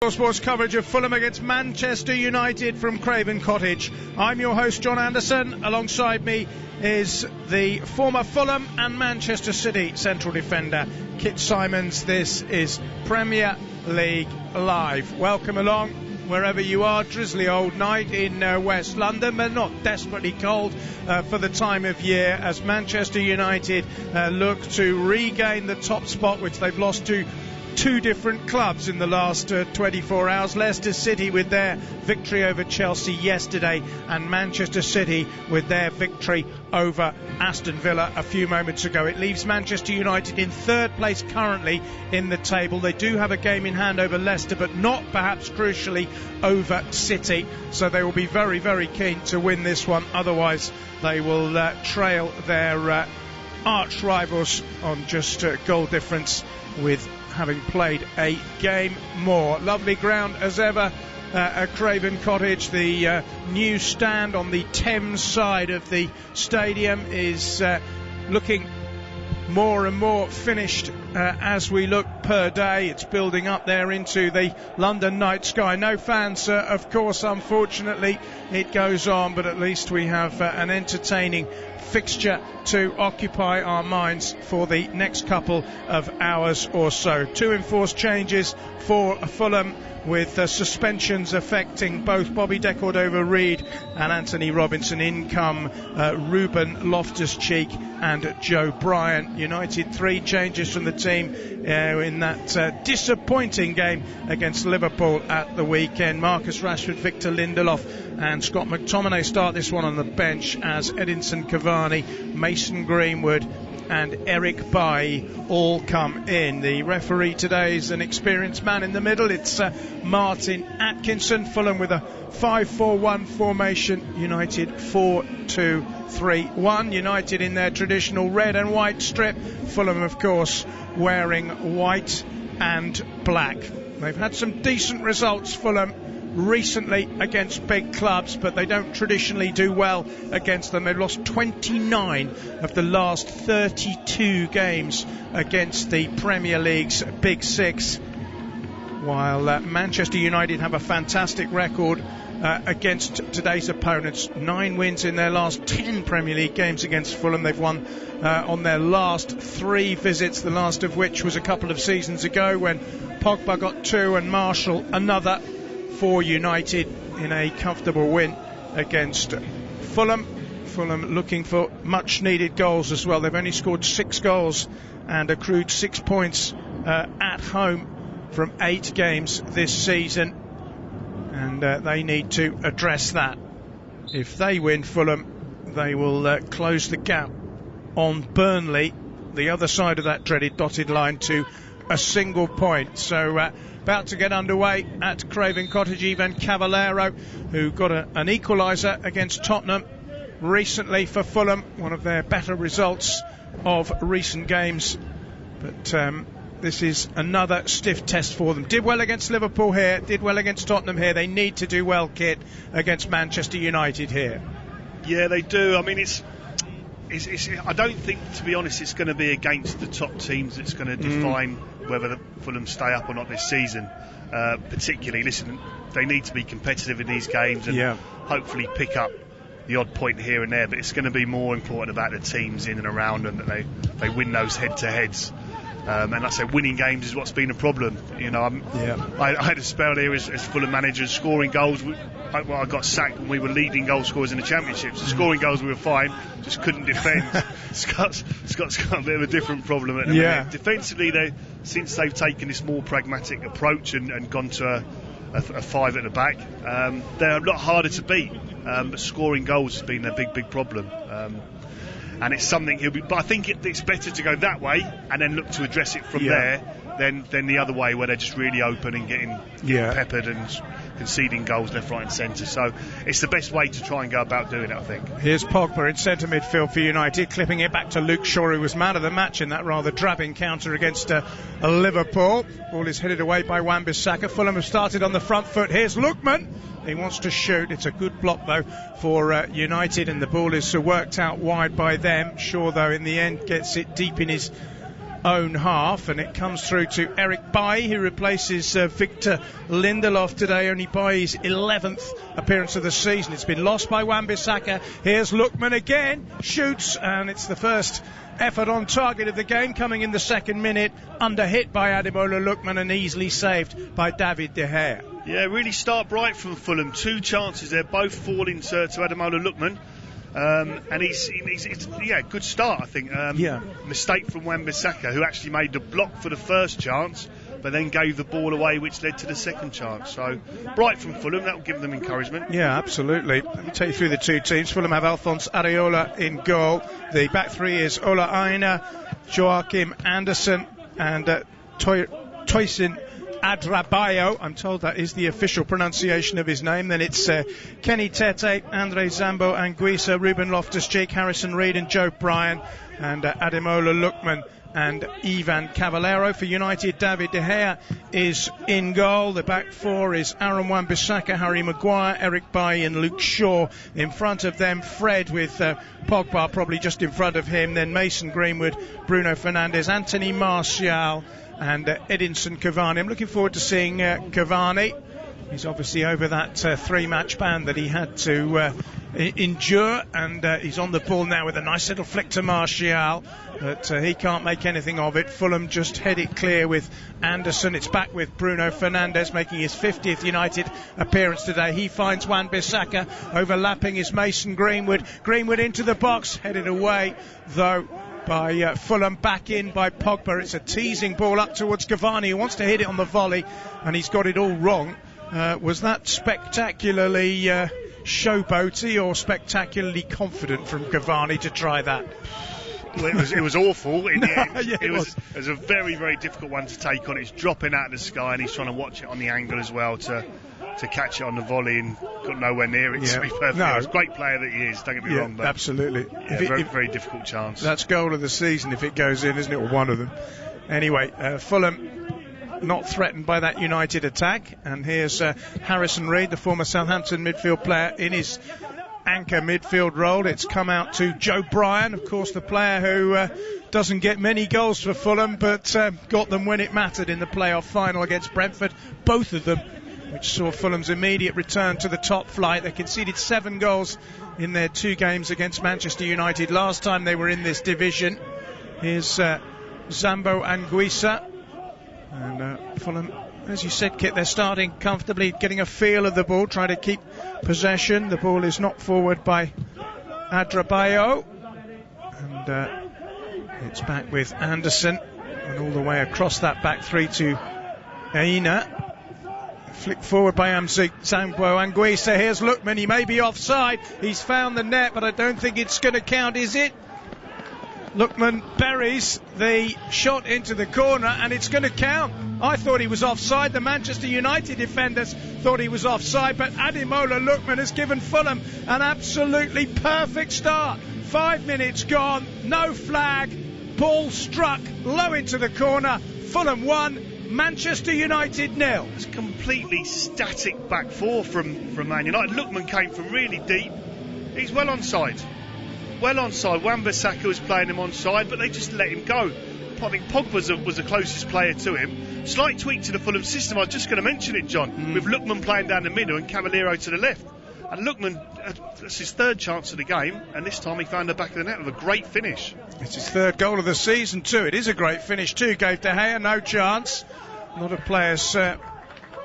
Sports coverage of Fulham against Manchester United from Craven Cottage. I'm your host, John Anderson. Alongside me is the former Fulham and Manchester City central defender, Kit Symons. This is Premier League Live. Welcome along wherever you are. Drizzly old night in West London, but not desperately cold for the time of year as Manchester United look to regain the top spot, which they've lost to two different clubs in the last 24 hours. Leicester City with their victory over Chelsea yesterday, and Manchester City with their victory over Aston Villa a few moments ago. It leaves Manchester United in third place currently in the table. They do have a game in hand over Leicester, but not perhaps crucially over City, so they will be very, very keen to win this one. Otherwise they will trail their arch rivals on just goal difference, with having played a game more. Lovely ground as ever at Craven Cottage. The new stand on the Thames side of the stadium is looking more and more finished as we look per day. It's building up there into the London night sky. No fans, of course, unfortunately. It goes on, but at least we have an entertaining fixture to occupy our minds for the next couple of hours or so. Two enforced changes for Fulham, with suspensions affecting both Bobby De Cordova-Reid and Anthony Robinson. In come Ruben Loftus-Cheek and Joe Bryant. United 3 changes from the team in that disappointing game against Liverpool at the weekend. Marcus Rashford, Victor Lindelof and Scott McTominay start this one on the bench, as Edinson Cavani, Mason Greenwood and Eric Bailly all come in. The referee today is an experienced man in the middle. It's Martin Atkinson. Fulham with a 5-4-1 formation. United 4-2-3-1. United in their traditional red and white strip. Fulham, of course, wearing white and black. They've had some decent results, Fulham, recently against big clubs, but they don't traditionally do well against them. They've lost 29 of the last 32 games against the Premier League's Big Six, while Manchester United have a fantastic record against today's opponents. 9 wins in their last 10 Premier League games against Fulham. They've won on their last 3 visits, the last of which was a couple of seasons ago when Pogba got 2 and Marshall another for United in a comfortable win against Fulham. Fulham looking for much needed goals as well. They've only scored 6 goals and accrued 6 points at home from 8 games this season, and they need to address that. If they win, Fulham, they will close the gap on Burnley, the other side of that dreaded dotted line, to a single point. So about to get underway at Craven Cottage. Ivan Cavallero, who got an equaliser against Tottenham recently for Fulham, one of their better results of recent games, but this is another stiff test for them. Did well against Liverpool here, did well against Tottenham here. They need to do well, Kit, against Manchester United here. Yeah, they do. I mean, it's I don't think, to be honest, it's going to be against the top teams that's going to define whether the Fulham stay up or not this season. Particularly, listen, they need to be competitive in these games and hopefully pick up the odd point here and there, but it's going to be more important about the teams in and around them, that they win those head-to-heads. And like I say, winning games is what's been a problem. You know, I had a spell here as Fulham manager, scoring goals. I got sacked when we were leading goal scorers in the Championships. So scoring goals we were fine, just couldn't defend. Scott's got a bit of a different problem at the minute. Defensively, since they've taken this more pragmatic approach and gone to a 5 at the back, they're a lot harder to beat. But scoring goals has been their big problem. And it's something but I think it's better to go that way and then look to address it from there than the other way, where they're just really open and getting peppered and conceding goals left, right and centre. So it's the best way to try and go about doing it, I think. Here's Pogba in centre midfield for United, clipping it back to Luke Shaw, who was man of the match in that rather drab encounter against Liverpool. Ball is headed away by Wan-Bissaka. Fulham have started on the front foot. Here's Lookman. He wants to shoot. It's a good block, though, for United, and the ball is worked out wide by them. Shaw, though, in the end gets it deep in his own half, and it comes through to Eric Bailly, who replaces Victor Lindelof today, only Bailly's 11th appearance of the season. It's been lost by Wan-Bissaka. Here's Lookman again, shoots, and it's the first effort on target of the game, coming in the second minute, under hit by Ademola Lookman and easily saved by David De Gea. Yeah, really start bright from Fulham. 2 chances there, both falling to Ademola Lookman. And he's good start, I think. Mistake from Wan-Bissaka, who actually made the block for the first chance, but then gave the ball away, which led to the second chance. So bright from Fulham, that will give them encouragement. Yeah, absolutely. Let me take you through the two teams. Fulham have Alphonse Areola in goal. The back three is Ola Aina, Joachim Andersen, and Toisin Adrabayo. I'm told that is the official pronunciation of his name. Then it's Kenny Tete, Andre Zambo Anguissa, Ruben Loftus-Cheek, Harrison Reed and Joe Bryan, and Ademola Lookman and Ivan Cavallero. For United, David De Gea is in goal. The back four is Aaron Wan-Bissaka, Harry Maguire, Eric Bailly and Luke Shaw. In front of them, Fred with Pogba probably just in front of him. Then Mason Greenwood, Bruno Fernandes, Anthony Martial and Edinson Cavani. I'm looking forward to seeing Cavani. He's obviously over that 3-match ban that he had to endure, and he's on the ball now with a nice little flick to Martial, but he can't make anything of it. Fulham just head it clear with Anderson. It's back with Bruno Fernandes making his 50th United appearance today. He finds Wan-Bissaka, overlapping is Mason Greenwood. Greenwood into the box, headed away though by Fulham, back in by Pogba. It's a teasing ball up towards Cavani, who wants to hit it on the volley, and he's got it all wrong. Was that spectacularly showboaty or spectacularly confident from Cavani to try that? Well, it was awful in the end. Yeah, it was a very, very difficult one to take on. It's dropping out of the sky, and he's trying to watch it on the angle as well to catch it on the volley, and got nowhere near it, to be perfectly honest. Great player that he is, don't get me wrong. But absolutely. Very difficult chance. That's goal of the season if it goes in, isn't it? Or one of them. Anyway, Fulham not threatened by that United attack, and here's Harrison Reed, the former Southampton midfield player, in his anchor midfield role. It's come out to Joe Bryan, of course, the player who doesn't get many goals for Fulham, but got them when it mattered in the playoff final against Brentford, both of them, which saw Fulham's immediate return to the top flight. They conceded 7 goals in their 2 games against Manchester United last time they were in this division. Here's Zambo Anguissa. And Fulham, as you said, Kit, they're starting comfortably, getting a feel of the ball, trying to keep possession. The ball is knocked forward by Adrabayo, and it's back with Anderson, and all the way across that back three to Aina. Flick forward by Zambo Anguissa. Here's Lookman, he may be offside. He's found the net, but I don't think it's going to count, is it? Lookman buries the shot into the corner, and it's going to count. I thought he was offside. The Manchester United defenders thought he was offside, but Ademola Lookman has given Fulham an absolutely perfect start. 5 minutes gone, no flag, ball struck low into the corner. Fulham 1, Manchester United 0. It's completely static back four from Man United. Lookman came from really deep. He's well onside. Wan-Bissaka was playing him onside, but they just let him go. I think Pogba was the closest player to him. Slight tweak to the Fulham system. I was just going to mention it, John, with Lookman playing down the middle and Cavallero to the left. And Lookman, that's his 3rd chance of the game, and this time he found the back of the net with a great finish. It's his 3rd goal of the season too. It is a great finish too. Gave De Gea no chance. A lot of players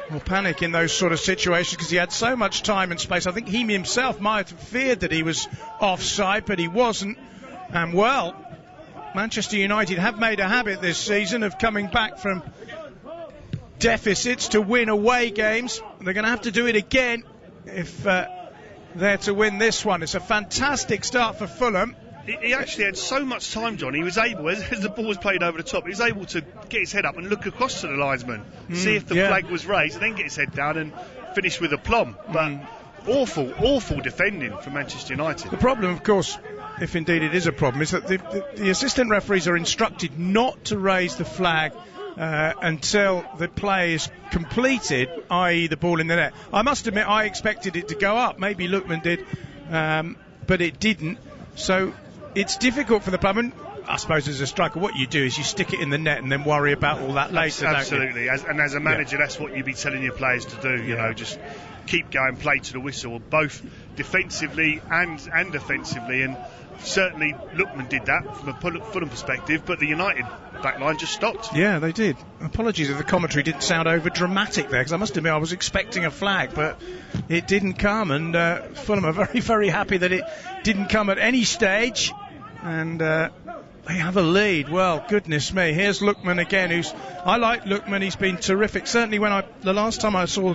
will panic in those sort of situations because he had so much time and space. I think he himself might have feared that he was offside, but he wasn't. And well, Manchester United have made a habit this season of coming back from deficits to win away games. They're going to have to do it again if they're to win this one. It's a fantastic start for Fulham. He actually had so much time, John. He was able, as the ball was played over the top, he was able to get his head up and look across to the linesman, see if the flag was raised, and then get his head down and finish with aplomb. But awful defending from Manchester United. The problem, of course, if indeed it is a problem, is that the assistant referees are instructed not to raise the flag until the play is completed, i.e. the ball in the net. I must admit I expected it to go up. Maybe Lookman did, but it didn't. So it's difficult for the club. And I suppose as a striker, what you do is you stick it in the net and then worry about all that later. Absolutely. And as a manager, that's what you'd be telling your players to do. You know, just keep going, play to the whistle, both defensively and offensively. And certainly Lookman did that from a Fulham perspective, but the United backline just stopped. Yeah, they did. Apologies if the commentary didn't sound over dramatic there, because I must admit I was expecting a flag, but it didn't come, and Fulham are very, very happy that it didn't come at any stage, and they have a lead. Well, goodness me, here's Lookman again, I like Lookman, he's been terrific. Certainly the last time I saw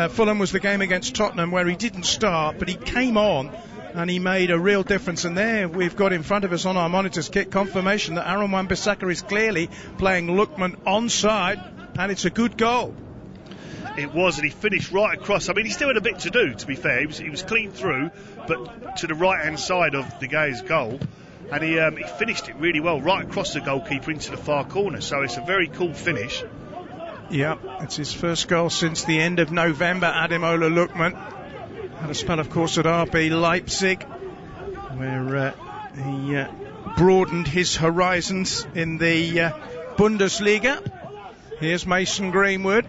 Fulham was the game against Tottenham, where he didn't start, but he came on and he made a real difference. And there we've got in front of us on our monitors confirmation that Aaron Wan-Bissaka is clearly playing Lookman onside, and it's a good goal. It was, and he finished right across. I mean, he still had a bit to do, to be fair. He was clean through, but to the right-hand side of the guy's goal. And he finished it really well, right across the goalkeeper into the far corner. So it's a very cool finish. Yeah, it's his first goal since the end of November, Ademola Lookman. Had a spell, of course, at RB Leipzig, where he broadened his horizons in the Bundesliga. Here's Mason Greenwood,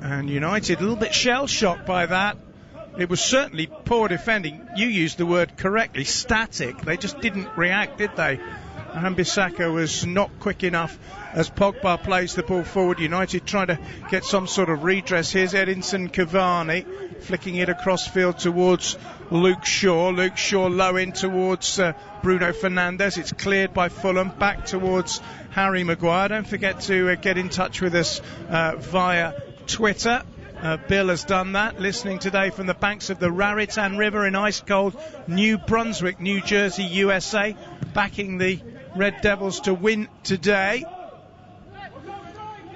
and United a little bit shell-shocked by that. It was certainly poor defending. You used the word correctly, static. They just didn't react, did they? Wan-Bissaka was not quick enough as Pogba plays the ball forward. United trying to get some sort of redress. Here's Edinson Cavani flicking it across field towards Luke Shaw. Luke Shaw low in towards Bruno Fernandes. It's cleared by Fulham. Back towards Harry Maguire. Don't forget to get in touch with us via Twitter. Bill has done that, listening today from the banks of the Raritan River in ice-cold New Brunswick, New Jersey, USA, backing the Red Devils to win today.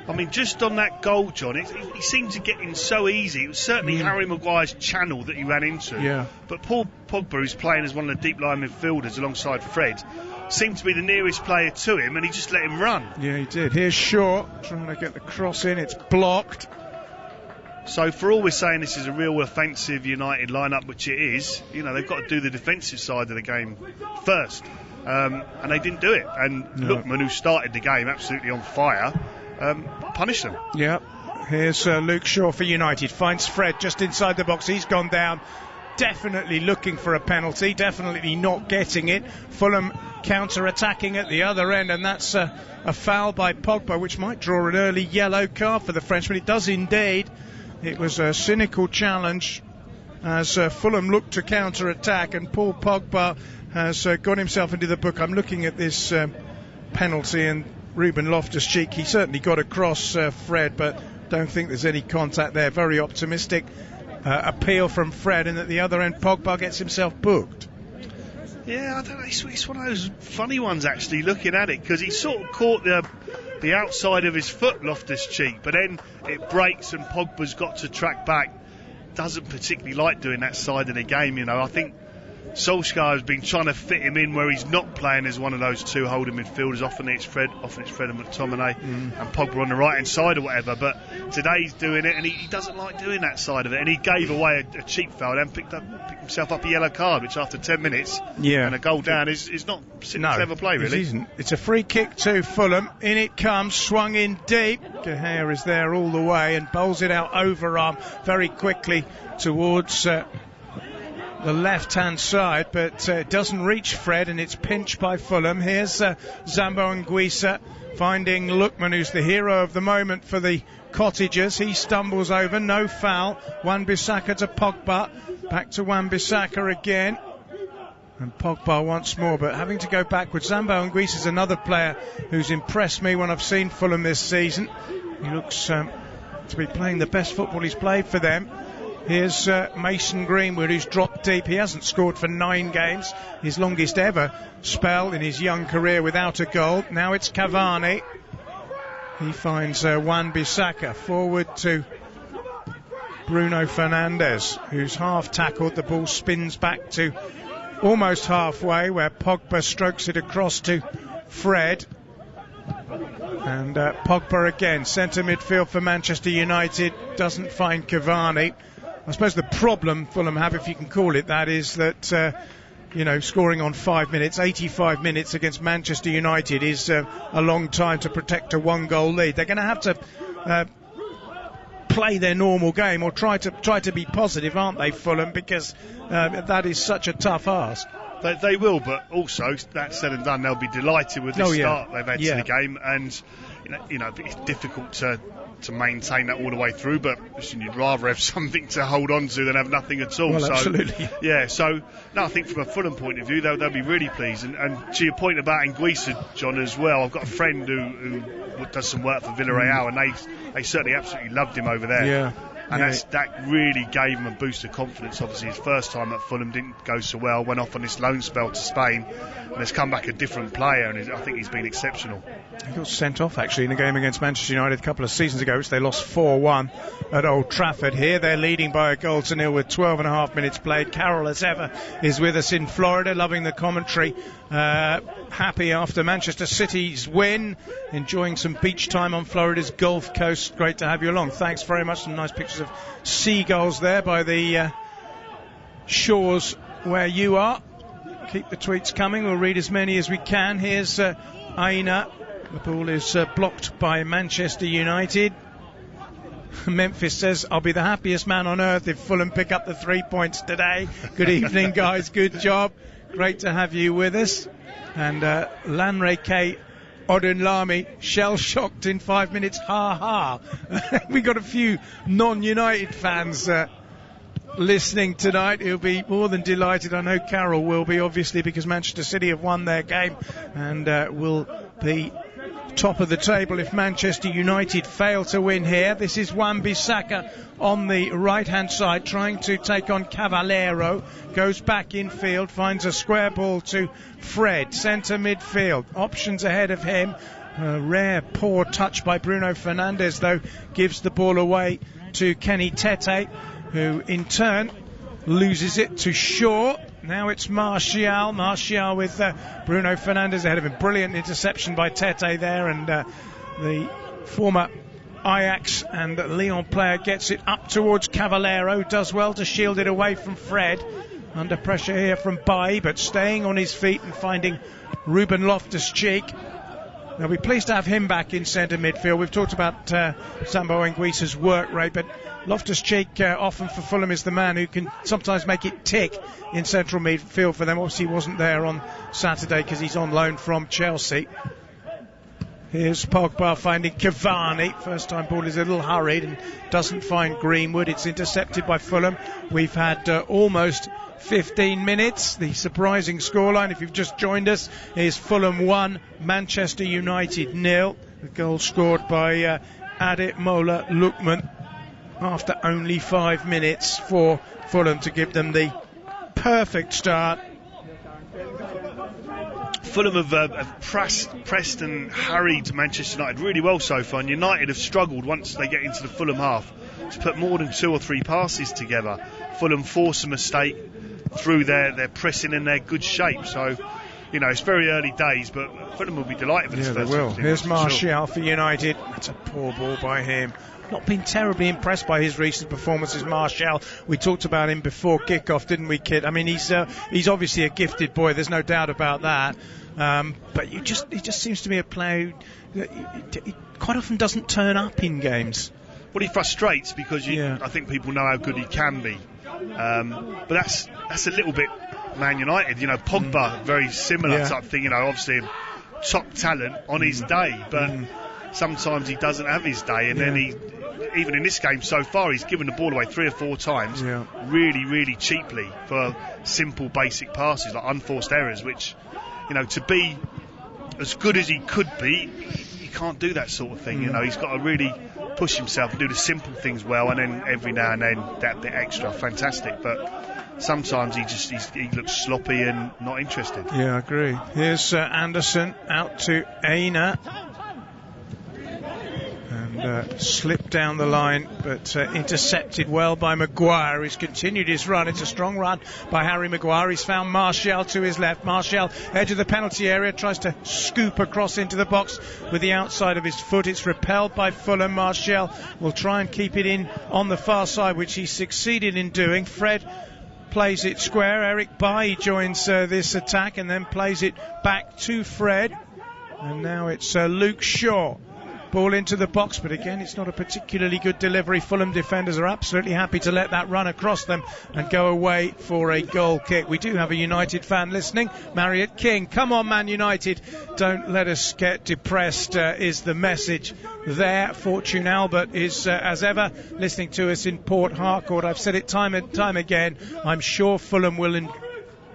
I mean, just on that goal, John, he seemed to get in so easy. It was certainly Harry Maguire's channel that he ran into. Yeah. But Paul Pogba, who's playing as one of the deep-line midfielders alongside Fred, seemed to be the nearest player to him, and he just let him run. Yeah, he did. Here's Shaw trying to get the cross in. It's blocked. So for all we're saying, this is a real offensive United lineup, which it is. They've got to do the defensive side of the game first, and they didn't do it. And Lookman, who started the game absolutely on fire, punished them. Yeah. Here's Luke Shaw for United. Finds Fred just inside the box. He's gone down. Definitely looking for a penalty. Definitely not getting it. Fulham counter-attacking at the other end, and that's a foul by Pogba, which might draw an early yellow card for the Frenchman. It does indeed. It was a cynical challenge as Fulham looked to counter-attack, and Paul Pogba has got himself into the book. I'm looking at this penalty, and Ruben Loftus-Cheek, he certainly got across Fred, but don't think there's any contact there. Very optimistic appeal from Fred, and at the other end Pogba gets himself booked. Yeah, I don't know, it's one of those funny ones actually, looking at it, because he sort of caught the outside of his foot, Loftus-Cheek, but then it breaks and Pogba's got to track back. Doesn't particularly like doing that side of the game, I think Solskjaer has been trying to fit him in where he's not playing as one of those two holding midfielders. Often it's Fred and McTominay and Pogba on the right hand side or whatever, but today he's doing it, and he doesn't like doing that side of it, and he gave away a cheap foul and picked himself up a yellow card, which after 10 minutes and a goal down is not clever play, really. It isn't. It's a free kick to Fulham. In it comes, swung in deep. Gahir is there all the way and bowls it out overarm very quickly towards the left-hand side, but it doesn't reach Fred, and it's pinched by Fulham. Here's Zambo Anguissa finding Lookman, who's the hero of the moment for the Cottagers. He stumbles over, no foul. Wan-Bissaka to Pogba, back to Wan-Bissaka again, and Pogba once more, but having to go backwards. Zambo Anguissa is another player who's impressed me when I've seen Fulham this season. He looks to be playing the best football he's played for them. Here's Mason Greenwood, who's dropped deep. He hasn't scored for 9 games, his longest ever spell in his young career without a goal. Now it's Cavani. He finds Wan-Bissaka forward to Bruno Fernandes, who's half tackled. The ball spins back to almost halfway, where Pogba strokes it across to Fred. And Pogba again, centre midfield for Manchester United, doesn't find Cavani. I suppose the problem Fulham have, if you can call it that, is that scoring on 5 minutes, 85 minutes against Manchester United is a long time to protect a 1-goal lead. They're going to have to play their normal game or try to be positive, aren't they, Fulham? Because that is such a tough ask. They will, but also, that said and done, they'll be delighted with the start they've had to the game, and it's difficult to maintain that all the way through, but listen, you'd rather have something to hold on to than have nothing at all. Well, absolutely. Yeah, so no, I think from a Fulham point of view, they'll be really pleased. And to your point about Anguissa, John, as well, I've got a friend who does some work for Villarreal, and they certainly absolutely loved him over there. Yeah. And that really gave him a boost of confidence. Obviously, his first time at Fulham didn't go so well, went off on this loan spell to Spain, and has come back a different player, and I think he's been exceptional. He got sent off, actually, in a game against Manchester United a couple of seasons ago, which they lost 4-1 at Old Trafford. Here they're leading by 1-0 with 12 and a half minutes played. Carol, as ever, is with us in Florida, loving the commentary. Happy after Manchester City's win, enjoying some beach time on Florida's Gulf Coast. Great to have you along. Thanks very much. Some nice pictures of seagulls there by the shores where you are. Keep the tweets coming. We'll read as many as we can. Here's Aina. The ball is blocked by Manchester United. Memphis says, I'll be the happiest man on earth if Fulham pick up the 3 points today. Good evening, guys. Good job. Great to have you with us. And Lanre K. Odunlami, shell-shocked in 5 minutes. Ha ha. We got a few non-United fans listening tonight. He'll be more than delighted. I know Carol will be, obviously, because Manchester City have won their game and will be top of the table if Manchester United fail to win here. This is Wan-Bissaka on the right-hand side, trying to take on Cavallero. Goes back infield, finds a square ball to Fred, centre midfield. Options ahead of him. A rare poor touch by Bruno Fernandes, though, gives the ball away to Kenny Tete, who in turn loses it to Shaw. Now it's Martial with Bruno Fernandes ahead of him. Brilliant interception by Tete there, and the former Ajax and Lyon player gets it up towards Cavallero. Does well to shield it away from Fred. Under pressure here from Bailly, but staying on his feet and finding Ruben Loftus-Cheek. They'll be pleased to have him back in centre midfield. We've talked about Sambo Anguissa's work rate, but Loftus-Cheek often for Fulham is the man who can sometimes make it tick in central midfield for them. Obviously he wasn't there on Saturday because he's on loan from Chelsea. Here's Pogba finding Cavani. First time ball is a little hurried and doesn't find Greenwood. It's intercepted by Fulham. We've had almost 15 minutes. The surprising scoreline, if you've just joined us, is Fulham 1, Manchester United 0. The goal scored by Ademola Lookman after only 5 minutes for Fulham to give them the perfect start. Fulham have pressed and harried Manchester United really well so far, and United have struggled once they get into the Fulham half to put more than 2 or 3 passes together. Fulham force a mistake through their pressing and their good shape. So, it's very early days, but Fulham will be delighted with this first. They will. Here's Martial for United. That's a poor ball by him. Not been terribly impressed by his recent performances, Martial. We talked about him before kick-off, didn't we, Kit? I mean, he's obviously a gifted boy. There's no doubt about that. But he just seems to be a player who he quite often doesn't turn up in games. Well, he frustrates because I think people know how good he can be. But that's a little bit Man United. Pogba, very similar type thing. Obviously top talent on his day, but sometimes he doesn't have his day, and then even in this game so far, he's given the ball away 3 or 4 times, really, really cheaply for simple, basic passes, like unforced errors, which, to be as good as he could be, he can't do that sort of thing. He's got to really push himself and do the simple things well, and then every now and then that bit extra, fantastic. But sometimes he looks sloppy and not interested. Yeah, I agree. Here's Anderson out to Aina. And slipped down the line, but intercepted well by Maguire. He's continued his run. It's a strong run by Harry Maguire. He's found Martial to his left. Martial, edge of the penalty area, tries to scoop across into the box with the outside of his foot. It's repelled by Fulham. Martial will try and keep it in on the far side, which he succeeded in doing. Fred plays it square. Eric Bailly joins this attack and then plays it back to Fred. And now it's Luke Shaw. Ball into the box, but again, it's not a particularly good delivery. Fulham defenders are absolutely happy to let that run across them and go away for a goal kick. We do have a United fan listening, Marriott King. Come on, Man United, don't let us get depressed, is the message there. Fortune Albert is, as ever, listening to us in Port Harcourt. I've said it time and time again. I'm sure Fulham will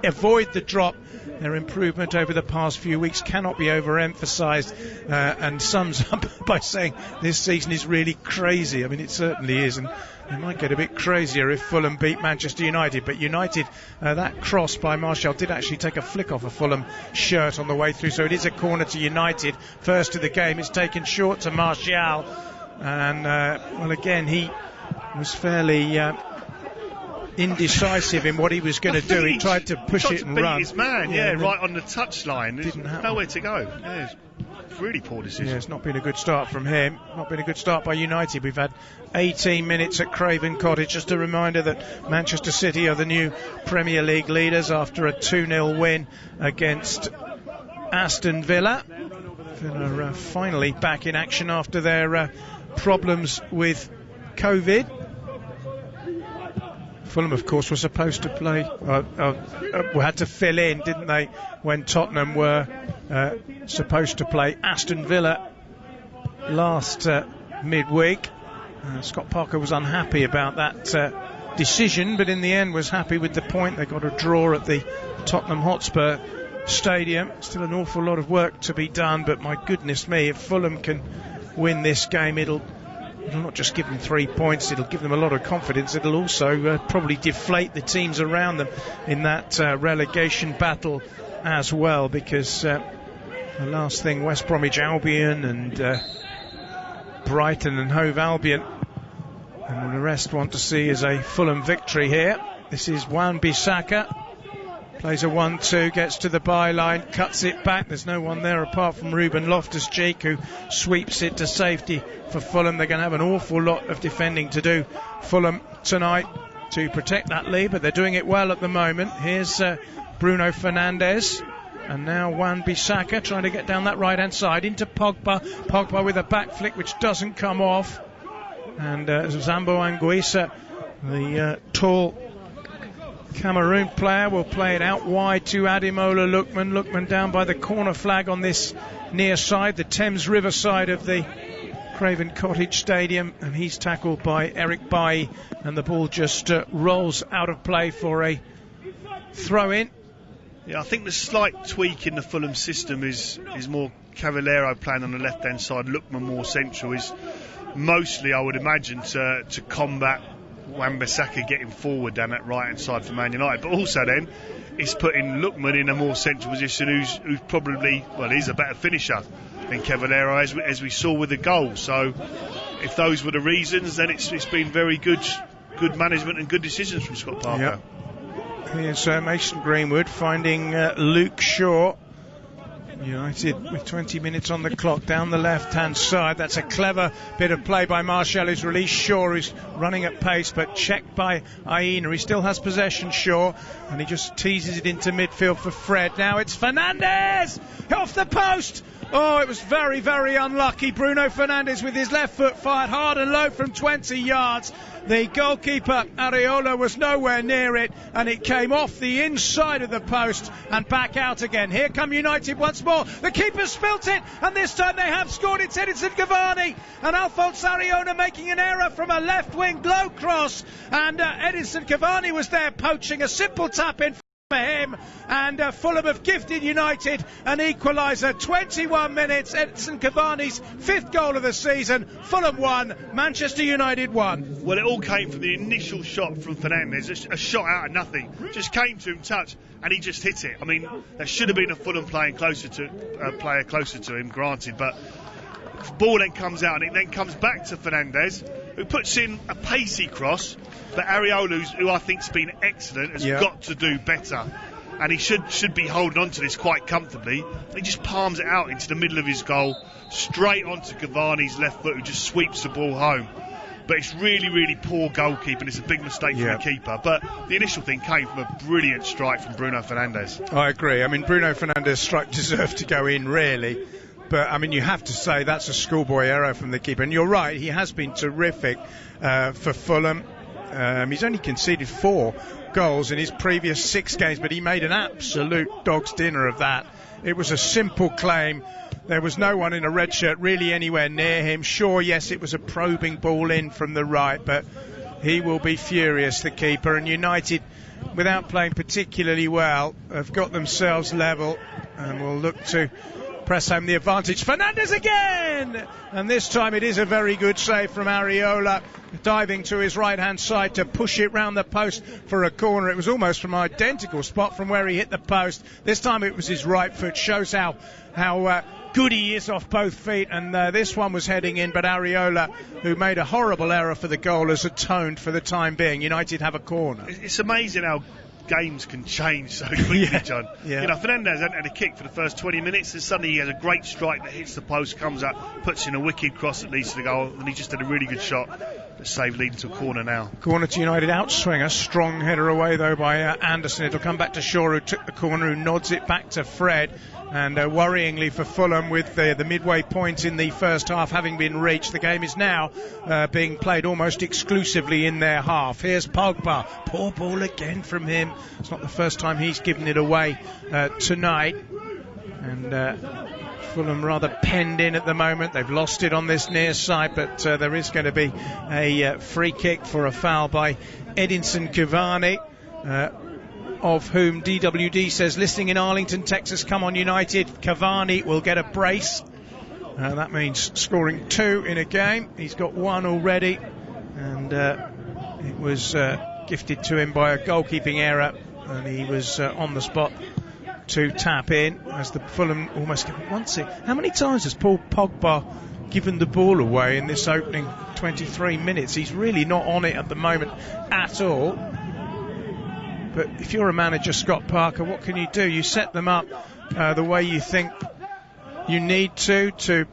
avoid the drop. Their improvement over the past few weeks cannot be overemphasised, and sums up by saying this season is really crazy. I mean, it certainly is, and it might get a bit crazier if Fulham beat Manchester United. But United, that cross by Martial did actually take a flick off a Fulham shirt on the way through, so it is a corner to United. First of the game, it's taken short to Martial, and well, again, he was fairly indecisive in what he was going to do. He tried to push it and run. His man, right on the touchline. Didn't happen. Nowhere to go. Yeah, it's really poor decision. Yeah, it's not been a good start from him. Not been a good start by United. We've had 18 minutes at Craven Cottage. Just a reminder that Manchester City are the new Premier League leaders after a 2-0 win against Aston Villa. Villa are finally back in action after their problems with COVID. Fulham, of course, were supposed to play, had to fill in, didn't they, when Tottenham were supposed to play Aston Villa last midweek. Scott Parker was unhappy about that decision, but in the end was happy with the point. They got a draw at the Tottenham Hotspur Stadium. Still an awful lot of work to be done, but my goodness me, if Fulham can win this game, it'll not just give them 3 points, it'll give them a lot of confidence. It'll also probably deflate the teams around them in that relegation battle as well, because the last thing West Bromwich Albion and Brighton and Hove Albion and the rest want to see is a Fulham victory here. This is Wan-Bissaka. Plays a 1-2, gets to the byline, cuts it back. There's no one there apart from Ruben Loftus-Cheek, who sweeps it to safety for Fulham. They're going to have an awful lot of defending to do, Fulham, tonight to protect that lead, but they're doing it well at the moment. Here's Bruno Fernandes. And now Wan-Bissaka trying to get down that right-hand side into Pogba. Pogba with a back flick which doesn't come off. And Zambo Anguissa, the tall Cameroon player, will play it out wide to Ademola Lookman. Lookman down by the corner flag on this near side, the Thames River side of the Craven Cottage Stadium, and he's tackled by Eric Bailly, and the ball just rolls out of play for a throw-in. Yeah, I think the slight tweak in the Fulham system is more Cavallero playing on the left-hand side, Lookman more central, is mostly, I would imagine, to combat Wan-Bissaka getting forward down that right hand side for Man United, but also then it's putting Lookman in a more central position, who's probably, well, he's a better finisher than Cavallero, as we saw with the goal. So if those were the reasons, then it's been very good management and good decisions from Scott Parker. Yep. Here's Mason Greenwood finding Luke Shaw. United with 20 minutes on the clock down the left-hand side. That's a clever bit of play by Martial, who's released Shaw, who's running at pace, but checked by Aina. He still has possession, Shaw, and he just teases it into midfield for Fred. Now it's Fernandes off the post. Oh, it was very, very unlucky. Bruno Fernandes with his left foot fired hard and low from 20 yards. The goalkeeper, Areola, was nowhere near it, and it came off the inside of the post and back out again. Here come United once more. The keeper spilt it, and this time they have scored. It's Edinson Cavani, and Alphonse Areola making an error from a left-wing low cross, and Edinson Cavani was there poaching a simple tap-in for him, and Fulham have gifted United an equaliser. 21 minutes, Edinson Cavani's 5th goal of the season. Fulham 1, Manchester United 1. Well, it all came from the initial shot from Fernandes, a shot out of nothing. Just came to him, touch, and he just hit it. I mean, there should have been a Fulham player closer to him, granted, but the ball then comes out and it then comes back to Fernandes, who puts in a pacey cross. But Areola, who I think's been excellent, has got to do better, and he should be holding on to this quite comfortably. And he just palms it out into the middle of his goal, straight onto Cavani's left foot, who just sweeps the ball home. but it's really, really poor goalkeeping. It's a big mistake from the keeper. But the initial thing came from a brilliant strike from Bruno Fernandes. I agree. I mean, Bruno Fernandes' strike deserved to go in, really. But, I mean, you have to say that's a schoolboy error from the keeper. And you're right, he has been terrific for Fulham. He's only conceded 4 goals in his previous 6 games, but he made an absolute dog's dinner of that. It was a simple claim. There was no one in a red shirt really anywhere near him. Sure, yes, it was a probing ball in from the right, but he will be furious, the keeper. And United, without playing particularly well, have got themselves level and will look to press home the advantage. Fernandes again! And this time it is a very good save from Areola, diving to his right-hand side to push it round the post for a corner. It was almost from an identical spot from where he hit the post. This time it was his right foot. Shows how good he is off both feet, and this one was heading in, but Areola, who made a horrible error for the goal, has atoned for the time being. United have a corner. It's amazing how games can change so quickly, John. Yeah. You know, Fernandes hadn't had a kick for the first 20 minutes, and suddenly he has a great strike that hits the post, comes up, puts in a wicked cross that leads to the goal, and he just had a really good shot that saved, leading to a corner now. Corner to United, outswinger, strong header away though by Anderson. It'll come back to Shaw, who took the corner, who nods it back to Fred. And worryingly for Fulham, with the midway point in the first half having been reached, the game is now being played almost exclusively in their half. Here's Pogba. Poor ball again from him. It's not the first time he's given it away tonight. And Fulham rather penned in at the moment. They've lost it on this near side, but there is going to be a free kick for a foul by Edinson Cavani. Of whom DWD says, listening in Arlington, Texas, come on United, Cavani will get a brace. That means scoring 2 in a game. He's got 1 already, and it was gifted to him by a goalkeeping error, and he was on the spot to tap in as the Fulham almost give it once. How many times has Paul Pogba given the ball away in this opening 23 minutes? He's really not on it at the moment at all. But if you're a manager, Scott Parker, what can you do? You set them up the way you think you need to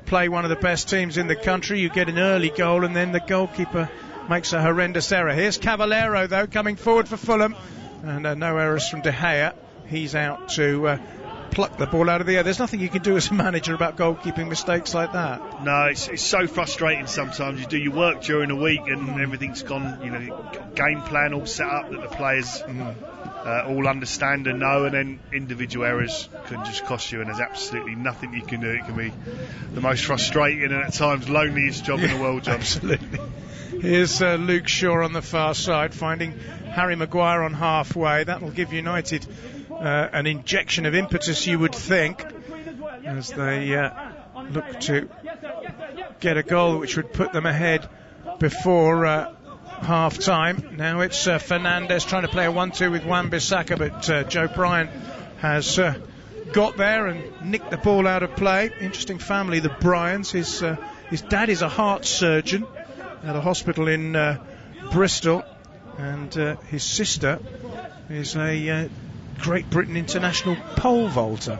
play one of the best teams in the country. You get an early goal, and then the goalkeeper makes a horrendous error. Here's Cavallero, though, coming forward for Fulham. And no errors from De Gea. He's out to pluck the ball out of the air. There's nothing you can do as a manager about goalkeeping mistakes like that. No, it's so frustrating sometimes. You do your work during the week and everything's gone, you know, game plan all set up that the players all understand and know, and then individual errors can just cost you, and there's absolutely nothing you can do. It can be the most frustrating and at times loneliest job in the world, John. Absolutely. Here's Luke Shaw on the far side, finding Harry Maguire on halfway. That will give United an injection of impetus, you would think, as they look to get a goal which would put them ahead before half time. Now it's Fernandes trying to play a 1-2 with Wan-Bissaka, but Joe Bryant has got there and nicked the ball out of play. Interesting family, the Bryans. His dad is a heart surgeon at a hospital in Bristol, and his sister is a Great Britain international pole vaulter.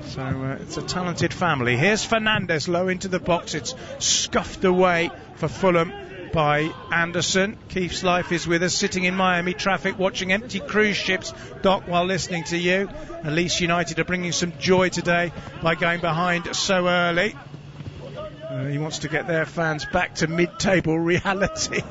So it's a talented family. Here's Fernandes low into the box. It's scuffed away for Fulham by Anderson. Keith's Life is with us, sitting in Miami traffic, watching empty cruise ships dock while listening to you. At least United are bringing some joy today by going behind so early. He wants to get their fans back to mid-table reality.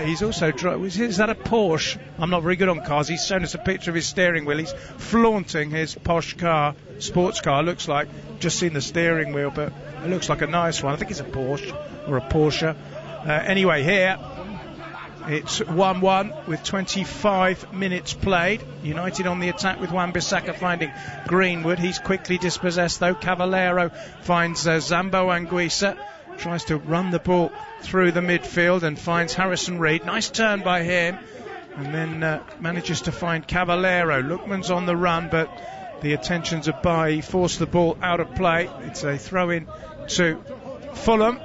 He's also is that a Porsche? I'm not very good on cars. He's shown us a picture of his steering wheel. He's flaunting his posh car, sports car, looks like. Just seen the steering wheel, but it looks like a nice one. I think it's a Porsche or a Porsche. Anyway, here it's 1-1 with 25 minutes played. United on the attack with Wan-Bissaka finding Greenwood. He's quickly dispossessed though. Cavallero finds Zambo Anguissa. Tries to run the ball through the midfield and finds Harrison Reed. Nice turn by him. And then manages to find Cavallero. Lookman's on the run, but the attentions of Bailly. He forced the ball out of play. It's a throw-in to Fulham.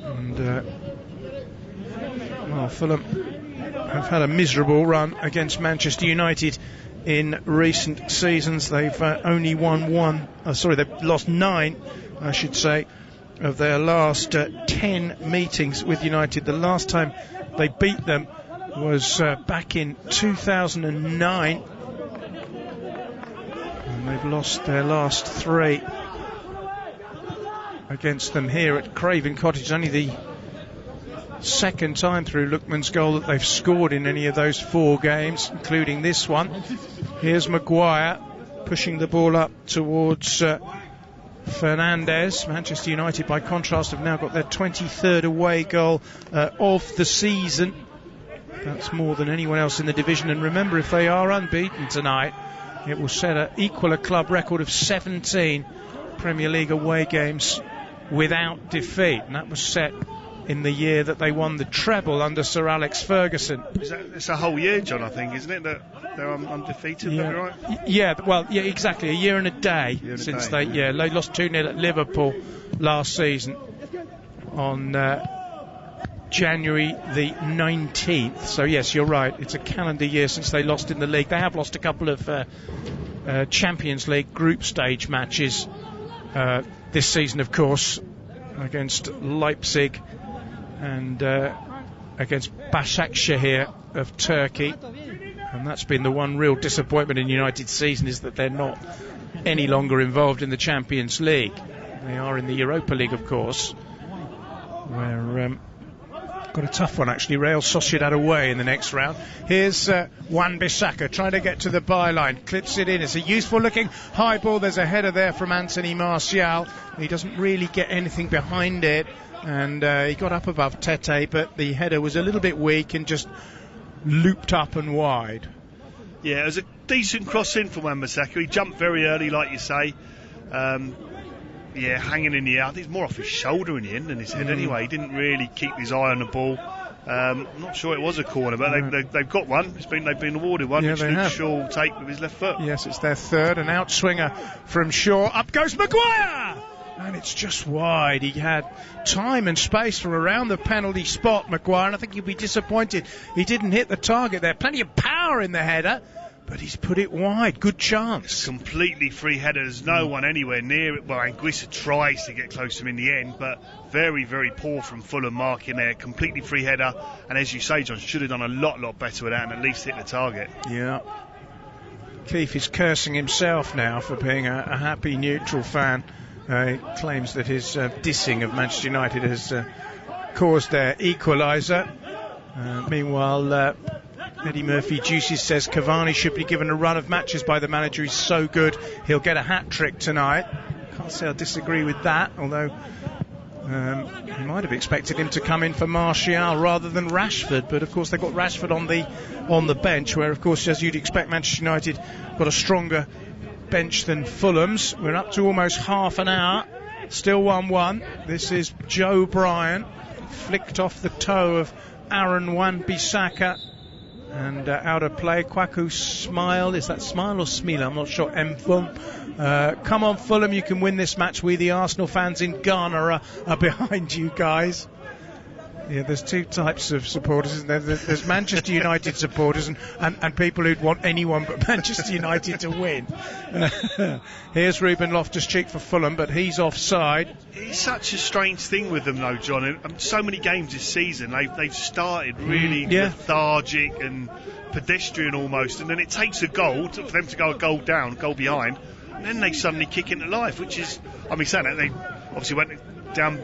And Fulham have had a miserable run against Manchester United in recent seasons. They've only won they've lost 9, I should say, of their last 10 meetings with United. The last time they beat them was back in 2009. And they've lost their last 3 against them here at Craven Cottage. Only the second time through Lookman's goal that they've scored in any of those 4 games, including this one. Here's Maguire pushing the ball up towards Fernandes. Manchester United, by contrast, have now got their 23rd away goal of the season. That's more than anyone else in the division. And remember, if they are unbeaten tonight, it will equal a club record of 17 Premier League away games without defeat. And that was set in the year that they won the treble under Sir Alex Ferguson. It's a whole year, John, I think, isn't it, that they're undefeated? Yeah. Right? Yeah, well, yeah, exactly. A year and a day since they lost 2-0 at Liverpool last season on January the 19th. So yes, you're right. It's a calendar year since they lost in the league. They have lost a couple of Champions League group stage matches this season, of course, against Leipzig and against Başakşehir of Turkey. And that's been the one real disappointment in United's season, is that they're not any longer involved in the Champions League. They are in the Europa League, of course, where got a tough one, actually. Real Sociedad away in the next round. Here's Wan-Bissaka trying to get to the byline, clips it in. It's a useful looking high ball. There's a header there from Anthony Martial. He doesn't really get anything behind it, and he got up above Tete, but the header was a little bit weak and just looped up and wide. Yeah, it was a decent cross in for Wan-Bissaka. He jumped very early, like you say. Hanging in the air. I think it's more off his shoulder in the end than his head anyway. He didn't really keep his eye on the ball. I'm not sure it was a corner, but they've got one. They've been awarded one, which Luke Shaw will take with his left foot. Yes, it's their third. An outswinger from Shaw. Up goes Maguire! And it's just wide. He had time and space from around the penalty spot, Maguire, and I think you'd be disappointed he didn't hit the target there. Plenty of power in the header, but he's put it wide. Good chance. It's completely free header. There's no one anywhere near it. Well, Anguissa tries to get close to him in the end, but very, very poor from Fulham marking there. Completely free header. And as you say, John, should have done a lot better with that and at least hit the target. Yeah. Keith is cursing himself now for being a happy neutral fan. He claims that his dissing of Manchester United has caused their equaliser. Meanwhile, Eddie Murphy Juices says Cavani should be given a run of matches by the manager. He's so good, he'll get a hat-trick tonight. Can't say I disagree with that, although you might have expected him to come in for Martial rather than Rashford, but of course they've got Rashford on the bench, where of course, as you'd expect, Manchester United got a stronger bench than Fulham's. We're up to almost half an hour, still 1-1. This is Joe Bryan, flicked off the toe of Aaron Wan-Bissaka. And out of play, Kwaku Smile. Is that Smile or Smila? I'm not sure. Come on, Fulham, you can win this match. We, the Arsenal fans in Ghana, are behind you guys. Yeah, there's two types of supporters, isn't there? There's Manchester United supporters and people who'd want anyone but Manchester United to win. Here's Ruben Loftus-Cheek for Fulham, but he's offside. It's such a strange thing with them, though, John. And so many games this season, they've started really lethargic and pedestrian almost, and then it takes a goal for them to go a goal down, goal behind, and then they suddenly kick into life, which is, I mean, saying that, they obviously went down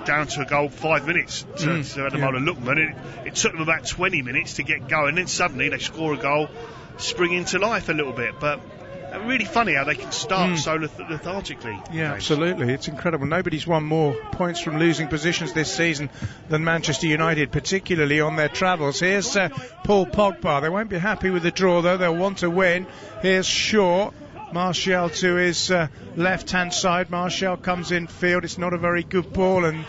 to a goal 5 minutes to Ademola Lookman. It took them about 20 minutes to get going, then suddenly they score a goal, spring into life a little bit. But really funny how they can start so lethargically. Yeah, absolutely. It's incredible. Nobody's won more points from losing positions this season than Manchester United, particularly on their travels. Here's Paul Pogba. They won't be happy with the draw, though. They'll want to win. Here's Shaw. Martial to his left-hand side. Martial comes in field. It's not a very good ball, and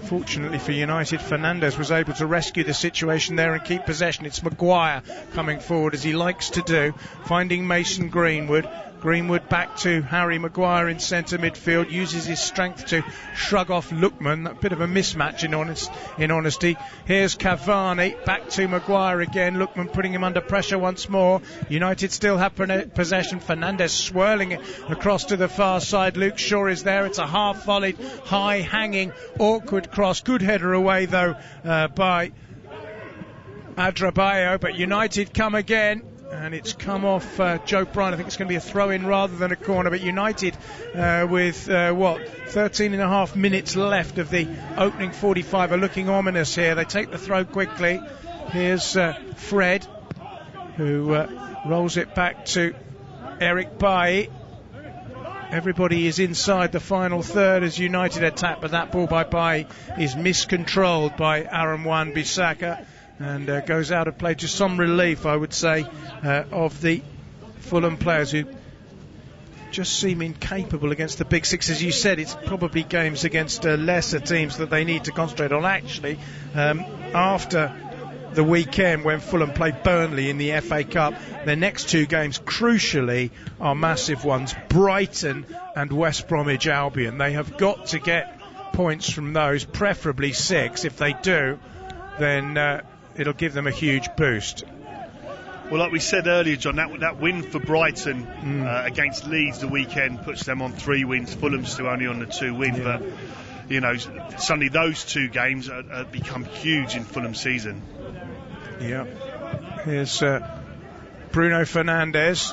fortunately for United, Fernandes was able to rescue the situation there and keep possession. It's Maguire coming forward, as he likes to do, finding Mason Greenwood. Greenwood back to Harry Maguire in centre midfield, uses his strength to shrug off Lookman. A bit of a mismatch in honesty. Here's Cavani, back to Maguire again. Lookman putting him under pressure once more. United still have possession. Fernandes swirling it across to the far side. Luke Shaw is there. It's a half-volleyed, high-hanging, awkward cross. Good header away though by Adrabayo, but United come again. And it's come off Joe Bryan. I think it's going to be a throw-in rather than a corner. But United with 13 and a half minutes left of the opening 45 are looking ominous here. They take the throw quickly. Here's Fred, who rolls it back to Eric Bailly. Everybody is inside the final third as United attack, but that ball by Bailly is miscontrolled by Aaron Wan-Bissaka. And goes out of play, to some relief, I would say, of the Fulham players who just seem incapable against the big six. As you said, it's probably games against lesser teams that they need to concentrate on. Actually, after the weekend when Fulham played Burnley in the FA Cup, their next two games, crucially, are massive ones. Brighton and West Bromwich Albion. They have got to get points from those, preferably 6. If they do, then it'll give them a huge boost. Well, like we said earlier, John, that win for Brighton against Leeds the weekend puts them on 3 wins. Fulham's still only on the 2 win, but you know, suddenly those 2 games become huge in Fulham's season. Yeah. Here's Bruno Fernandes.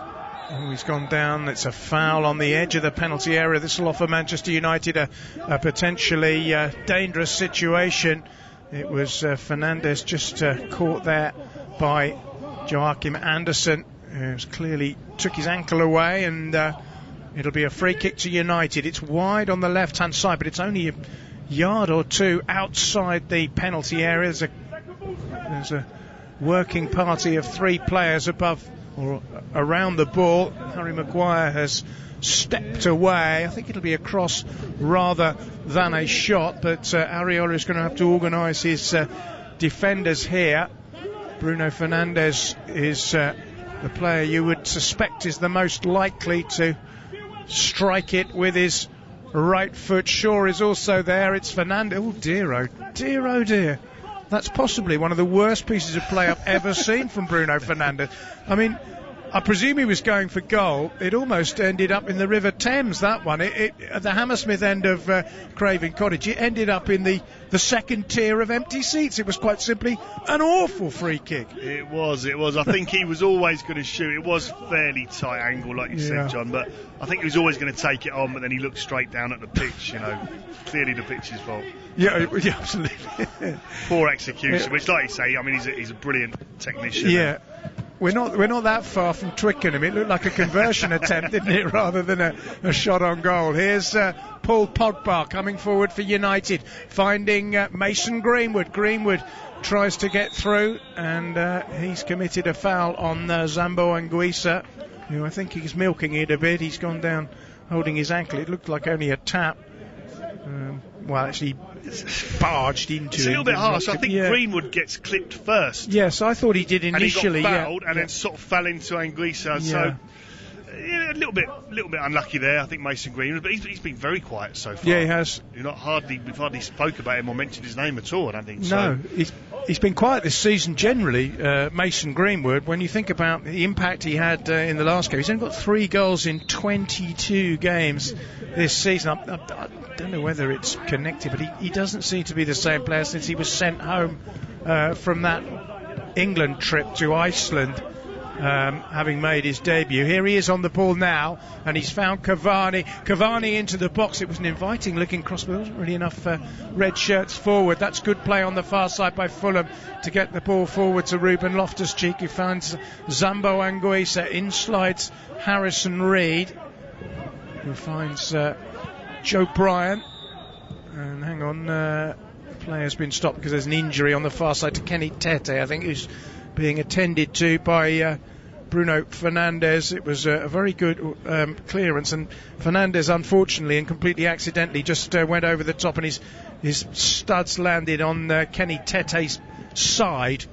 Oh, he's gone down. It's a foul on the edge of the penalty area. This will offer Manchester United a potentially dangerous situation. It was Fernandes just caught there by Joachim Andersen, who clearly took his ankle away, and it'll be a free kick to United. It's wide on the left-hand side, but it's only a yard or 2 outside the penalty area. There's a working party of 3 players above or around the ball. Harry Maguire has stepped away. I think it'll be a cross rather than a shot, but Areola is going to have to organise his defenders here. Bruno Fernandes is the player you would suspect is the most likely to strike it with his right foot. Shaw is also there. It's Fernandes. Oh dear, oh dear, oh dear. That's possibly one of the worst pieces of play I've ever seen from Bruno Fernandes. I mean, I presume he was going for goal. It almost ended up in the River Thames, that one. At the Hammersmith end of Craven Cottage, it ended up in the second tier of empty seats. It was quite simply an awful free kick. It was. I think he was always going to shoot. It was fairly tight angle, like you said, John, but I think he was always going to take it on, but then he looked straight down at the pitch, you know. Clearly the pitch's fault. Yeah, absolutely. Poor execution, which, like you say, I mean, he's a brilliant technician. Yeah. We're not that far from Twickenham. It looked like a conversion attempt, didn't it, rather than a shot on goal. Here's Paul Pogba coming forward for United, finding Mason Greenwood. Greenwood tries to get through, and he's committed a foul on Zambo Anguissa, who I think he's milking it a bit. He's gone down holding his ankle. It looked like only a tap. Well, actually, barged into it. It's a little bit harsh. I think Greenwood gets clipped first. Yes, I thought he did initially. And he got fouled and then sort of fell into Anguissa. So a little bit unlucky there, I think, Mason Greenwood. But he's been very quiet so far. Yeah, he has. We've hardly spoke about him or mentioned his name at all, I don't think. No, he's been quiet this season generally, Mason Greenwood. When you think about the impact he had in the last game, he's only got 3 goals in 22 games this season. I don't know whether it's connected, but he doesn't seem to be the same player since he was sent home from that England trip to Iceland, having made his debut. Here he is on the ball now, and he's found Cavani into the box. It was an inviting looking cross, but there wasn't really enough red shirts forward. That's good play on the far side by Fulham to get the ball forward to Ruben Loftus-Cheek, who finds Zambo Anguissa. In slides Harrison Reed, who finds Joe Bryan. And hang on, the player's been stopped because there's an injury on the far side to Kenny Tete, I think, who's being attended to by Bruno Fernandes. It was a very good clearance, and Fernandes, unfortunately and completely accidentally, just went over the top, and his studs landed on Kenny Tete's side,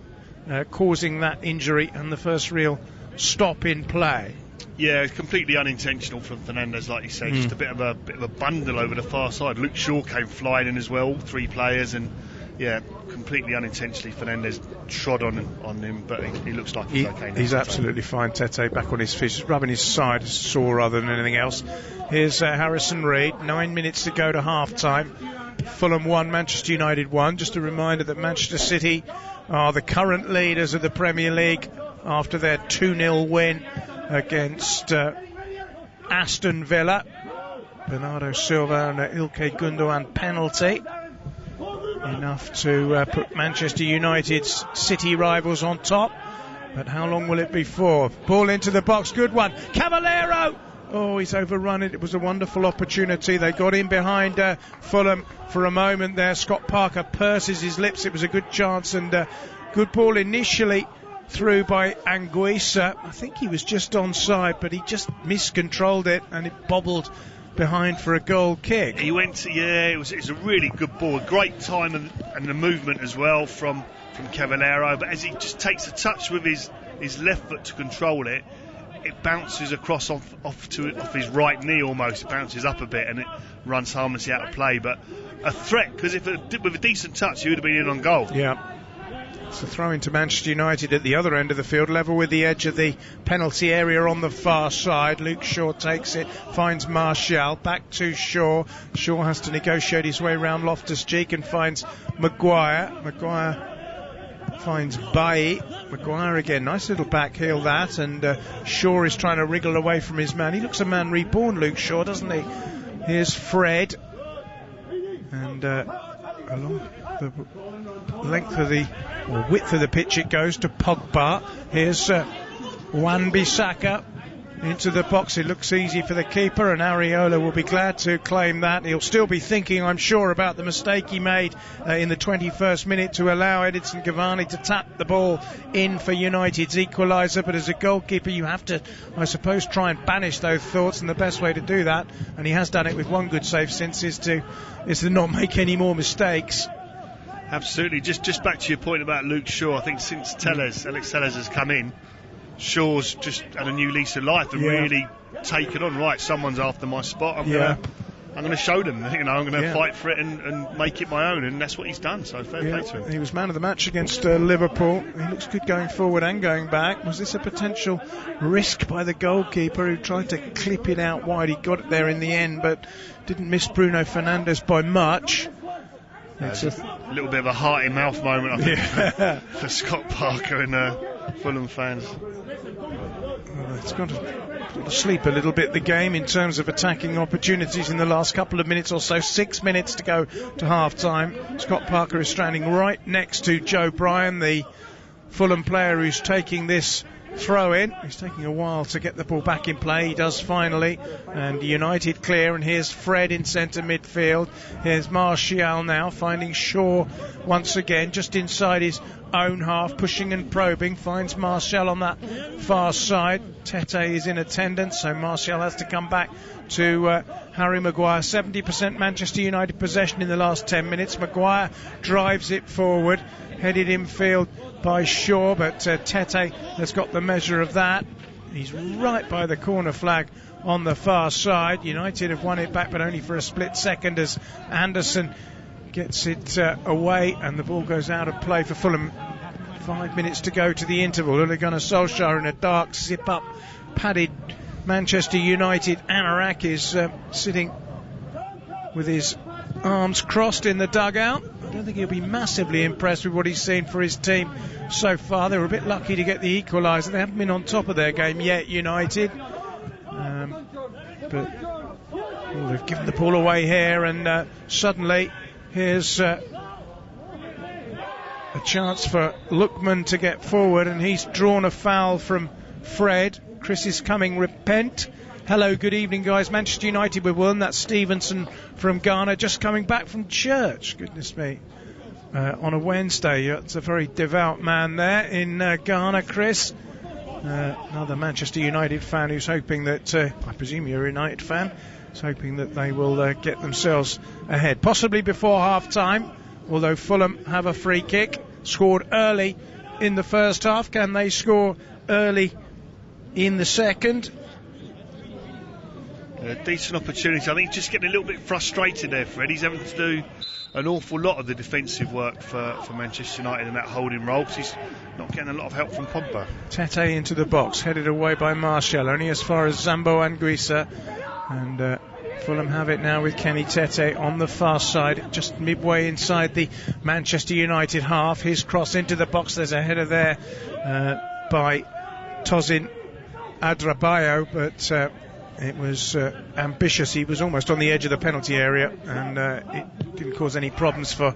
causing that injury and the first real stop in play. Yeah, it's completely unintentional from Fernandes, like you say. Just a bit of a bundle over the far side. Luke Shaw came flying in as well, 3 players, and yeah, completely unintentionally Fernandes trod on him, but he looks like he's okay now. He's absolutely fine. Tete back on his feet, just rubbing his side, sore rather than anything else. Here's Harrison Reed. 9 minutes to go to half time. Fulham 1, Manchester United 1. Just a reminder that Manchester City are the current leaders of the Premier League after their 2-0 win against Aston Villa. Bernardo Silva and Ilkay Gundogan penalty. Enough to put Manchester United's City rivals on top. But how long will it be for? Ball into the box, good one. Cavallero! Oh, he's overrun it. It was a wonderful opportunity. They got in behind Fulham for a moment there. Scott Parker purses his lips. It was a good chance, and good ball initially through by Anguissa. I think he was just onside, but he just miscontrolled it, and it bobbled behind for a goal kick. He went to, it was a really good ball. Great time and the movement as well from Cavallero. But as he just takes a touch with his left foot to control it, it bounces across off his right knee almost. It bounces up a bit and it runs harmlessly out of play. But a threat, because with a decent touch, he would have been in on goal. Yeah. It's a throw into Manchester United at the other end of the field, level with the edge of the penalty area on the far side. Luke Shaw takes it, finds Martial, back to Shaw. Shaw has to negotiate his way around Loftus-Cheek and finds Maguire. Maguire finds Bailly. Maguire again, nice little back heel that, and Shaw is trying to wriggle away from his man. He looks a man reborn, Luke Shaw, doesn't he? Here's Fred, and along the length of the width of the pitch it goes to Pogba. Here's Wan-Bissaka into the box. It looks easy for the keeper, and Areola will be glad to claim that. He'll still be thinking, I'm sure, about the mistake he made in the 21st minute to allow Edinson Cavani to tap the ball in for United's equaliser. But as a goalkeeper, you have to, I suppose, try and banish those thoughts, and the best way to do that, and he has done it with one good save since, is to not make any more mistakes. Absolutely. Just back to your point about Luke Shaw, I think since Alex Telles has come in, Shaw's just had a new lease of life and really taken on. Right, someone's after my spot. I'm going to show them. I'm going to fight for it and make it my own, and that's what he's done. So fair play to him. He was man of the match against Liverpool. He looks good going forward and going back. Was this a potential risk by the goalkeeper who tried to clip it out wide? He got it there in the end, but didn't miss Bruno Fernandes by much. It's a little bit of a heart-in-mouth moment, I think, for Scott Parker and Fulham fans. It's gone to sleep a little bit, the game, in terms of attacking opportunities in the last couple of minutes or so. 6 minutes to go to half-time. Scott Parker is standing right next to Joe Bryan, the Fulham player who's taking this throw-in. It's taking a while to get the ball back in play. He does finally, and United clear, and here's Fred in centre midfield. Here's Martial now finding Shaw once again just inside his own half, pushing and probing, finds Martial on that far side. Tete is in attendance, so Martial has to come back to Harry Maguire. 70% Manchester United possession in the last 10 minutes. Maguire drives it forward, headed infield by Shaw, but Tete has got the measure of that. He's right by the corner flag on the far side. United have won it back, but only for a split second, as Anderson gets it away, and the ball goes out of play for Fulham. 5 minutes to go to the interval. Ole Gunnar Solskjaer in a dark zip-up padded Manchester United anorak is sitting with his arms crossed in the dugout. I don't think he'll be massively impressed with what he's seen for his team so far. They were a bit lucky to get the equaliser. They haven't been on top of their game yet, United. But they've given the ball away here, and suddenly here's a chance for Lookman to get forward, and he's drawn a foul from Fred. Chris is coming, repent. Hello, good evening, guys. Manchester United with one. That's Stevenson from Ghana, just coming back from church. Goodness me. On a Wednesday. It's a very devout man there in Ghana, Chris. Another Manchester United fan who's hoping that, I presume you're a United fan, is hoping that they will get themselves ahead. Possibly before half-time, although Fulham have a free kick. Scored early in the first half. Can they score early in the second? Decent opportunity. I think just getting a little bit frustrated there, Fred. He's having to do an awful lot of the defensive work for Manchester United in that holding role because he's not getting a lot of help from Pogba. Tete into the box, headed away by Martial, only as far as Zambo Anguissa. And Fulham have it now with Kenny Tete on the far side, just midway inside the Manchester United half. His cross into the box. There's a header there by Tosin Adrabayo, but it was ambitious. He was almost on the edge of the penalty area, and it didn't cause any problems for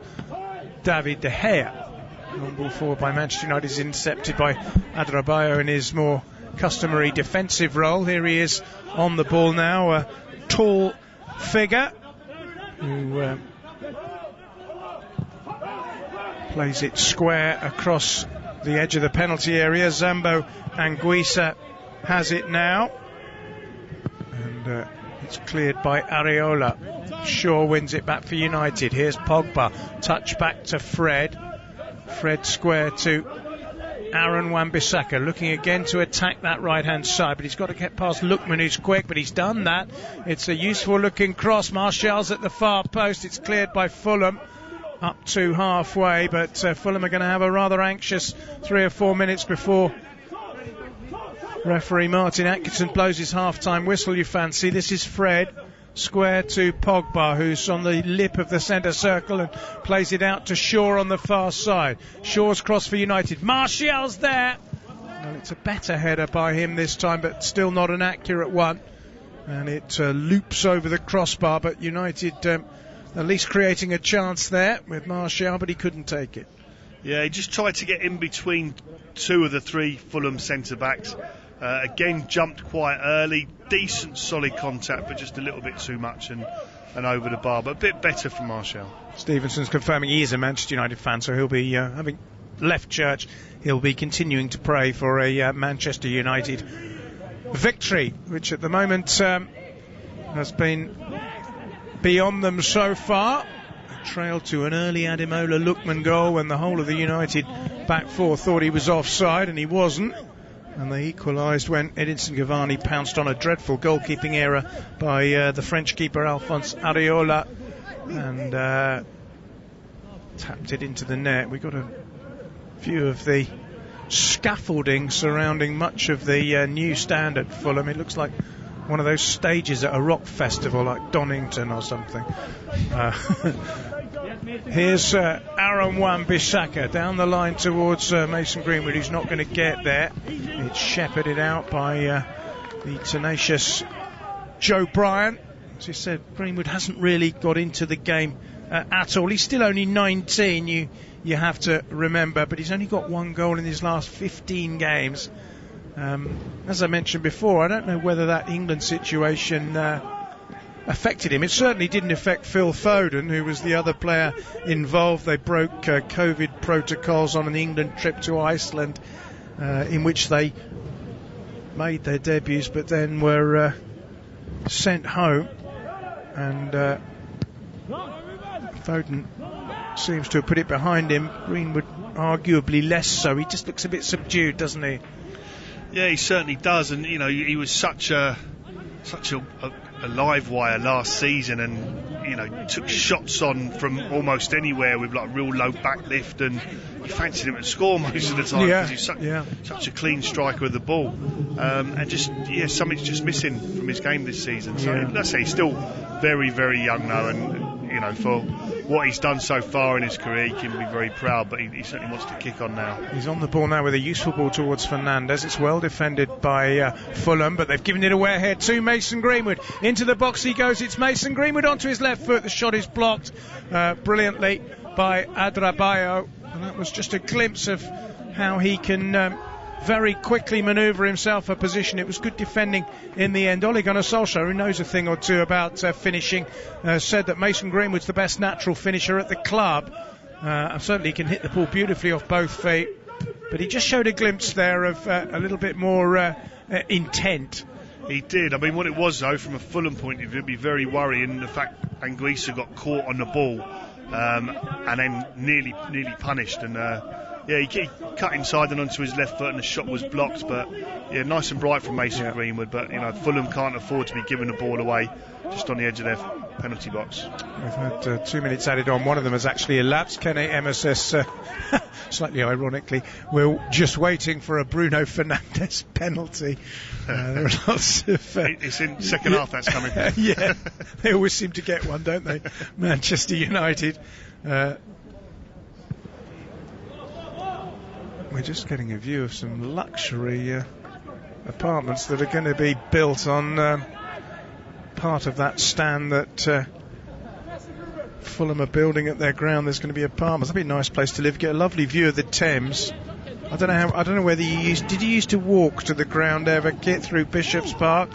David De Gea. Long ball forward by Manchester United is intercepted by Adrabayo in his more customary defensive role. Here he is on the ball now, a tall figure who plays it square across the edge of the penalty area. Zambo Anguissa has it now, and it's cleared by Areola. Shaw wins it back for United. Here's Pogba, touch back to Fred square to Aaron Wan-Bissaka, looking again to attack that right hand side, but he's got to get past Lookman, who's quick, but he's done that. It's a useful looking cross. Martial's at the far post. It's cleared by Fulham up to halfway, but Fulham are going to have a rather anxious 3 or 4 minutes before referee Martin Atkinson blows his half-time whistle, you fancy. This is Fred square to Pogba, who's on the lip of the centre circle and plays it out to Shaw on the far side. Shaw's cross for United. Martial's there. Well, it's a better header by him this time, but still not an accurate one. And it loops over the crossbar, but United at least creating a chance there with Martial, but he couldn't take it. Yeah, he just tried to get in between 2 of the 3 Fulham centre-backs. Again, jumped quite early. Decent, solid contact, but just a little bit too much and over the bar. But a bit better from Martial. Stevenson's confirming he is a Manchester United fan, so he'll be, having left church, he'll be continuing to pray for a Manchester United victory, which at the moment has been beyond them so far. A trail to an early Ademola Lookman goal when the whole of the United back four thought he was offside, and he wasn't. And they equalised when Edinson Cavani pounced on a dreadful goalkeeping error by the French keeper Alphonse Areola and tapped it into the net. We got a view of the scaffolding surrounding much of the new stand at Fulham. It looks like one of those stages at a rock festival like Donington or something. Here's Aaron Wan-Bissaka down the line towards Mason Greenwood, who's not going to get there. It's shepherded out by the tenacious Joe Bryan. As you said, Greenwood hasn't really got into the game at all. He's still only 19, you have to remember, but he's only got 1 goal in his last 15 games. As I mentioned before, I don't know whether that England situation affected him. It certainly didn't affect Phil Foden, who was the other player involved. They broke COVID protocols on an England trip to Iceland, in which they made their debuts but then were sent home, and Foden seems to have put it behind him. Greenwood arguably less so. He just looks a bit subdued, doesn't he? Yeah, he certainly does, and you know, he was such a live wire last season, and you know, took shots on from almost anywhere with like real low back lift, and you fancied him to score most of the time because he's such a clean striker of the ball, and just something's just missing from his game this season. So let's say he's still very, very young though, and you know, for what he's done so far in his career, he can be very proud, but he certainly wants to kick on now. He's on the ball now with a useful ball towards Fernandes. It's well defended by Fulham, but they've given it away ahead to Mason Greenwood. Into the box he goes. It's Mason Greenwood onto his left foot. The shot is blocked brilliantly by Adrabayo, and that was just a glimpse of how he can very quickly manoeuvre himself a position. It was good defending in the end. Ole Gunnar Solskjaer, who knows a thing or two about finishing, said that Mason Greenwood's the best natural finisher at the club. Certainly he can hit the ball beautifully off both feet, but he just showed a glimpse there of a little bit more intent. He did. I mean, what it was though, from a Fulham point of view, it'd be very worrying the fact Anguissa got caught on the ball and then nearly punished, and Yeah, he cut inside and onto his left foot, and the shot was blocked. But yeah, nice and bright from Mason Greenwood. But Fulham can't afford to be giving the ball away just on the edge of their penalty box. We've had 2 minutes added on. One of them has actually elapsed. Kene MSS, slightly ironically, we're just waiting for a Bruno Fernandes penalty. There are lots of... it's in second half that's coming. Yeah, they always seem to get one, don't they? Manchester United. We're just getting a view of some luxury apartments that are going to be built on part of that stand that Fulham are building at their ground. There's going to be apartments. That'd be a nice place to live. Get a lovely view of the Thames. I don't know whether did you used to walk to the ground ever, get through Bishop's Park?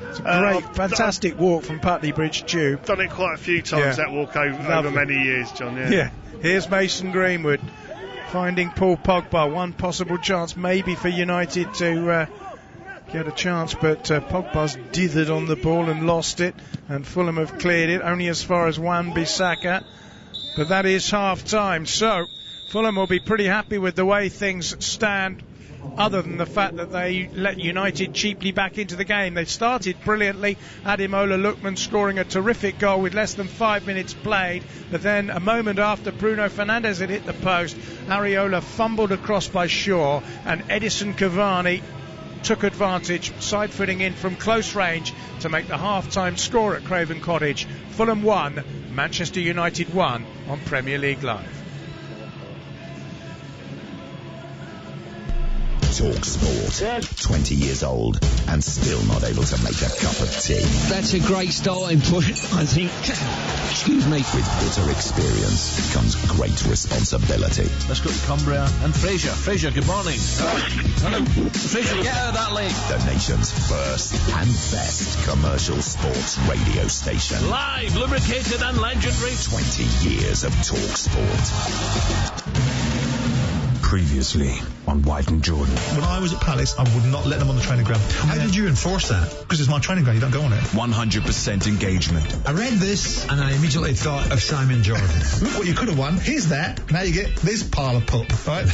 It's a great, fantastic walk from Putney Bridge Tube. Done it quite a few times, that walk over many years, John. Yeah. Here's Mason Greenwood finding Paul Pogba. One possible chance maybe for United to get a chance, but Pogba's dithered on the ball and lost it, and Fulham have cleared it only as far as Wan-Bissaka, but that is half time. So Fulham will be pretty happy with the way things stand, other than the fact that they let United cheaply back into the game. They started brilliantly. Ademola Lookman scoring a terrific goal with less than 5 minutes played, but then a moment after Bruno Fernandes had hit the post, Areola fumbled across by Shaw, and Edison Cavani took advantage, side-footing in from close range to make the half-time score at Craven Cottage. Fulham 1, Manchester United 1 on Premier League Live. Talk Sport. 20 years old and still not able to make a cup of tea. That's a great starting point, I think. Excuse me. With bitter experience comes great responsibility. Let's go to Cumbria and Fraser. Fraser, good morning. Hello. Fraser, get out of that lane. The nation's first and best commercial sports radio station. Live, lubricated and legendary. 20 years of Talk Sport. Previously on White and Jordan. When I was at Palace, I would not let them on the training ground. How did you enforce that? Because it's my training ground, you don't go on it. 100% engagement. I read this and I immediately thought of Simon Jordan. Look what you could have won. Here's that. Now you get this pile of pup, right?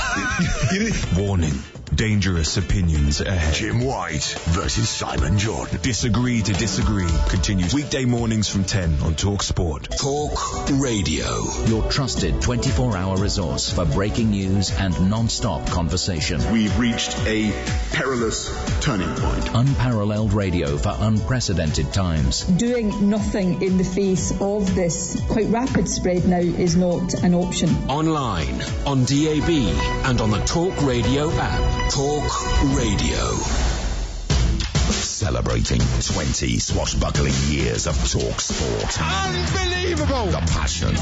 Warning. Dangerous opinions ahead. Jim White versus Simon Jordan. Disagree to disagree continues weekday mornings from 10 on Talk Sport. Talk Radio. Your trusted 24-hour resource for breaking news and non-stop conversation. We've reached a perilous turning point. Unparalleled radio for unprecedented times. Doing nothing in the face of this quite rapid spread now is not an option. Online, on DAB, and on the Talk Radio app. Talk Radio. Celebrating 20 swashbuckling years of Talk Sport. Unbelievable! The passion.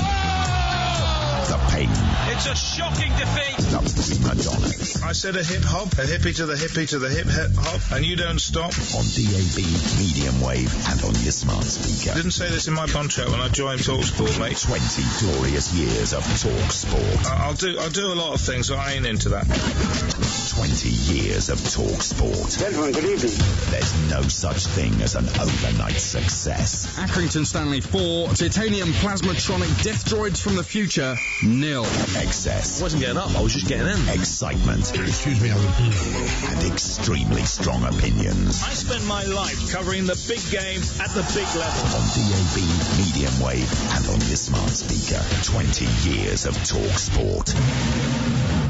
The pain. It's a shocking defeat. The prima donnas. I said a hip hop, a hippie to the hip hop, and you don't stop. On DAB, medium wave, and on your smart speaker. Didn't say this in my contract when I joined Talk Sport, mate. 20 glorious years of Talk Sport. I'll do a lot of things, so I ain't into that. 20 years of Talk Sport. Gentlemen, good evening. There's no such thing as an overnight success. Accrington Stanley 4, titanium plasmatronic death droids from the future, 0. Excess. I wasn't getting up, I was just getting in. Excitement. Excuse me, and extremely strong opinions. I spend my life covering the big game at the big level. On DAB, medium wave, and on your smart speaker. 20 years of Talk Sport.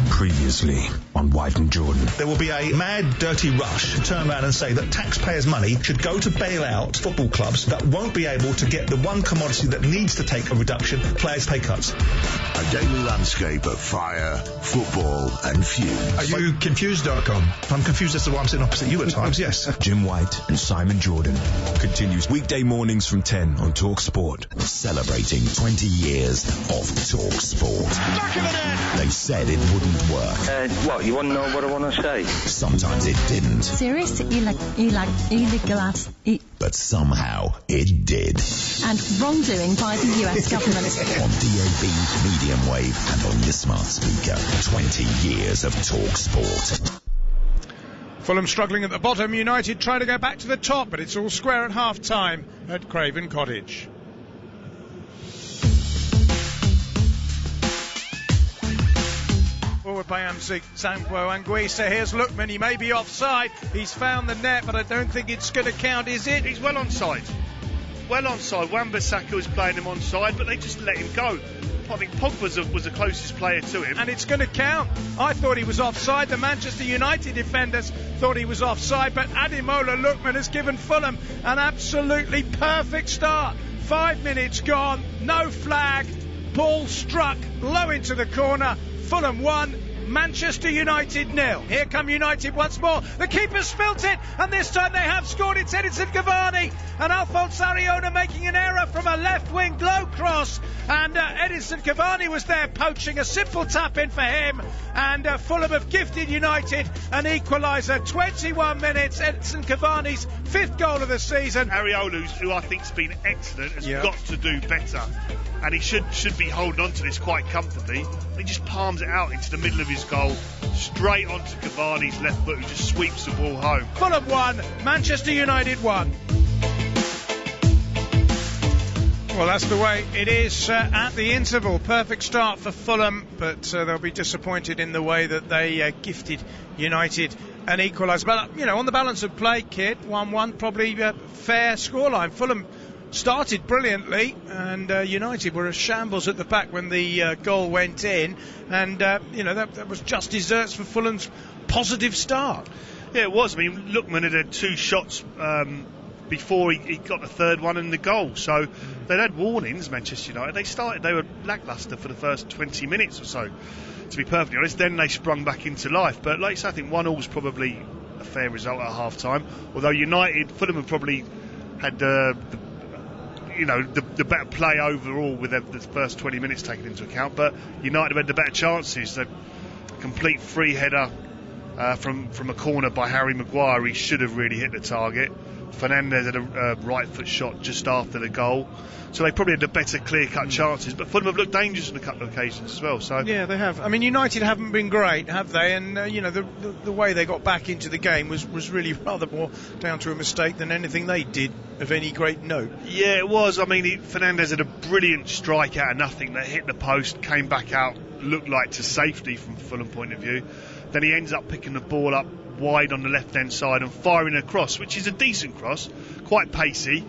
Previously on White and Jordan. There will be a mad, dirty rush to turn around and say that taxpayers' money should go to bail out football clubs that won't be able to get the one commodity that needs to take a reduction, players' pay cuts. A daily landscape of fire, football, and fumes. Are you confused.com? I'm confused as to why I'm sitting opposite you at times, yes. Jim White and Simon Jordan continues weekday mornings from 10 on Talk Sport. Celebrating 20 years of Talk Sport. Back of the net. They said it wouldn't work. What, you want to know what I want to say? Sometimes it didn't. Serious illegal but somehow it did. and wrongdoing by the US government. On DAB, medium wave, and on your smart speaker. 20 years of Talk Sport. Fulham struggling at the bottom. United trying to go back to the top, but it's all square at half-time at Craven Cottage. forward by Zambo Anguissa. Here's Lookman. He may be offside. He's found the net, but I don't think it's going to count, is it? He's well onside. Well onside. Wan-Bissaka was playing him onside, but they just let him go. I think Pogba was the closest player to him. And it's going to count. I thought he was offside. The Manchester United defenders thought he was offside, but Ademola Lookman has given Fulham an absolutely perfect start. 5 minutes gone, no flag, ball struck low into the corner. Fulham 1, Manchester United 0. Here come United once more. The keeper spilt it, and this time they have scored. It's Edinson Cavani, and Alphonse Areola making an error from a left wing low cross, and Edinson Cavani was there poaching a simple tap in for him, and Fulham have gifted United an equaliser. 21 minutes, Edinson Cavani's 5th goal of the season. Areola, who I think's been excellent, has got to do better, and he should be holding on to this quite comfortably. He just palms it out into the middle of his goal, straight onto Cavani's left foot, who just sweeps the ball home. Fulham 1, Manchester United 1. Well, that's the way it is at the interval. Perfect start for Fulham, but they'll be disappointed in the way that they gifted United an equaliser. But, on the balance of play, Kit, 1-1, probably fair scoreline. Fulham started brilliantly, and United were a shambles at the back when the goal went in, and that was just desserts for Fulham's positive start. Yeah, it was. I mean, Lookman had 2 shots before he got the third one and the goal, so they'd had warnings. Manchester United, they were lacklustre for the first 20 minutes or so, to be perfectly honest. Then they sprung back into life, but like I say, I think 1-1 was probably a fair result at half time, although Fulham have probably had the better play overall with the first 20 minutes taken into account, but United have had the better chances. The complete free header from a corner by Harry Maguire, he should have really hit the target. Fernandes had a right foot shot just after the goal, so they probably had the better clear-cut chances, but Fulham have looked dangerous on a couple of occasions as well. So yeah, they have. I mean, United haven't been great, have they? And the way they got back into the game was really rather more down to a mistake than anything they did of any great note. Yeah, it was. I mean, Fernandes had a brilliant strike out of nothing that hit the post, came back out, looked like to safety from a Fulham point of view. Then he ends up picking the ball up wide on the left-hand side and firing a cross, which is a decent cross, quite pacey,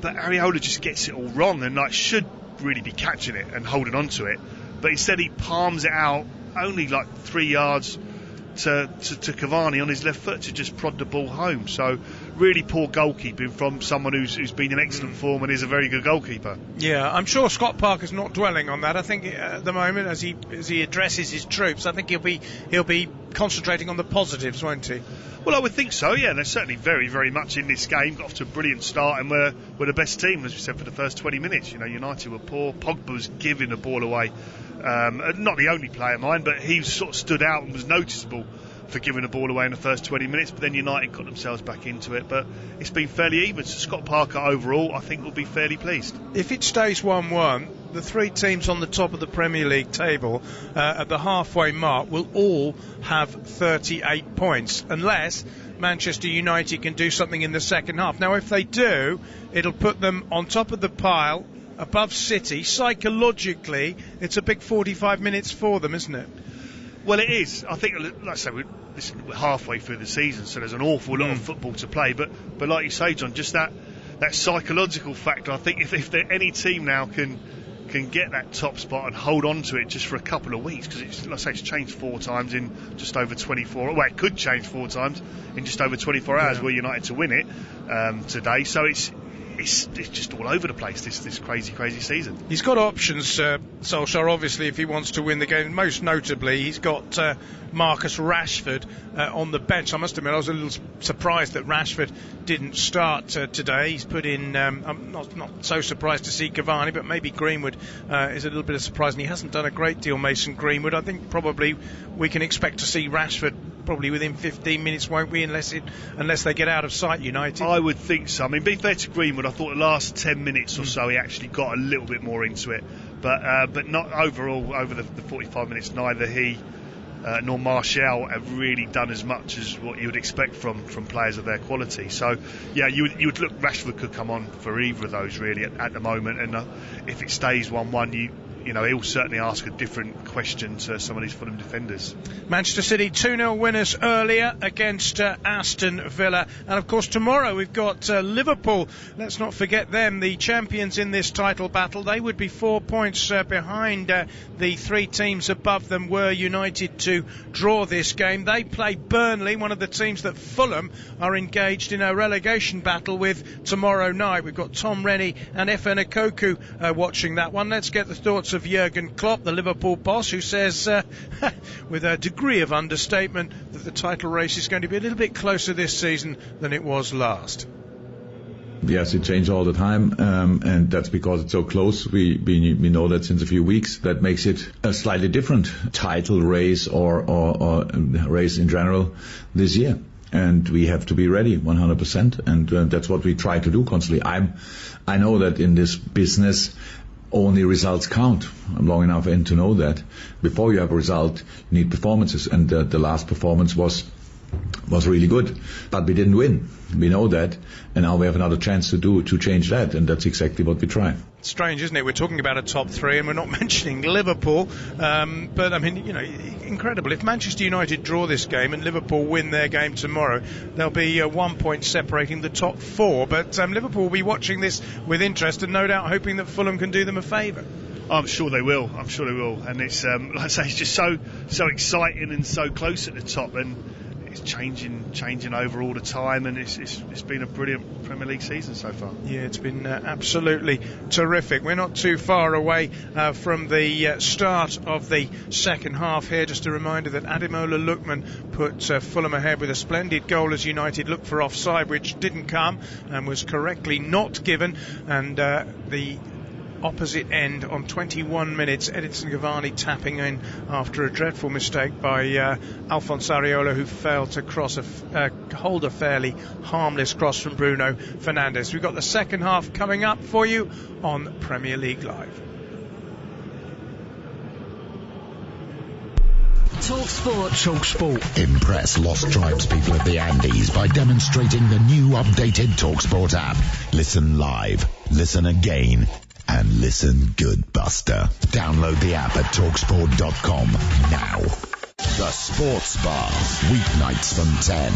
but Areola just gets it all wrong and should really be catching it and holding on to it, but instead he palms it out only 3 yards to Cavani on his left foot to just prod the ball home. So really poor goalkeeping from someone who's been in excellent form and is a very good goalkeeper. Yeah, I'm sure Scott Parker's not dwelling on that. I think at the moment, as he addresses his troops, I think he'll be concentrating on the positives, won't he? Well, I would think so, yeah. They're certainly very, very much in this game. Got off to a brilliant start, and we're the best team, as we said, for the first 20 minutes. United were poor. Pogba was giving the ball away. Not the only player, mind, but he sort of stood out and was noticeable for giving the ball away in the first 20 minutes, but then United got themselves back into it. But it's been fairly even, so Scott Parker overall I think will be fairly pleased. If it stays 1-1, the 3 teams on the top of the Premier League table at the halfway mark will all have 38 points, unless Manchester United can do something in the second half. Now if they do, it'll put them on top of the pile above City. Psychologically, it's a big 45 minutes for them, isn't it? Well, it is. I think, like I say, we're halfway through the season, so there's an awful lot of football to play. But like you say, John, just that psychological factor. I think if any team now can get that top spot and hold on to it just for a couple of weeks, because like I say, it's changed 4 times in just over 24. Well, it could change 4 times in just over 24 hours. We're United to win it today, so it's just all over the place, this crazy season. He's got options, Solskjaer, obviously, if he wants to win the game. Most notably, he's got Marcus Rashford on the bench. I must admit, I was a little surprised that Rashford didn't start today. He's put in, I'm not so surprised to see Cavani, but maybe Greenwood is a little bit of surprise, and he hasn't done a great deal, Mason Greenwood. I think probably we can expect to see Rashford probably within 15 minutes, won't we, unless they get out of sight, United? I would think so. I mean, be fair to Greenwood, I thought the last 10 minutes or so he actually got a little bit more into it, but not overall over the 45 minutes. Neither he nor Martial have really done as much as what you would expect from players of their quality. So yeah, you would look, Rashford could come on for either of those really at the moment, and if it stays 1-1, he'll certainly ask a different question to some of these Fulham defenders. Manchester City 2-0 winners earlier against Aston Villa. And of course tomorrow we've got Liverpool. Let's not forget them, the champions in this title battle. They would be 4 points behind the three teams above them were United to draw this game. They play Burnley, one of the teams that Fulham are engaged in a relegation battle with tomorrow night. We've got Tom Rennie and Efe Nkoku watching that one. Let's get the thoughts of Jurgen Klopp, the Liverpool boss, who says with a degree of understatement that the title race is going to be a little bit closer this season than it was last. Yes, it changes all the time, and that's because it's so close. We know that since a few weeks. That makes it a slightly different title race or race in general this year. And we have to be ready 100%, and that's what we try to do constantly. I know that in this business, only results count. I'm long enough in to know that. Before you have a result, you need performances, and the last performance was really good, but we didn't win. We know that, and now we have another chance to change that, and that's exactly what we try. Strange, isn't it? We're talking about a top three, and we're not mentioning Liverpool. But I mean, incredible. If Manchester United draw this game and Liverpool win their game tomorrow, there'll be 1 point separating the top four. But Liverpool will be watching this with interest, and no doubt hoping that Fulham can do them a favour. I'm sure they will. And it's like I say, it's just so exciting and so close at the top, and it's changing over all the time, and it's been a brilliant Premier League season so far. Yeah, it's been absolutely terrific. We're not too far away from the start of the second half here. Just a reminder that Ademola Lookman put Fulham ahead with a splendid goal as United looked for offside, which didn't come and was correctly not given, and the opposite end on 21 minutes, Edinson Cavani tapping in after a dreadful mistake by Alphonse Areola, who failed to hold a fairly harmless cross from Bruno Fernandes. We've got the second half coming up for you on Premier League Live. Talk Sport. Talk Sport. Impress Lost Tribes people of the Andes by demonstrating the new updated Talk Sport app. Listen live, listen again, and listen good, Buster. Download the app at talksport.com now. The Sports Bar, weeknights from 10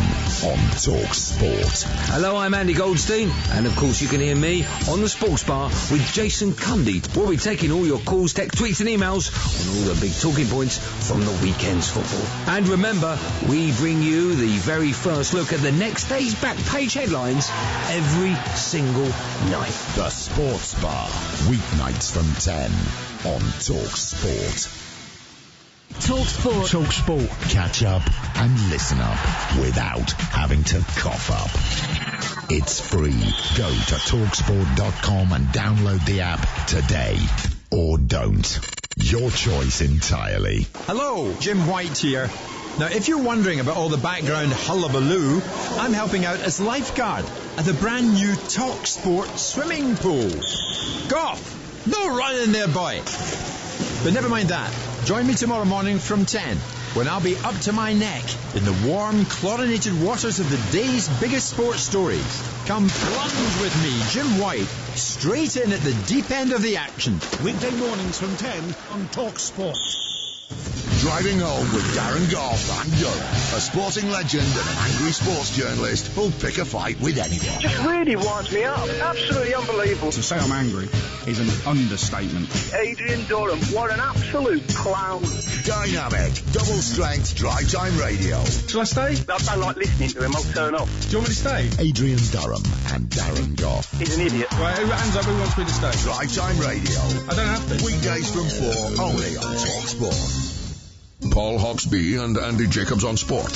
on Talk Sport. Hello, I'm Andy Goldstein, and of course you can hear me on the Sports Bar with Jason Cundy. We'll be taking all your calls, text, tweets and emails on all the big talking points from the weekend's football. And remember, we bring you the very first look at the next day's back page headlines every single night. The Sports Bar, weeknights from 10 on Talk Sport. Talk Sport. Talk Sport. Catch up and listen up without having to cough up. It's free. Go to talksport.com and download the app today. Or don't. Your choice entirely. Hello, Jim White here. Now, if you're wondering about all the background hullabaloo, I'm helping out as lifeguard at the brand new Talk Sport swimming pool. Goff! No running there, boy! But never mind that. Join me tomorrow morning from 10, when I'll be up to my neck in the warm, chlorinated waters of the day's biggest sports stories. Come plunge with me, Jim White, straight in at the deep end of the action. Weekday mornings from 10 on Talk Sport. Driving home with Darren Goff and Durham, a sporting legend and an angry sports journalist who'll pick a fight with anyone. Just really winds me up. Absolutely unbelievable. To say I'm angry is an understatement. Adrian Durham, what an absolute clown. Dynamic, double-strength drive time radio. Shall I stay? I don't like listening to him. I'll turn off. Do you want me to stay? Adrian Durham and Darren Goff. He's an idiot. Right, hands up, who wants me to stay? Drive time radio. I don't have to. Weekdays from 4, only on Talk Sport. Paul Hawksbee and Andy Jacobs on Sport.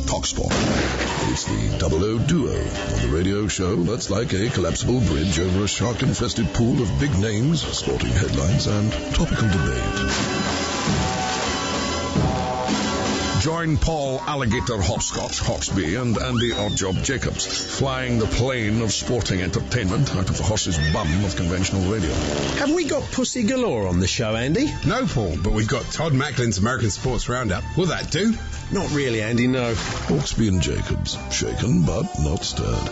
Talk Sport. It's the double O duo on the radio show that's like a collapsible bridge over a shark-infested pool of big names, sporting headlines, and topical debate. Join Paul Alligator Hopscotch Hawksby and Andy Oddjob Jacobs, flying the plane of sporting entertainment out of the horse's bum of conventional radio. Have we got Pussy Galore on the show, Andy? No, Paul, but we've got Todd Macklin's American Sports Roundup. Will that do? Not really, Andy, no. Hawksby and Jacobs, shaken but not stirred.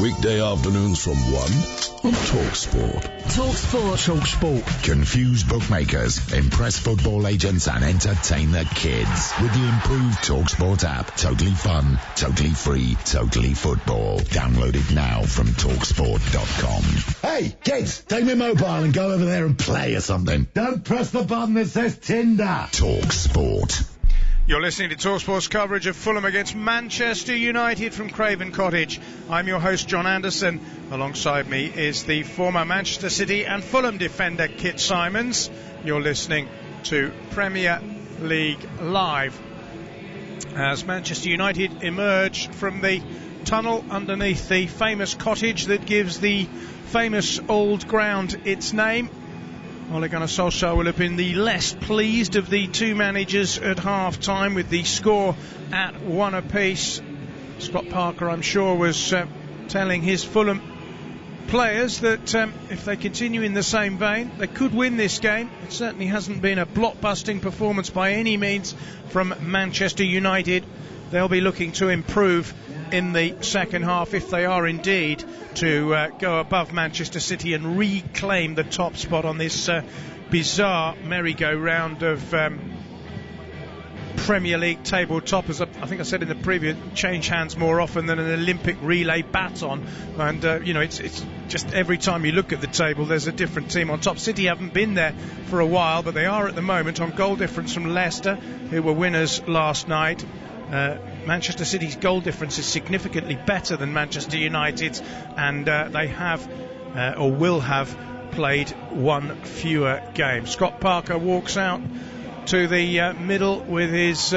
Weekday afternoons from 1 on TalkSport. TalkSport. Confuse bookmakers, impress football agents and entertain the kids with the improved TalkSport app. Totally fun, totally free, totally football. Download it now from TalkSport.com. Hey, kids, take my mobile and go over there and play or something. Don't press the button that says Tinder. TalkSport. You're listening to TalkSport's coverage of Fulham against Manchester United from Craven Cottage. I'm your host, John Anderson. Alongside me is the former Manchester City and Fulham defender, Kit Simons. You're listening to Premier League Live as Manchester United emerge from the tunnel underneath the famous cottage that gives the famous old ground its name. Ole Gunnar Solskjaer will have been the less pleased of the two managers at half-time with the score at 1 apiece. Scott Parker, I'm sure, was telling his Fulham players that if they continue in the same vein, they could win this game. It certainly hasn't been a blockbusting performance by any means from Manchester United. They'll be looking to improve in the second half if they are indeed to go above Manchester City and reclaim the top spot on this bizarre merry-go-round of Premier League table toppers. I think I said in the preview, change hands more often than an Olympic relay baton, and it's just every time you look at the table there's a different team on top. City haven't been there for a while, but they are at the moment on goal difference from Leicester, who were winners last night. Manchester City's goal difference is significantly better than Manchester United's, and they have or will have played one fewer game. Scott Parker walks out to the middle with his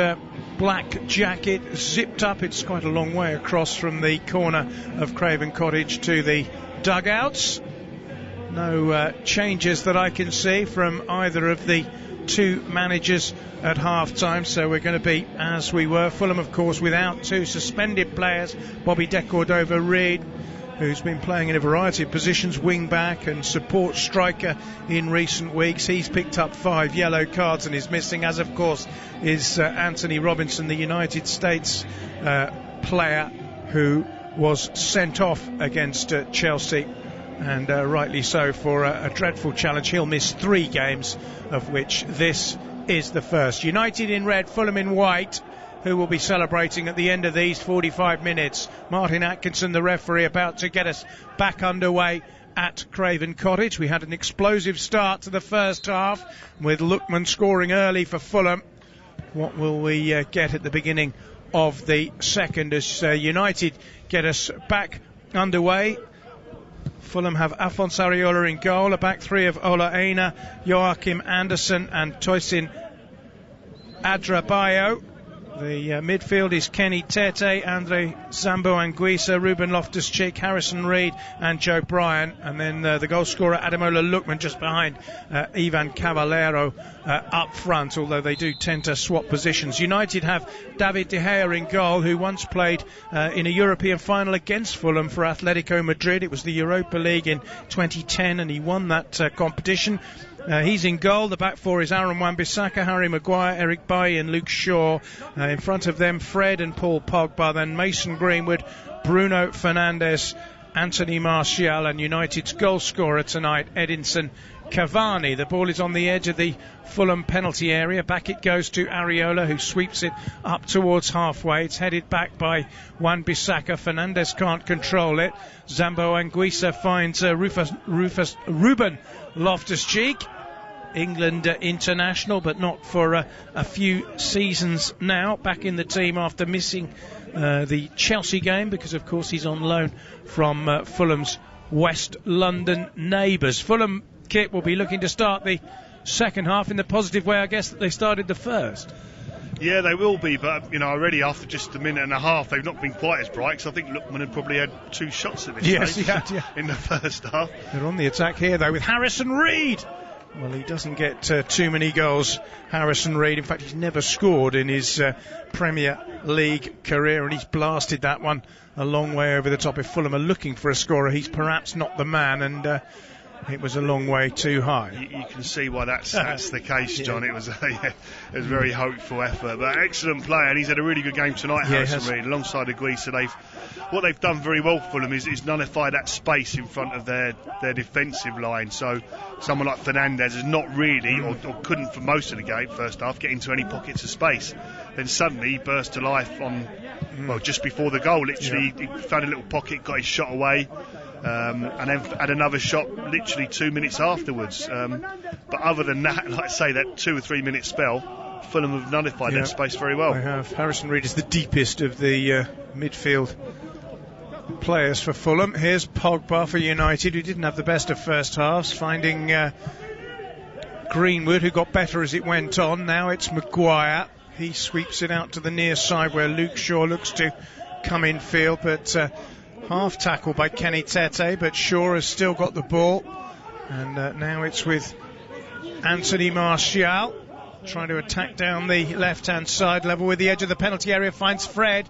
black jacket zipped up. It's quite a long way across from the corner of Craven Cottage to the dugouts. No changes that I can see from either of the two managers at half-time, so we're going to be as we were. Fulham, of course, without two suspended players, Bobby De Cordova-Reid, who's been playing in a variety of positions, wing-back and support striker in recent weeks. He's picked up 5 yellow cards and is missing, as of course is Anthony Robinson, the United States player who was sent off against Chelsea, and rightly so, for a dreadful challenge. He'll miss 3 games, of which this is the first. United in red, Fulham in white, who will be celebrating at the end of these 45 minutes. Martin Atkinson, the referee, about to get us back underway at Craven Cottage. We had an explosive start to the first half with Lookman scoring early for Fulham. What will we get at the beginning of the second as United get us back underway? Fulham have Afonso Areola in goal, a back three of Ola Aina, Joachim Andersen and Toisin Adrabayo. The midfield is Kenny Tete, Andre Zambo Anguissa, Ruben Loftus-Cheek, Harrison Reed and Joe Bryan, and then the goal scorer Ademola Lookman just behind Ivan Cavallero up front, although they do tend to swap positions. United have David De Gea in goal, who once played in a European final against Fulham for Atletico Madrid. It was the Europa League in 2010 and he won that competition. He's in goal. The back four is Aaron Wan-Bissaka, Harry Maguire, Eric Bailly and Luke Shaw. In front of them, Fred and Paul Pogba, then Mason Greenwood, Bruno Fernandes, Anthony Martial, and United's goal scorer tonight, Edinson Cavani. The ball is on the edge of the Fulham penalty area. Back it goes to Areola, who sweeps it up towards halfway. It's headed back by Wan-Bissaka. Fernandes can't control it. Zambo Anguissa finds Ruben Loftus-Cheek. England international, but not for a few seasons now. Back in the team after missing the Chelsea game, because of course he's on loan from Fulham's West London neighbours. Fulham, Kit, will be looking to start the second half in the positive way, I guess, that they started the first. Yeah, they will be, but already after just a minute and a half, they've not been quite as bright. Because I think Lookman had probably had 2 shots at this stage he had, yeah, in the first half. They're on the attack here, though, with Harrison Reed Well, he doesn't get too many goals, Harrison Reed. In fact, he's never scored in his Premier League career, and he's blasted that one a long way over the top. If Fulham are looking for a scorer, he's perhaps not the man, and it was a long way too high. You can see why that's the case, John. It was a very hopeful effort, but excellent player, and he's had a really good game tonight, Harrison Reed, alongside Aguisa. What they've done very well for them is nullify that space in front of their defensive line. So someone like Fernandes is not really, or couldn't for most of the game, first half, get into any pockets of space. Then suddenly he burst to life on, just before the goal. Literally, he found a little pocket, got his shot away. And then had another shot literally 2 minutes afterwards. But other than that, like I say, that 2 or 3 minute spell, Fulham have nullified that space very well. They have. Harrison Reed is the deepest of the midfield players for Fulham. Here's Pogba for United, who didn't have the best of first halves, finding Greenwood, who got better as it went on. Now it's Maguire. He sweeps it out to the near side where Luke Shaw looks to come in field, but half tackle by Kenny Tete, but Shaw has still got the ball, and now it's with Anthony Martial trying to attack down the left hand side, level with the edge of the penalty area, finds Fred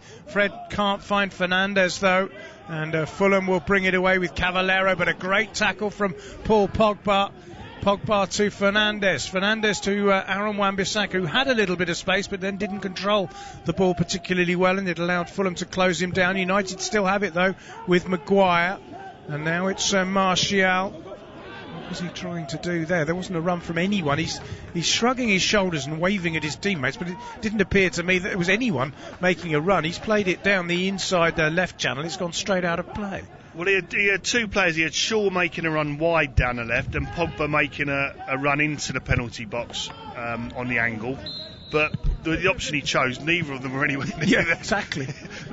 can't find Fernandes though, and Fulham will bring it away with Cavallero, but a great tackle from Paul Pogba to Fernandes to Aaron Wan-Bissaka, who had a little bit of space but then didn't control the ball particularly well, and it allowed Fulham to close him down. United still have it though with Maguire, and now it's Martial. What was he trying to do there? There wasn't a run from anyone. He's shrugging his shoulders and waving at his teammates, but it didn't appear to me that there was anyone making a run. He's played it down the inside left channel. It's gone straight out of play. Well, he had two players. He had Shaw making a run wide down the left and Pogba making a run into the penalty box on the angle. But the option he chose, neither of them were anywhere near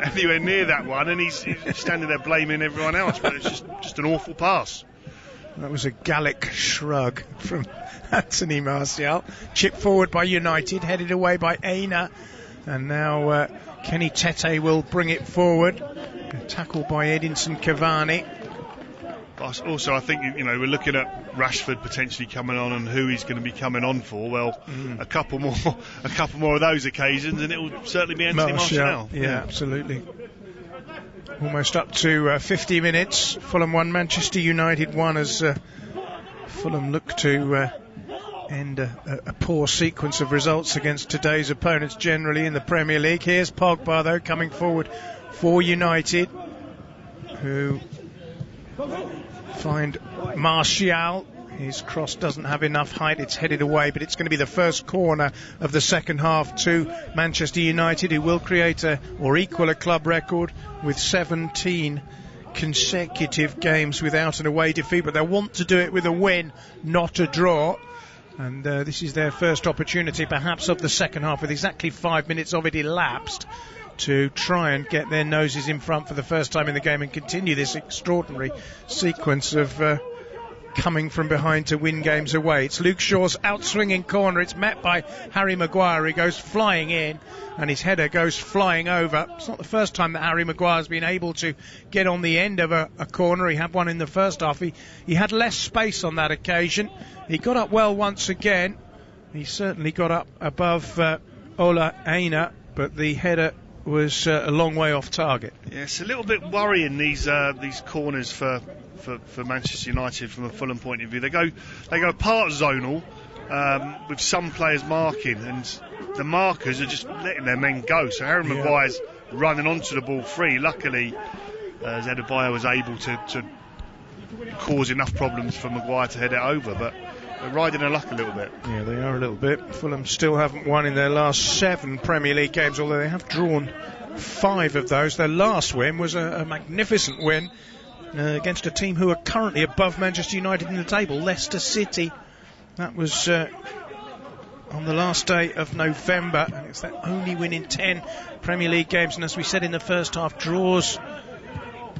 anywhere near that one, and he's standing there blaming everyone else. But it's just an awful pass. That was a Gallic shrug from Anthony Martial. Chipped forward by United, headed away by Aina, and now Kenny Tete will bring it forward. A tackle by Edinson Cavani. Also, I think we're looking at Rashford potentially coming on and who he's going to be coming on for. Well, a couple more of those occasions, and it will certainly be Anthony Martial. Yeah, absolutely. Almost up to 50 minutes. Fulham 1, Manchester United 1, as Fulham look to end a poor sequence of results against today's opponents generally in the Premier League. Here's Pogba though coming forward for United, who find Martial. His cross doesn't have enough height, it's headed away, but it's going to be the first corner of the second half to Manchester United, who will create or equal a club record with 17 consecutive games without an away defeat, but they want to do it with a win, not a draw. And this is their first opportunity perhaps of the second half, with exactly 5 minutes of it elapsed, to try and get their noses in front for the first time in the game and continue this extraordinary sequence of coming from behind to win games away. It's Luke Shaw's out-swinging corner. It's met by Harry Maguire. He goes flying in, and his header goes flying over. It's not the first time that Harry Maguire's been able to get on the end of a corner. He had one in the first half. He had less space on that occasion. He got up well once again. He certainly got up above Ola Aina, but the header was a long way off target. Yeah, it's a little bit worrying, these corners for Manchester United from a Fulham point of view. They go part zonal with some players marking, and the markers are just letting their men go. So Harry Maguire's running onto the ball free. Luckily, Adebayo was able to cause enough problems for Maguire to head it over, but they're riding their luck a little bit. Yeah, they are a little bit. Fulham still haven't won in their last 7 Premier League games, although they have drawn 5 of those. Their last win was a magnificent win against a team who are currently above Manchester United in the table, Leicester City. That was on the last day of November, and it's their only win in 10 Premier League games. And as we said in the first half, draws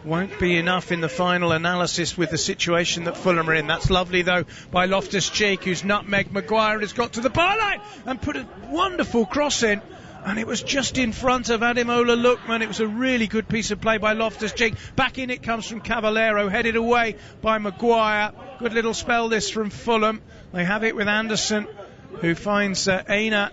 won't be enough in the final analysis with the situation that Fulham are in. That's lovely though by Loftus-Cheek, who's nutmegged Maguire and has got to the byline and put a wonderful cross in, and it was just in front of Ademola Lookman. It was a really good piece of play by Loftus-Cheek. Back in it comes from Cavallero, headed away by Maguire. Good little spell this from Fulham. They have it with Anderson, who finds Aina.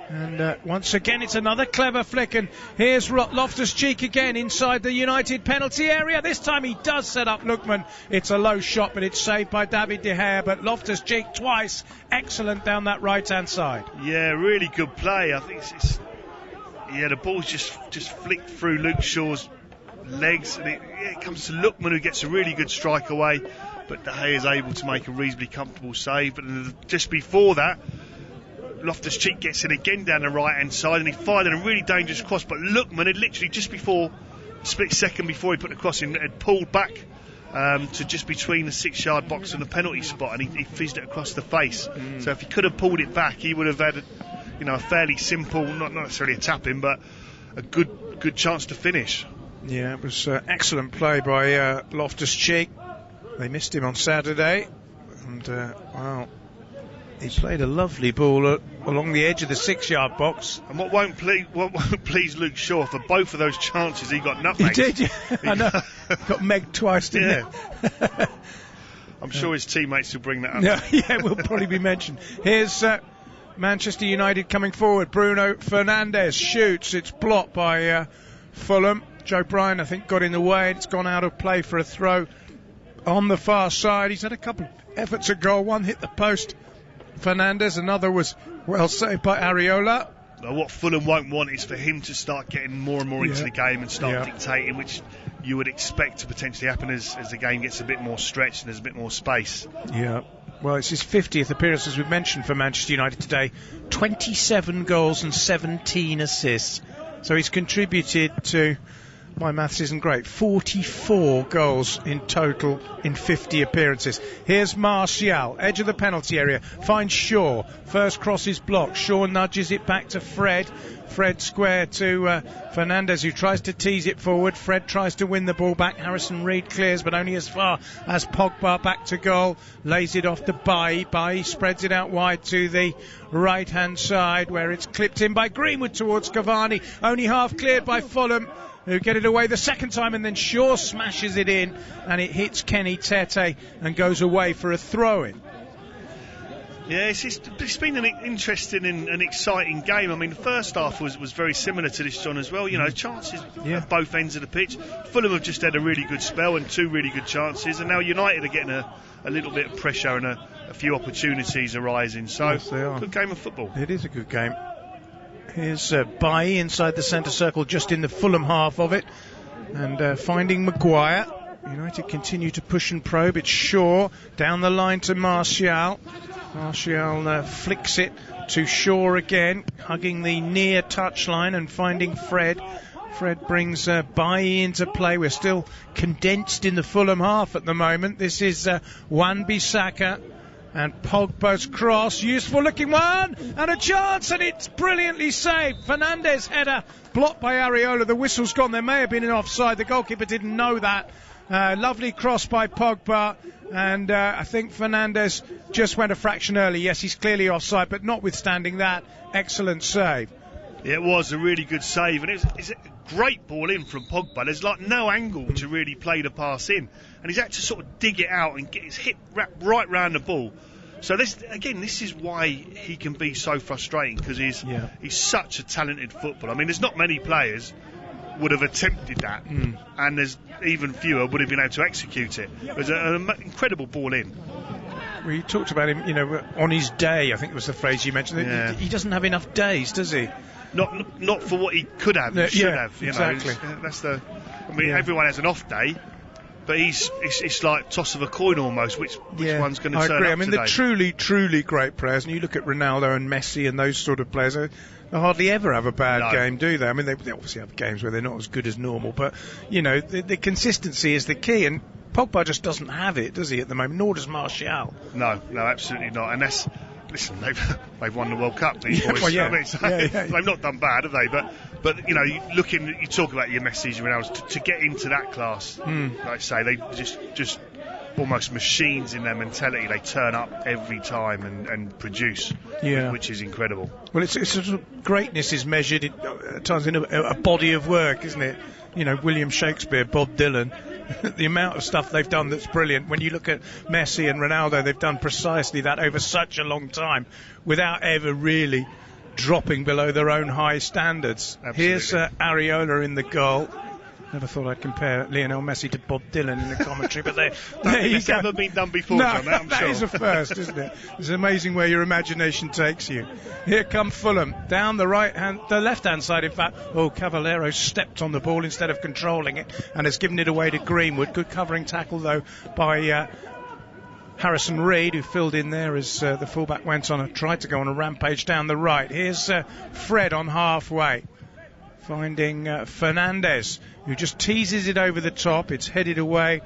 And once again, it's another clever flick. And here's Loftus-Cheek again inside the United penalty area. This time he does set up Lookman. It's a low shot, but it's saved by David De Gea. But Loftus-Cheek twice, excellent down that right-hand side. Yeah, really good play. I think the ball's just flicked through Luke Shaw's legs. And it comes to Lookman, who gets a really good strike away. But De Gea is able to make a reasonably comfortable save. But just before that, Loftus-Cheek gets it again down the right-hand side, and he fired in a really dangerous cross. But Lookman had literally just before, split second before he put the cross in, had pulled back to just between the 6-yard box and the penalty spot, and he fizzed it across the face. So if he could have pulled it back, he would have had a fairly simple, not necessarily a tap-in, but a good chance to finish. Yeah, it was excellent play by Loftus-Cheek. They missed him on Saturday, and wow. He played a lovely ball along the edge of the 6-yard box. And what won't please Luke Shaw, for both of those chances he got nutmegged. He did, yeah. I know. Got megged twice, didn't he? I'm sure his teammates will bring that up. Yeah, will probably be mentioned. Here's Manchester United coming forward. Bruno Fernandes shoots. It's blocked by Fulham. Joe Bryan, I think, got in the way. It's gone out of play for a throw on the far side. He's had a couple of efforts at goal. One hit the post. Fernandes, another was well saved by Areola. What Fulham won't want is for him to start getting more and more into the game and start dictating, which you would expect to potentially happen as the game gets a bit more stretched and there's a bit more space. Yeah, well, it's his 50th appearance, as we've mentioned, for Manchester United today. 27 goals and 17 assists. So he's contributed to, my maths isn't great, 44 goals in total in 50 appearances. Here's Martial, edge of the penalty area, finds Shaw. First cross is blocked. Shaw nudges it back to Fred. Fred square to Fernandes, who tries to tease it forward. Fred tries to win the ball back. Harrison Reed clears, but only as far as Pogba back to goal. Lays it off to Bailly. Bailly spreads it out wide to the right-hand side, where it's clipped in by Greenwood towards Cavani. Only half cleared by Fulham, who get it away the second time, and then Shaw smashes it in, and it hits Kenny Tete and goes away for a throw-in. Yeah, it's been an interesting and exciting game. I mean, the first half was very similar to this, John, as well. You know, chances at both ends of the pitch. Fulham have just had a really good spell and two really good chances, and now United are getting a little bit of pressure and a few opportunities arising. So, yes, they are. Good game of football. It is a good game. Here's Bailly inside the centre circle, just in the Fulham half of it, and finding Maguire. United continue to push and probe. It's Shaw down the line to Martial. Martial flicks it to Shaw again, hugging the near touchline and finding Fred. Fred brings Bailly into play. We're still condensed in the Fulham half at the moment. This is Wan-Bissaka. And Pogba's cross, useful looking one, and a chance, and it's brilliantly saved. Fernandes' header blocked by Areola. The whistle's gone. There may have been an offside. The goalkeeper didn't know that. Lovely cross by Pogba, and I think Fernandes just went a fraction early. Yes, he's clearly offside, but notwithstanding that, excellent save. Yeah, it was a really good save, and it's a great ball in from Pogba. There's like no angle to really play the pass in, and he's had to sort of dig it out and get his hip wrapped right round the ball. So this is why he can be so frustrating, because he's such a talented footballer. I mean, there's not many players would have attempted that, and there's even fewer would have been able to execute it. It was an incredible ball in. We talked about him, on his day, I think was the phrase you mentioned. Yeah. He doesn't have enough days, does he? Not for what he could have, should have. Exactly. Everyone has an off day, but it's like toss of a coin almost. Which one's going to turn agree. up I mean, today? the truly, truly great players, and you look at Ronaldo and Messi and those sort of players, they hardly ever have a bad game, do they? I mean, they obviously have games where they're not as good as normal, but the consistency is the key, and Pogba just doesn't have it, does he, at the moment? Nor does Martial. No, absolutely not. And that's. Listen, they've won the World Cup, these boys. Well, yeah. They've not done bad, have they? But you talk about your Messi, your Ronaldo, to get into that class, like I say, they just almost machines in their mentality. They turn up every time and produce, which is incredible. Well, it's sort of greatness is measured at times in a body of work, isn't it? William Shakespeare, Bob Dylan, the amount of stuff they've done that's brilliant. When you look at Messi and Ronaldo, they've done precisely that over such a long time without ever really dropping below their own high standards. Absolutely. Here's Areola in the goal. Never thought I'd compare Lionel Messi to Bob Dylan in the commentary, but there you go. Never been done before, No, John, I'm that sure. is a first, isn't it? It's amazing where your imagination takes you. Here come Fulham down the left-hand side. In fact, Cavallero stepped on the ball instead of controlling it and has given it away to Greenwood. Good covering tackle though by Harrison Reed, who filled in there as the fullback tried to go on a rampage down the right. Here's Fred on halfway, finding Fernandes, who just teases it over the top. It's headed away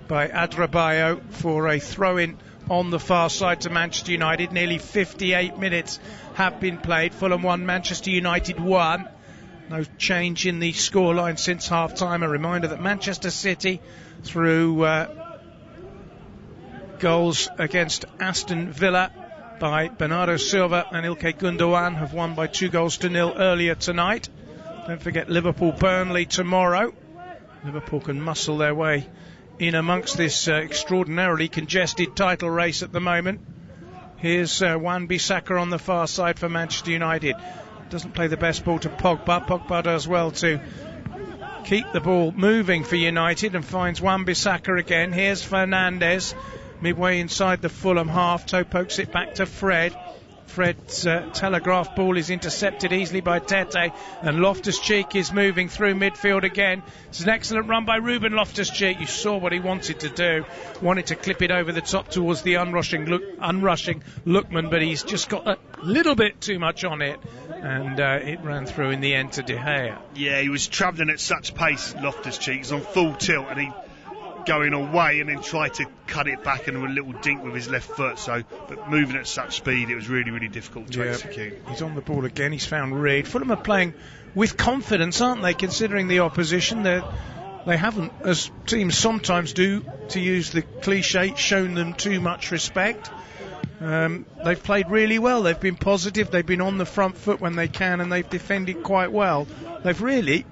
by Adrabayo for a throw-in on the far side to Manchester United. Nearly 58 minutes have been played. Fulham 1, Manchester United 1. No change in the scoreline since half-time. A reminder that Manchester City, through goals against Aston Villa by Bernardo Silva and Ilkay Gundogan, have won by 2-0 earlier tonight. Don't forget Liverpool-Burnley tomorrow. Liverpool can muscle their way in amongst this extraordinarily congested title race at the moment. Here's Wan-Bissaka on the far side for Manchester United. Doesn't play the best ball to Pogba. Pogba does well to keep the ball moving for United and finds Wan-Bissaka again. Here's Fernandes, midway inside the Fulham half. Toe pokes it back to Fred. Fred's telegraph ball is intercepted easily by Tete, and Loftus-Cheek is moving through midfield again. It's an excellent run by Ruben Loftus-Cheek. You saw what he wanted to do. Wanted to clip it over the top towards the unrushing Lookman, but he's just got a little bit too much on it, and it ran through in the end to De Gea. Yeah, he was travelling at such pace, Loftus-Cheek. He's on full tilt, and he going away and then tried to cut it back and a little dink with his left foot. But moving at such speed, it was really, really difficult to execute. He's on the ball again. He's found Reed. Fulham are playing with confidence, aren't they, considering the opposition? They haven't, as teams sometimes do, to use the cliche, shown them too much respect. They've played really well. They've been positive. They've been on the front foot when they can, and they've defended quite well. They've really,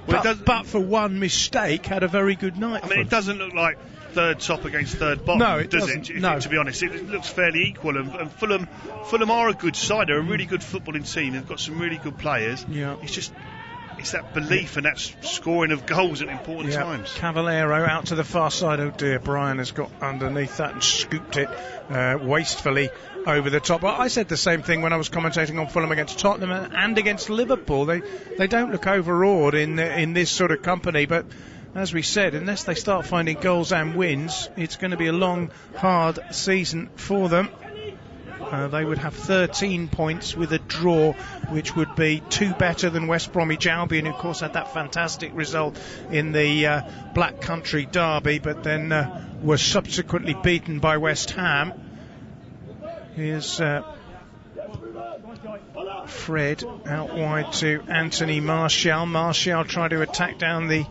but for one mistake, had a very good night. I mean, it doesn't look like third top against third bottom, no, it does doesn't. it? No. To be honest, it looks fairly equal. And Fulham are a good side. They're a really good footballing team. They've got some really good players. Yeah. It's that belief and that scoring of goals at important times. Cavallero out to the far side. Oh dear, Brian has got underneath that and scooped it wastefully over the top. Well, I said the same thing when I was commentating on Fulham against Tottenham and against Liverpool. They don't look overawed in this sort of company, but as we said, unless they start finding goals and wins, it's going to be a long, hard season for them. They would have 13 points with a draw, which would be 2 better than West Bromwich Albion, who of course had that fantastic result in the Black Country Derby, but then were subsequently beaten by West Ham. Here's Fred out wide to Anthony Martial. Martial trying to attack down the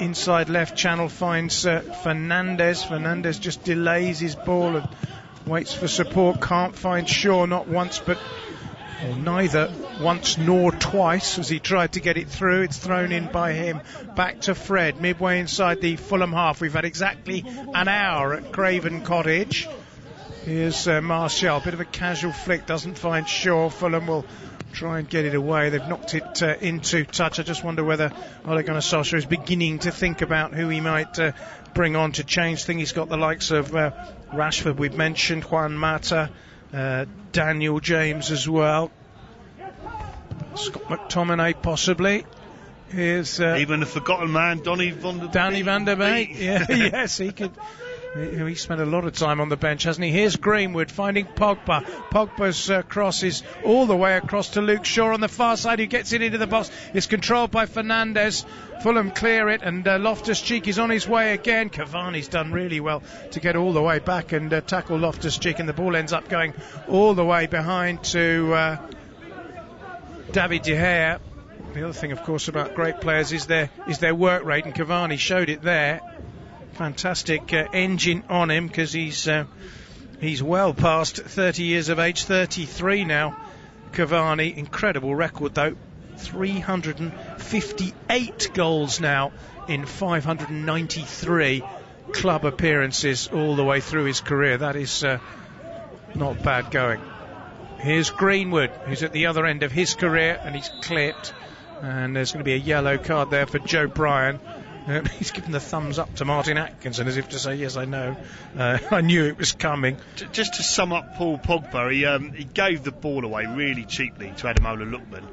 inside left channel, finds Fernandes. Fernandes just delays his ball and waits for support. Can't find Shaw, not once, but neither once nor twice as he tried to get it through. It's thrown in by him. Back to Fred, midway inside the Fulham half. We've had exactly an hour at Craven Cottage. Here's Martial, bit of a casual flick, doesn't find Shaw. Fulham will try and get it away. They've knocked it into touch. I just wonder whether Ole Gunnar Solskjaer is beginning to think about who he might bring on to change things. He's got the likes of Rashford, we've mentioned, Juan Mata, Daniel James as well, Scott McTominay possibly. Here's even the forgotten man, Donny van der Beek. Yeah, yes, he could. He spent a lot of time on the bench, hasn't he? Here's Greenwood finding Pogba. Pogba's cross is all the way across to Luke Shaw on the far side, who gets it into the box. It's controlled by Fernandes. Fulham clear it, and Loftus-Cheek is on his way again. Cavani's done really well to get all the way back and tackle Loftus-Cheek, and the ball ends up going all the way behind to David De Gea. The other thing, of course, about great players is their work rate, and Cavani showed it there. Fantastic engine on him, because he's well past 30 years of age, 33 now. Cavani, incredible record though, 358 goals now in 593 club appearances all the way through his career. That is not bad going. Here's Greenwood, who's at the other end of his career, and he's clipped. And there's going to be a yellow card there for Joe Bryan. He's given the thumbs up to Martin Atkinson as if to say, yes, I know. I knew it was coming. Just to sum up Paul Pogba, he gave the ball away really cheaply to Ademola Lookman,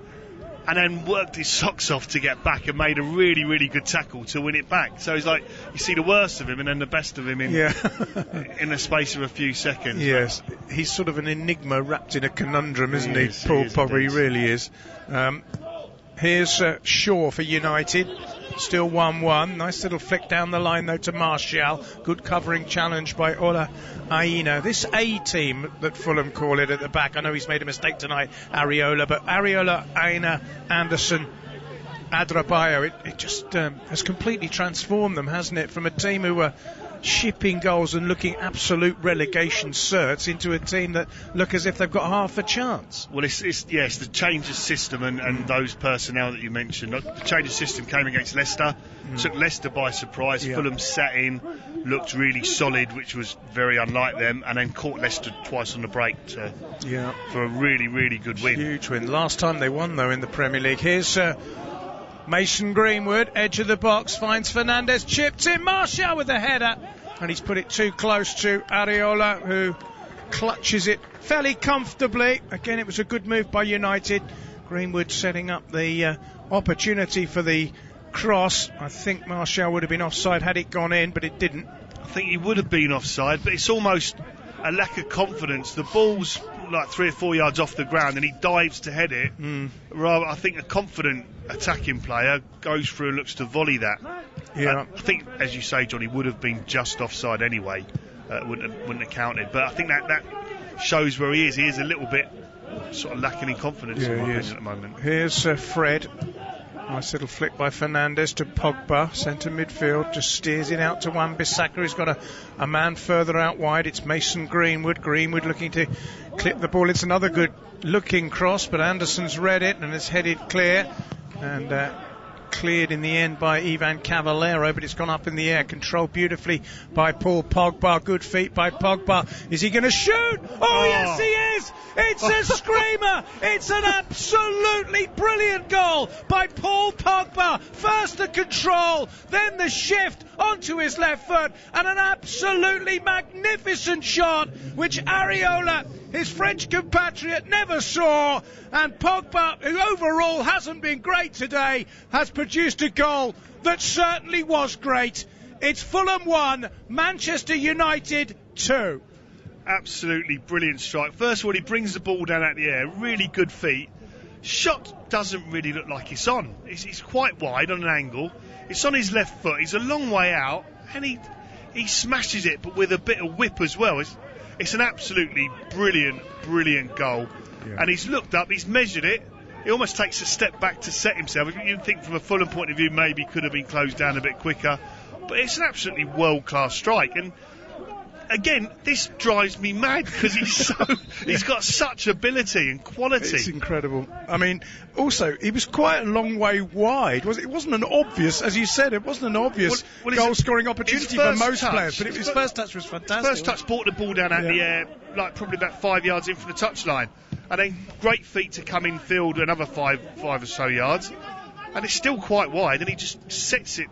and then worked his socks off to get back and made a really, really good tackle to win it back. So it's like you see the worst of him and then the best of him in the space of a few seconds. Yes, he's sort of an enigma wrapped in a conundrum, isn't he? Paul Pogba, he really is. Here's Shaw for United. Still 1-1. Nice little flick down the line, though, to Martial. Good covering challenge by Ola Aina. This A-team that Fulham call it at the back. I know he's made a mistake tonight, Areola, but Areola, Aina, Anderson, Adrabayo, it just has completely transformed them, hasn't it? From a team who were shipping goals and looking absolute relegation certs into a team that look as if they've got half a chance. Well, it's the change of system and those personnel that you mentioned. The change of system came against Leicester, took Leicester by surprise. Fulham sat in, looked really solid, which was very unlike them, and then caught Leicester twice on the break for a really, really good win. Huge win. Last time they won, though, in the Premier League. Here's Mason Greenwood, edge of the box, finds Fernandes, chipped in, Martial with the header, and he's put it too close to Areola, who clutches it fairly comfortably. Again, it was a good move by United. Greenwood setting up the opportunity for the cross. I think Martial would have been offside had it gone in, but it didn't. I think he would have been offside, but it's almost a lack of confidence. The ball's like 3 or 4 yards off the ground and he dives to head it. Rather, I think a confident attacking player goes through and looks to volley that. I think, as you say, Johnny, would have been just offside anyway. Wouldn't have counted. But I think that shows where he is. He is a little bit sort of lacking in confidence in my opinion at the moment. Here's Fred. Nice little flick by Fernandes to Pogba, centre midfield, just steers it out to Wan-Bissaka, who's got a man further out wide. It's Mason Greenwood. Greenwood looking to clip the ball. It's another good looking cross, but Anderson's read it and it's headed clear, and cleared in the end by Ivan Cavallero, but it's gone up in the air, controlled beautifully by Paul Pogba. Good feet by Pogba. Is he going to shoot? Oh, yes, he is! It's a screamer! It's an absolutely brilliant goal by Paul Pogba. First the control, then the shift onto his left foot, and an absolutely magnificent shot, which Areola, his French compatriot, never saw. And Pogba, who overall hasn't been great today, has produced a goal that certainly was great. It's Fulham 1, Manchester United 2. Absolutely brilliant strike. First of all, he brings the ball down out the air, really good feet. Shot doesn't really look like it's on. It's quite wide on an angle. It's on his left foot. He's a long way out, and he smashes it, but with a bit of whip as well. It's an absolutely brilliant goal. And he's looked up, he's measured it. He almost takes a step back to set himself. You'd think from a Fulham point of view maybe could have been closed down a bit quicker. But it's an absolutely world-class strike. And again, this drives me mad because he's got such ability and quality. It's incredible. I mean, also, he was quite a long way wide. It wasn't an obvious, as you said, it wasn't an obvious goal-scoring opportunity for most players, but his first touch was fantastic. First touch brought the ball down out the air, like probably about 5 yards in from the touchline. And then great feet to come in field another five or so yards. And it's still quite wide, and he just sets it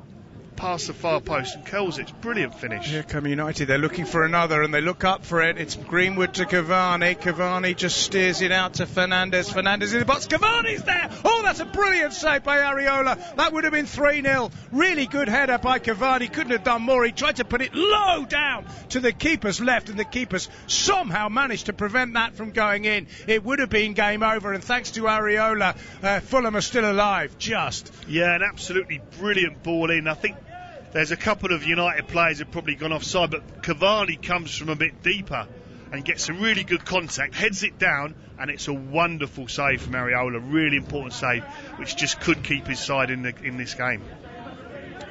past the far post and curls it. It's a brilliant finish. Here come United. They're looking for another, and they look up for it. It's Greenwood to Cavani. Cavani just steers it out to Fernandes. Fernandes in the box. Cavani's there. Oh, that's a brilliant save by Areola. That would have been 3-0. Really good header by Cavani. Couldn't have done more. He tried to put it low down to the keeper's left, and the keepers somehow managed to prevent that from going in. It would have been game over, and thanks to Areola, Fulham are still alive. Yeah, an absolutely brilliant ball in. I think there's a couple of United players who've probably gone offside, but Cavani comes from a bit deeper and gets some really good contact, heads it down, and it's a wonderful save from Areola. Really important save, which just could keep his side in this game.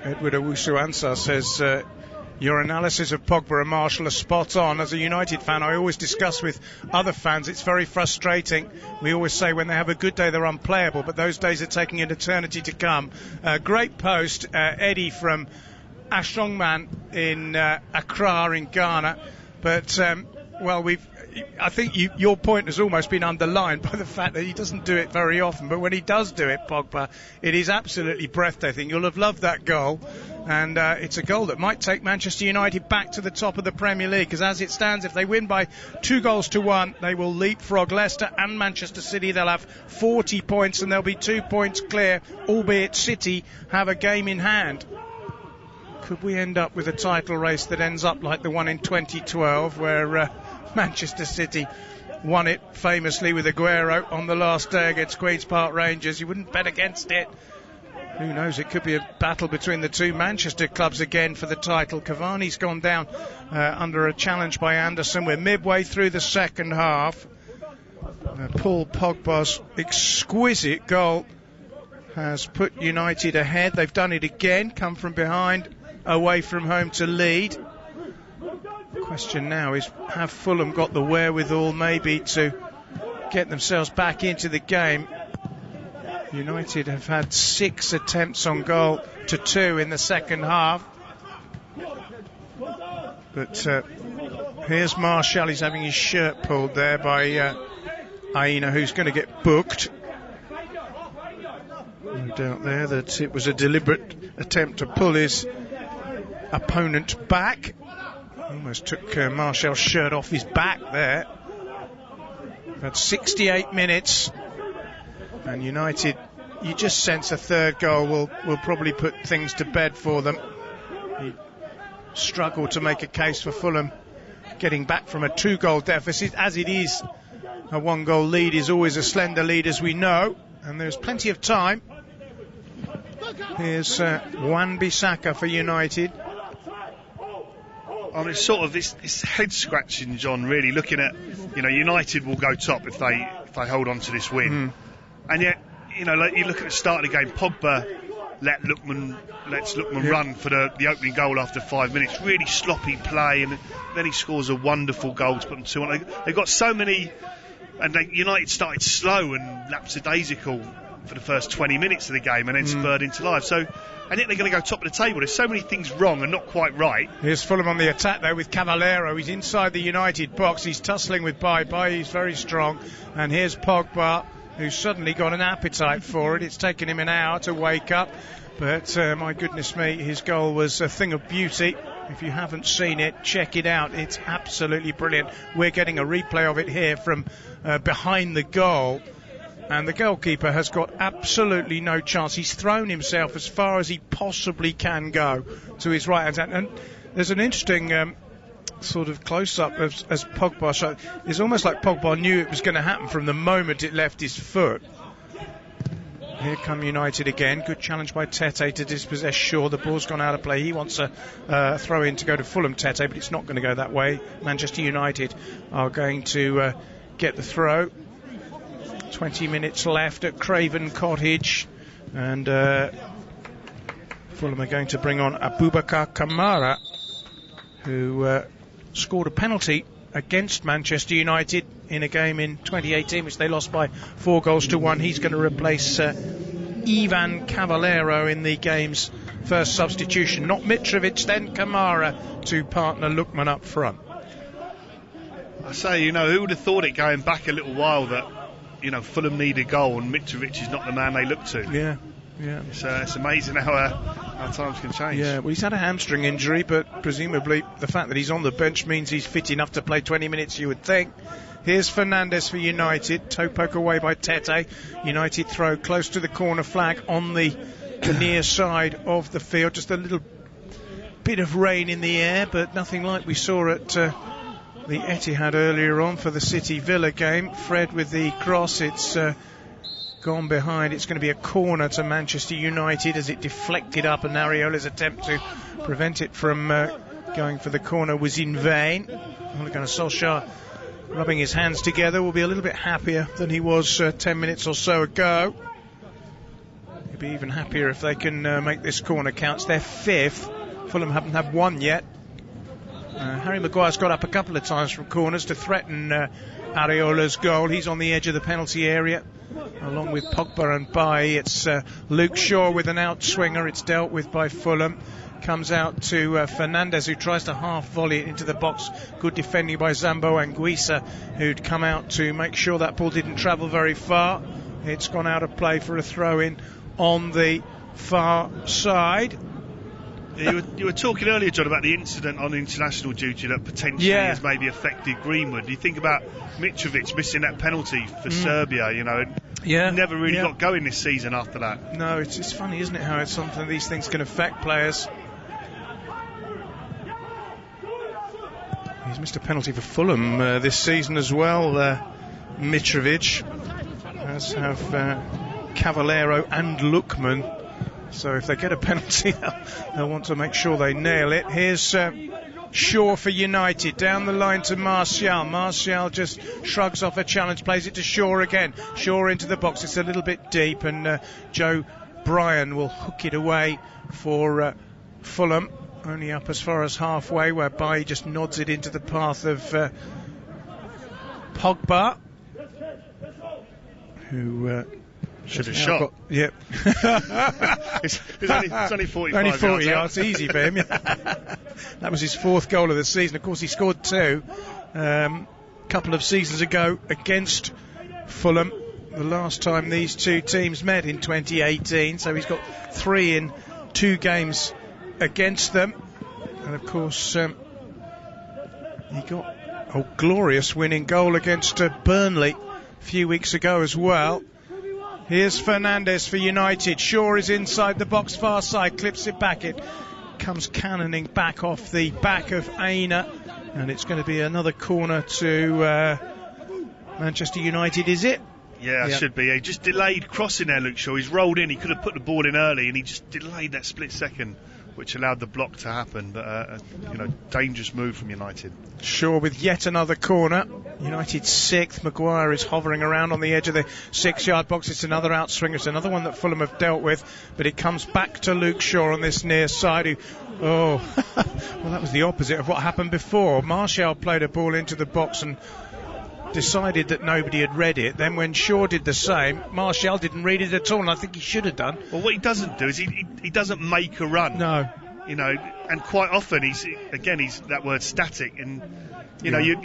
Edward Owusu-Ansah says Your analysis of Pogba and Marshall are spot on. As a United fan, I always discuss with other fans, it's very frustrating. We always say when they have a good day, they're unplayable, but those days are taking an eternity to come. Great post, Eddie from Ashongman in Accra in Ghana. But, I think your point has almost been underlined by the fact that he doesn't do it very often. But when he does do it, Pogba, it is absolutely breathtaking. You'll have loved that goal. And it's a goal that might take Manchester United back to the top of the Premier League. Because as it stands, if they win by 2-1, they will leapfrog Leicester and Manchester City. They'll have 40 points and they'll be 2 points clear, albeit City have a game in hand. Could we end up with a title race that ends up like the one in 2012 where Manchester City won it famously with Aguero on the last day against Queen's Park Rangers? You wouldn't bet against it. Who knows, it could be a battle between the two Manchester clubs again for the title. Cavani's gone down under a challenge by Anderson. We're midway through the second half. Paul Pogba's exquisite goal has put United ahead. They've done it again, come from behind, away from home to lead. The question now is, have Fulham got the wherewithal maybe to get themselves back into the game? United have had 6 attempts on goal to 2 in the second half. But here's Martial. He's having his shirt pulled there by Aina, who's going to get booked. No doubt there that it was a deliberate attempt to pull his opponent back. Almost took Martial's shirt off his back there. We've had 68 minutes. And United, you just sense a third goal will probably put things to bed for them. You struggle to make a case for Fulham getting back from a 2-goal deficit. As it is, a 1-goal lead is always a slender lead, as we know. And there's plenty of time. Here's Wan-Bissaka for United. I mean, sort of this head scratching, John, really looking at, United will go top if they hold on to this win. And yet, like you look at the start of the game, Pogba lets Lookman run for the opening goal after 5 minutes. Really sloppy play, and then he scores a wonderful goal to put them 2-1. They've got so many, and United started slow and lackadaisical for the first 20 minutes of the game, and then spurred into life. So, and yet they're going to go top of the table. There's so many things wrong and not quite right. Here's Fulham on the attack though with Cavallero. He's inside the United box. He's tussling with Bai. He's very strong. And here's Pogba, who's suddenly got an appetite for it. It's taken him an hour to wake up, but my goodness me, his goal was a thing of beauty. If you haven't seen it, check it out. It's absolutely brilliant. We're getting a replay of it here from behind the goal, and the goalkeeper has got absolutely no chance. He's thrown himself as far as he possibly can go to his right hand, and there's an interesting sort of close-up as Pogba shot. It's almost like Pogba knew it was going to happen from the moment it left his foot. Here come United again. Good challenge by Tete to dispossess Shaw. The ball's gone out of play. He wants a throw in to go to Fulham, Tete, but it's not going to go that way. Manchester United are going to get the throw. 20 minutes left at Craven Cottage, and Fulham are going to bring on Abubakar Kamara, who scored a penalty against Manchester United in a game in 2018 which they lost by 4-1. He's going to replace Ivan Cavallero in the game's first substitution. Not Mitrovic, then Kamara to partner Lookman up front. I say, who would have thought it going back a little while that Fulham need a goal and Mitrovic is not the man they look to. Yeah. It's amazing how times can change. Yeah, well, he's had a hamstring injury, but presumably the fact that he's on the bench means he's fit enough to play 20 minutes, you would think. Here's Fernandes for United. Toe poke away by Tete. United throw close to the corner flag on the near side of the field. Just a little bit of rain in the air, but nothing like we saw at the Etihad earlier on for the City Villa game. Fred with the cross. It's gone behind. It's going to be a corner to Manchester United as it deflected up, and Areola's attempt to prevent it from going for the corner was in vain. Ole Gunnar Solskjaer, rubbing his hands together, will be a little bit happier than he was 10 minutes or so ago. He'll be even happier if they can make this corner count. It's their 5th. Fulham haven't had one yet. Harry Maguire's got up a couple of times from corners to threaten Areola's goal. He's on the edge of the penalty area, along with Pogba and Bailly. It's Luke Shaw with an outswinger. It's dealt with by Fulham. Comes out to Fernandes, who tries to half volley it into the box. Good defending by Zambo Anguissa, who'd come out to make sure that ball didn't travel very far. It's gone out of play for a throw-in on the far side. You were talking earlier, John, about the incident on international duty that potentially has maybe affected Greenwood. Do you think about Mitrovic missing that penalty for Serbia, never really got going this season after that? No, it's funny, isn't it, how it's something these things can affect players. He's missed a penalty for Fulham this season as well, Mitrovic, as have Cavallero and Lookman. So if they get a penalty, they'll want to make sure they nail it. Here's Shaw for United, down the line to Martial. Martial just shrugs off a challenge, plays it to Shaw again. Shaw into the box, it's a little bit deep, and Joe Bryan will hook it away for Fulham. Only up as far as halfway, whereby he just nods it into the path of Pogba, who should have shot. Yep. it's only 45 yards. Easy for him. That was his fourth goal of the season. Of course, he scored two couple of seasons ago against Fulham, the last time these two teams met in 2018. So he's got 3 in 2 games against them. And of course, he got a glorious winning goal against Burnley a few weeks ago as well. Here's Fernandes for United. Shaw is inside the box, far side, clips it back. It comes cannoning back off the back of Aina, and it's going to be another corner to Manchester United, is it? Yeah, it should be. He just delayed crossing there, Luke Shaw. He's rolled in. He could have put the ball in early, and he just delayed that split second, which allowed the block to happen. But dangerous move from United. Shaw with yet another corner. United 6th. Maguire is hovering around on the edge of the 6-yard box. It's another outswinger. It's another one that Fulham have dealt with, but it comes back to Luke Shaw on this near side. Well, that was the opposite of what happened before. Martial played a ball into the box and decided that nobody had read it. Then when Shaw did the same, Martial didn't read it at all, and I think he should have done. Well, what he doesn't do is he doesn't make a run. No. And quite often he's that word static, and your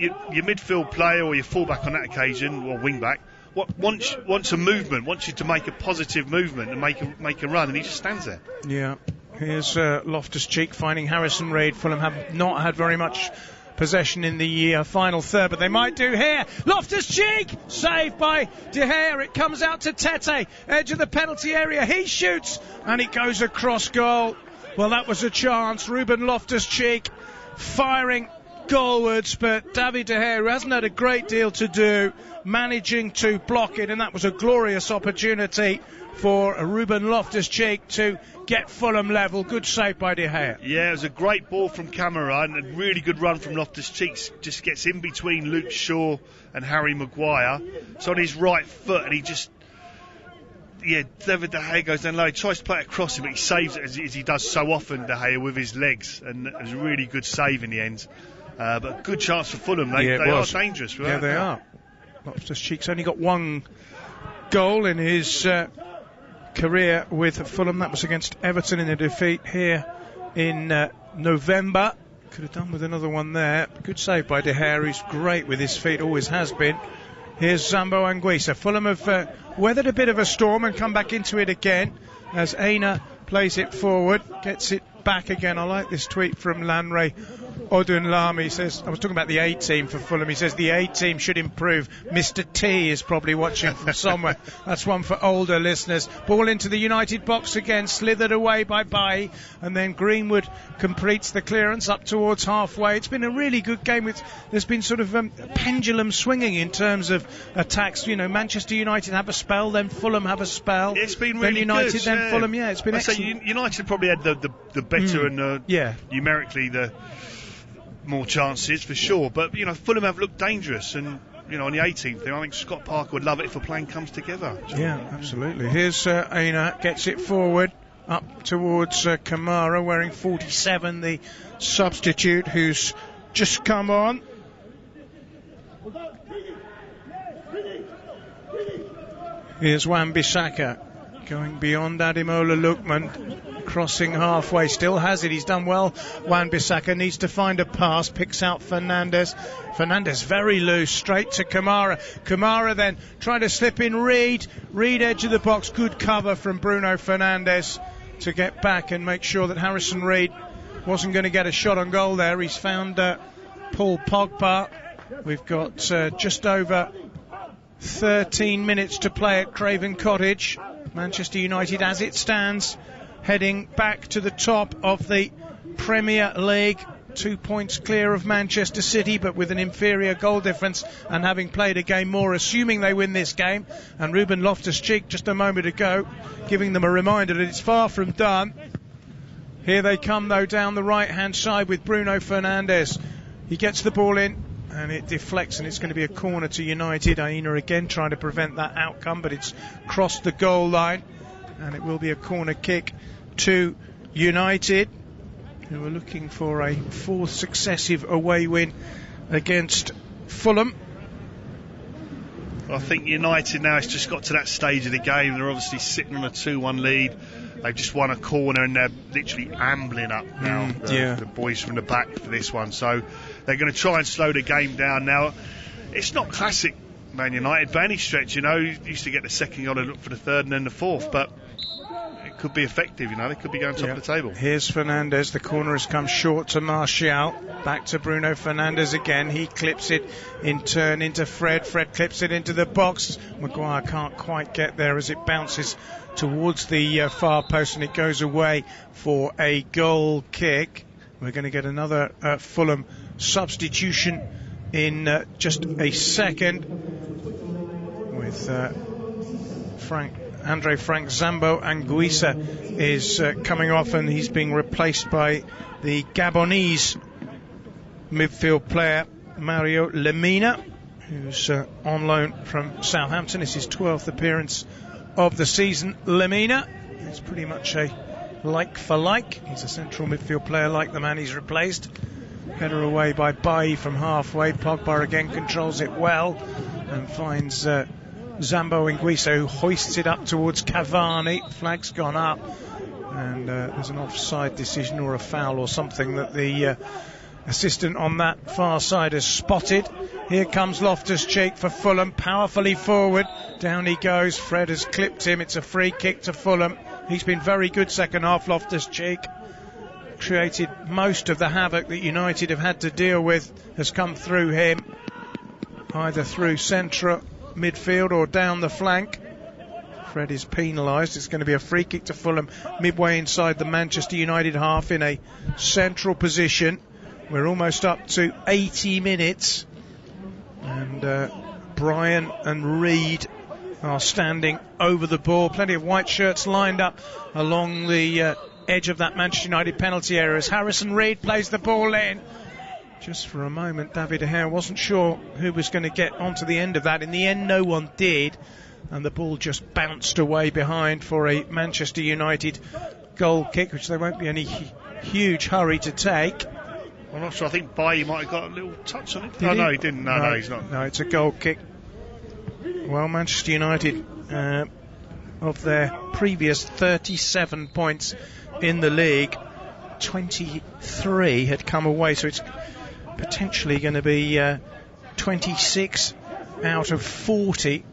midfield player or your fullback on that occasion, or wingback, wants a movement, wants you to make a positive movement and make a run, and he just stands there. Yeah. Here's Loftus-Cheek finding Harrison Reid. Fulham have not had very much possession in the final third, but they might do here. Loftus-Cheek, saved by De Gea. It comes out to Tete, edge of the penalty area. He shoots, and it goes across goal. Well, that was a chance. Ruben Loftus-Cheek firing goalwards, but David De Gea, who hasn't had a great deal to do, managing to block it, and that was a glorious opportunity for Ruben Loftus-Cheek to get Fulham level. Good save by De Gea. Yeah, it was a great ball from Camara and a really good run from Loftus-Cheek. Just gets in between Luke Shaw and Harry Maguire. It's on his right foot, and he just... David De Gea goes down low. He tries to play it across him, but he saves it as he does so often, De Gea, with his legs, and it was a really good save in the end. But a good chance for Fulham. They are dangerous. Yeah, they are. Loftus-Cheek's only got 1 goal in his career with Fulham. That was against Everton in a defeat here in November. Could have done with another one there. Good save by De Gea, who's great with his feet, always has been. Here's Zambo Anguissa. Fulham have weathered a bit of a storm and come back into it again as Aina plays it forward, gets it back again. I like this tweet from Lanre Odunlami. He says, I was talking about the A team for Fulham. He says the A team should improve. Mr. T is probably watching from somewhere. That's one for older listeners. Ball into the United box again, slithered away by Bailly, and then Greenwood completes the clearance up towards halfway. It's been a really good game. There's been sort of pendulum swinging in terms of attacks. Manchester United have a spell, then Fulham have a spell. It's been really then United, good. Then Fulham. Yeah, it's been excellent. United probably had the better and numerically the more chances for sure, but Fulham have looked dangerous, and on the 18th I think Scott Parker would love it if a plan comes together. Yeah, absolutely. Here's Aina, gets it forward up towards Kamara, wearing 47, the substitute, who's just come on. Here's Wan-Bissaka going beyond Ademola Lookman, crossing halfway, still has it, he's done well. Wan-Bissaka needs to find a pass, picks out Fernandes very loose, straight to Kamara then trying to slip in Reed edge of the box, good cover from Bruno Fernandes to get back and make sure that Harrison Reed wasn't going to get a shot on goal there. He's found Paul Pogba. We've got just over 13 minutes to play at Craven Cottage. Manchester United, as it stands, heading back to the top of the Premier League. 2 points clear of Manchester City, but with an inferior goal difference and having played a game more, assuming they win this game. And Ruben Loftus-Cheek just a moment ago giving them a reminder that it's far from done. Here they come, though, down the right-hand side with Bruno Fernandes. He gets the ball in, and it deflects, and it's going to be a corner to United. Aina again trying to prevent that outcome, but it's crossed the goal line, and it will be a corner kick to United, who are looking for a fourth successive away win against Fulham. I think United now has just got to that stage of the game. They're obviously sitting on a 2-1 lead. They've just won a corner and they're literally ambling up now, the boys from the back for this one. So they're going to try and slow the game down now. It's not classic Man United by any stretch, you know. You used to get the second goal and look for the third and then the fourth, but it could be effective, you know. They could be going top of the table. Here's Fernandes. The corner has come short to Martial. Back to Bruno Fernandes again. He clips it in turn into Fred. Fred clips it into the box. Maguire can't quite get there as it bounces towards the far post, and it goes away for a goal kick. We're going to get another Fulham substitution in just a second with Frank Zambo Anguissa is coming off, and he's being replaced by the Gabonese midfield player Mario Lemina, who's on loan from Southampton. It's his 12th appearance of the season. Lemina is pretty much a like for like. He's a central midfield player like the man he's replaced. Header away by Bailly from halfway. Pogba again controls it well and finds Zambo Anguissa, who hoists it up towards Cavani. Flag's gone up, and there's an offside decision or a foul or something that the assistant on that far side has spotted. Here comes Loftus-Cheek for Fulham, powerfully forward. Down he goes. Fred has clipped him. It's a free kick to Fulham. He's been very good second half, Loftus-Cheek. Created most of the havoc that United have had to deal with has come through him, either through central midfield or down the flank. Fred is penalised. It's going to be a free kick to Fulham midway inside the Manchester United half in a central position. We're almost up to 80 minutes, and Bryan and Reed are standing over the ball. Plenty of white shirts lined up along the edge of that Manchester United penalty area as Harrison Reed plays the ball in. Just for a moment, David De Gea wasn't sure who was going to get onto the end of that. In the end, no one did, and the ball just bounced away behind for a Manchester United goal kick, which there won't be any huge hurry to take. I'm not sure. I think Bailly might have got a little touch on it. No, he didn't. No, he's not. No, it's a goal kick. Well, Manchester United, of their previous 37 points in the league, 23 had come away, so it's potentially going to be 26 out of 40.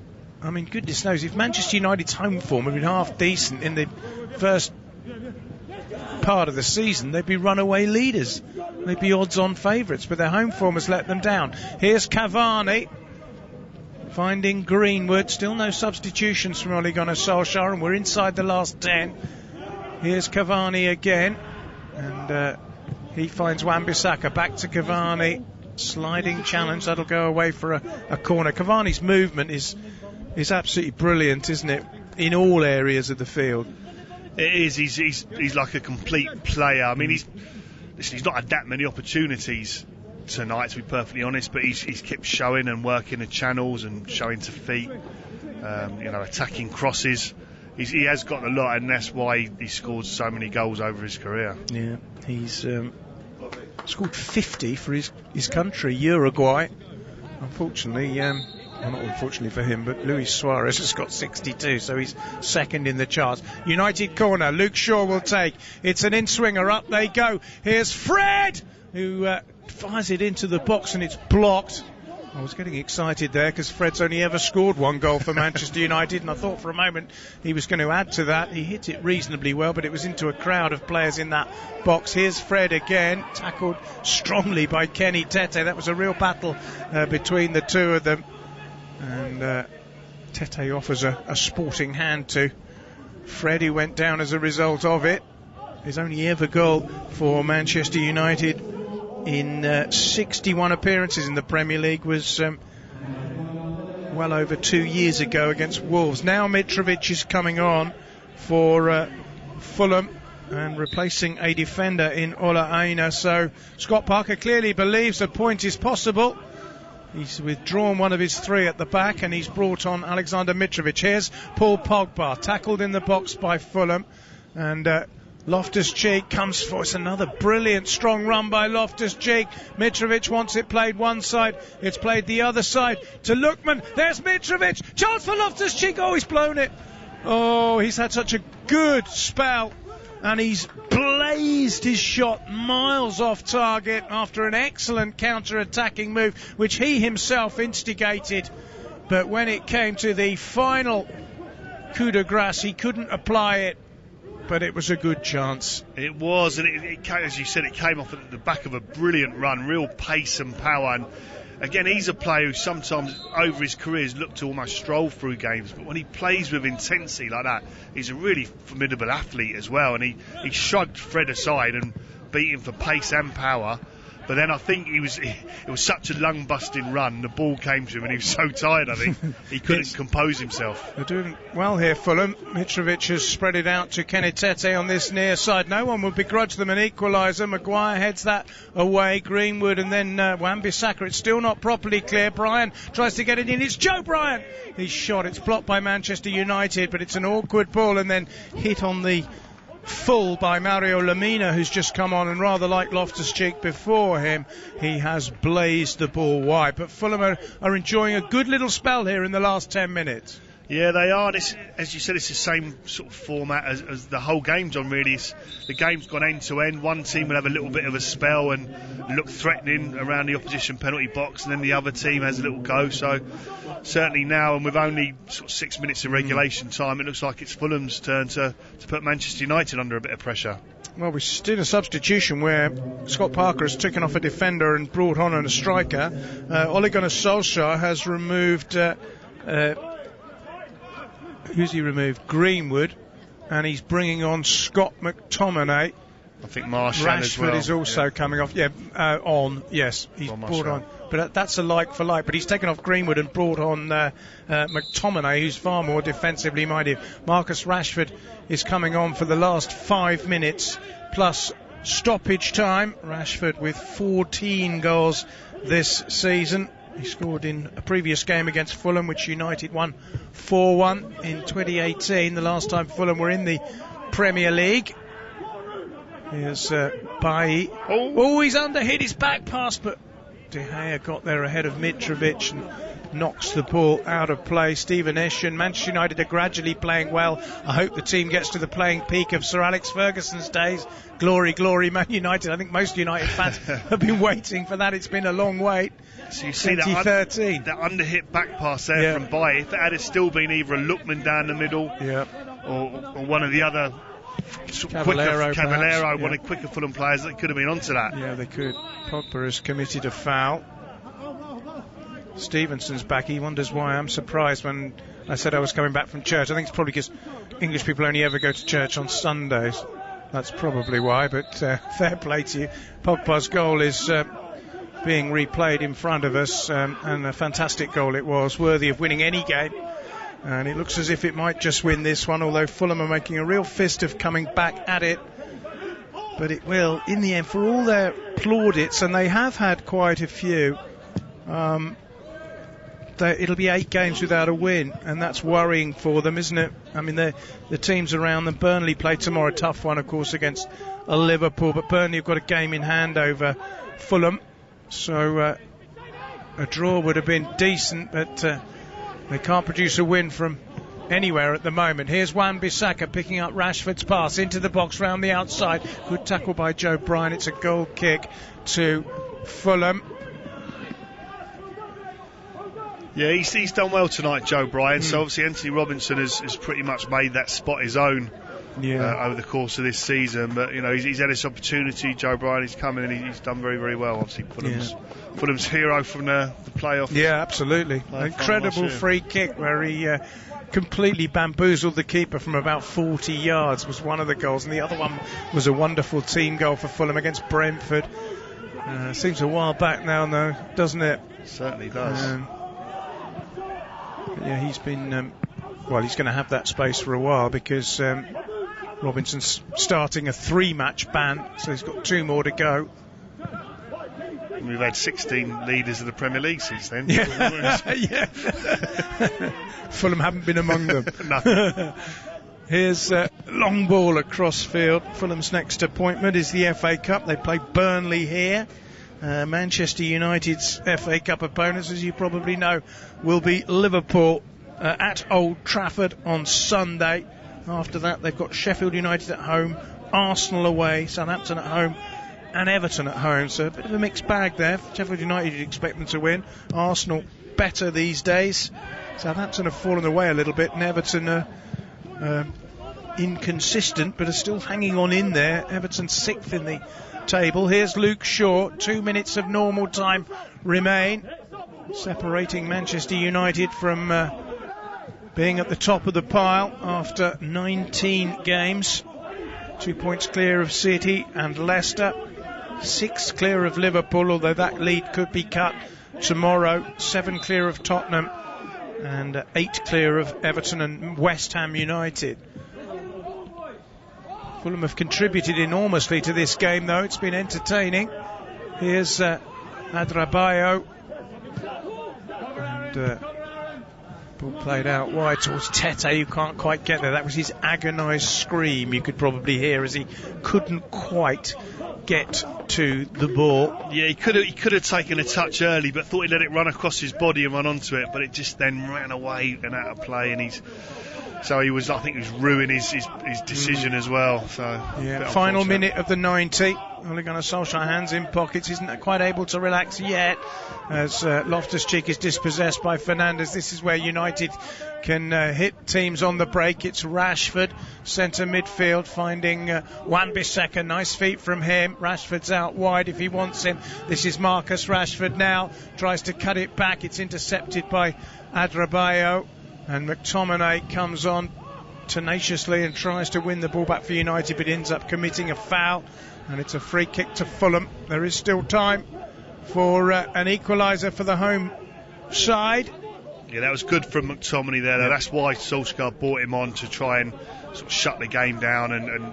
I mean, goodness knows, if Manchester United's home form had been half decent in the first part of the season, they'd be runaway leaders. They'd be odds-on favourites, but their home form has let them down. Here's Cavani finding Greenwood. Still no substitutions from Ole Gunnar Solskjaer, and we're inside the last 10. Here's Cavani again, and he finds Wan-Bissaka. Back to Cavani. Sliding challenge. That'll go away for a corner. Cavani's movement is absolutely brilliant, isn't it? In all areas of the field. It is. He's like a complete player. I mean, he's not had that many opportunities tonight, to be perfectly honest, but he's kept showing and working the channels and showing to feet, attacking crosses. He has got a lot, and that's why he scored so many goals over his career. Yeah, he's scored 50 for his country, Uruguay. Unfortunately, well, not unfortunately for him, but Luis Suarez has got 62, so he's second in the charts. United corner, Luke Shaw will take. It's an in-swinger, up they go. Here's Fred, who fires it into the box, and it's blocked. I was getting excited there because Fred's only ever scored one goal for Manchester United, and I thought for a moment he was going to add to that. He hit it reasonably well, but it was into a crowd of players in that box. Here's Fred again, tackled strongly by Kenny Tete. That was a real battle between the two of them, and Tete offers a sporting hand to Fred, who went down as a result of it. His only ever goal for Manchester United in 61 appearances in the Premier League was well over 2 years ago against Wolves. Now Mitrovic is coming on for Fulham and replacing a defender in Ola Aina. So Scott Parker clearly believes a point is possible. He's withdrawn one of his three at the back, and he's brought on Alexander Mitrovic. Here's Paul Pogba, tackled in the box by Fulham, and Loftus-Cheek comes for it's another brilliant strong run by Loftus-Cheek. Mitrovic wants it played one side, it's played the other side to Lookman. There's Mitrovic, chance for Loftus-Cheek. Oh, he's blown it. Oh, he's had such a good spell, and he's blazed his shot miles off target after an excellent counter-attacking move which he himself instigated. But when it came to the final coup de grace, he couldn't apply it. But it was a good chance. It was, and it came, as you said, it came off at the back of a brilliant run, real pace and power. And again, he's a player who sometimes over his career has looked to almost stroll through games, but when he plays with intensity like that, he's a really formidable athlete as well. And he shrugged Fred aside and beat him for pace and power. But then I think it was such a lung-busting run, the ball came to him and he was so tired, I think, he couldn't compose himself. They're doing well here, Fulham. Mitrovic has spread it out to Kenny Tete on this near side. No one would begrudge them an equaliser. Maguire heads that away, Greenwood, and then Wan-Bissaka. It's still not properly clear. Bryan tries to get it in. It's Joe Bryan. He's shot. It's blocked by Manchester United, but it's an awkward ball and then hit on the full by Mario Lemina, who's just come on, and rather like Loftus-Cheek before him, he has blazed the ball wide. But Fulham are enjoying a good little spell here in the last 10 minutes. Yeah, they are. This, as you said, it's the same sort of format as the whole game's on, really. The game's gone end to end. One team will have a little bit of a spell and look threatening around the opposition penalty box, and then the other team has a little go. So certainly now, and with only sort of 6 minutes of regulation time, it looks like it's Fulham's turn to put Manchester United under a bit of pressure. Well, we've seen a substitution where Scott Parker has taken off a defender and brought on a striker. Ole Gunnar Solskjaer has removed who's he removed? Greenwood, and he's bringing on Scott McTominay. I think Martial Rashford as well. is also coming off. Yes, he's brought on. But that's a like for like. But he's taken off Greenwood and brought on McTominay, who's far more defensively minded. Marcus Rashford is coming on for the last 5 minutes plus stoppage time. Rashford with 14 goals this season. He scored in a previous game against Fulham, which United won 4-1 in 2018, the last time Fulham were in the Premier League. Here's Bailly. Oh, he's underhit his back pass, but De Gea got there ahead of Mitrovic and knocks the ball out of play. Stephen Eshen, Manchester United are gradually playing well. I hope the team gets to the playing peak of Sir Alex Ferguson's days. Glory, glory, Man United. I think most United fans have been waiting for that. It's been a long wait. So you see 2013. that underhit back pass there from Bailly. If it had still been either a Lookman down the middle or one of the other Cavallero, one of the quicker Fulham players that could have been onto that. Yeah, they could. Pogba has committed a foul. Stevenson's back. He wonders why I'm surprised when I said I was coming back from church. I think it's probably because English people only ever go to church on Sundays. That's probably why, but fair play to you. Pogba's goal is being replayed in front of us, and a fantastic goal it was, worthy of winning any game. And it looks as if it might just win this one, although Fulham are making a real fist of coming back at it. But it will, in the end, for all their plaudits, and they have had quite a few, it'll be 8 games without a win, and that's worrying for them, isn't it? I mean, the teams around them. Burnley play tomorrow, a tough one, of course, against Liverpool, but Burnley have got a game in hand over Fulham, so a draw would have been decent, but they can't produce a win from anywhere at the moment. Here's Wan-Bissaka picking up Rashford's pass into the box round the outside. Good tackle by Joe Bryan. It's a goal kick to Fulham. Yeah, he's done well tonight, Joe Bryan. So obviously Anthony Robinson has pretty much made that spot his own over the course of this season. But you know, he's had this opportunity. Joe Bryan, he's come in and he's done very, very well. Obviously, Fulham's hero from the playoffs. Yeah, absolutely. Incredible free kick where he completely bamboozled the keeper from about 40 yards was one of the goals, and the other one was a wonderful team goal for Fulham against Brentford. Seems a while back now, though, doesn't it? Certainly does. Yeah, he's been he's going to have that space for a while because Robinson's starting a 3-match ban, so he's got 2 more to go. We've had 16 leaders of the Premier League since then. Yeah. Fulham haven't been among them. No. Here's a long ball across field. Fulham's next appointment is the FA Cup. They play Burnley here. Manchester United's FA Cup opponents, as you probably know, will be Liverpool at Old Trafford on Sunday. After that, they've got Sheffield United at home, Arsenal away, Southampton at home, and Everton at home. So a bit of a mixed bag there. Sheffield United, you'd expect them to win. Arsenal better these days. Southampton have fallen away a little bit, and Everton are inconsistent, but are still hanging on in there. Everton 6th in the table. Here's Luke Shaw. 2 minutes of normal time remain, separating Manchester United from being at the top of the pile after 19 games. 2 points clear of City and Leicester, 6 clear of Liverpool, although that lead could be cut tomorrow. 7 clear of Tottenham and 8 clear of Everton and West Ham United. Fulham have contributed enormously to this game, though. It's been entertaining. Here's Adrabayo. And ball played out wide towards Tete, who can't quite get there. That was his agonised scream you could probably hear as he couldn't quite get to the ball. Yeah, he could have taken a touch early, but thought he'd let it run across his body and run onto it, but it just then ran away and out of play, and I think he was ruining his decision as well. So yeah, final minute of the 90. Ole Gunnar Solskjaer, hands in pockets, isn't quite able to relax yet as Loftus-Cheek is dispossessed by Fernandes. This is where United can hit teams on the break. It's Rashford, centre midfield, finding Wan-Bissaka. Nice feet from him. Rashford's out wide if he wants him. This is Marcus Rashford now, tries to cut it back. It's intercepted by Adrabayo. And McTominay comes on tenaciously and tries to win the ball back for United, but ends up committing a foul. And it's a free kick to Fulham. There is still time for an equaliser for the home side. Yeah, that was good from McTominay there. Yeah. That's why Solskjaer brought him on, to try and sort of shut the game down and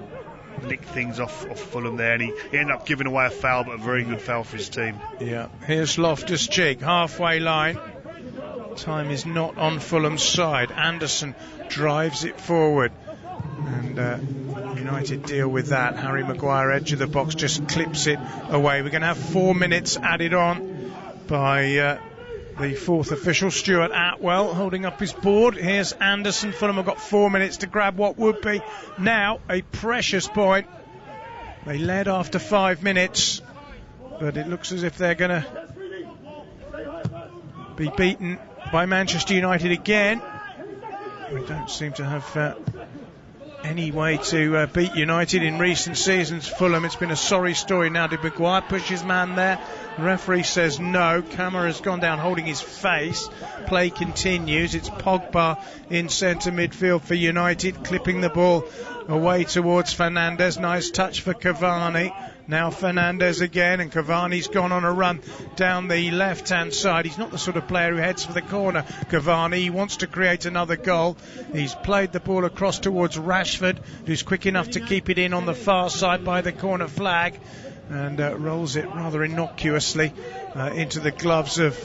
lick things off Fulham there. And he ended up giving away a foul, but a very good foul for his team. Yeah, here's Loftus-Cheek, halfway line. Time is not on Fulham's side. Anderson drives it forward, and United deal with that. Harry Maguire, edge of the box, just clips it away. We're going to have 4 minutes added on by the fourth official, Stuart Atwell, holding up his board. Here's Anderson. Fulham have got 4 minutes to grab what would be now a precious point. They led after 5 minutes, but it looks as if they're going to be beaten by Manchester United again. We don't seem to have any way to beat United in recent seasons. Fulham, it's been a sorry story now. Did Maguire push his man there? The referee says no. Camara's gone down holding his face. Play continues. It's Pogba in centre midfield for United, clipping the ball away towards Fernandes. Nice touch for Cavani. Now Fernandes again, and Cavani's gone on a run down the left-hand side. He's not the sort of player who heads for the corner, Cavani. He wants to create another goal. He's played the ball across towards Rashford, who's quick enough to keep it in on the far side by the corner flag, and rolls it rather innocuously into the gloves of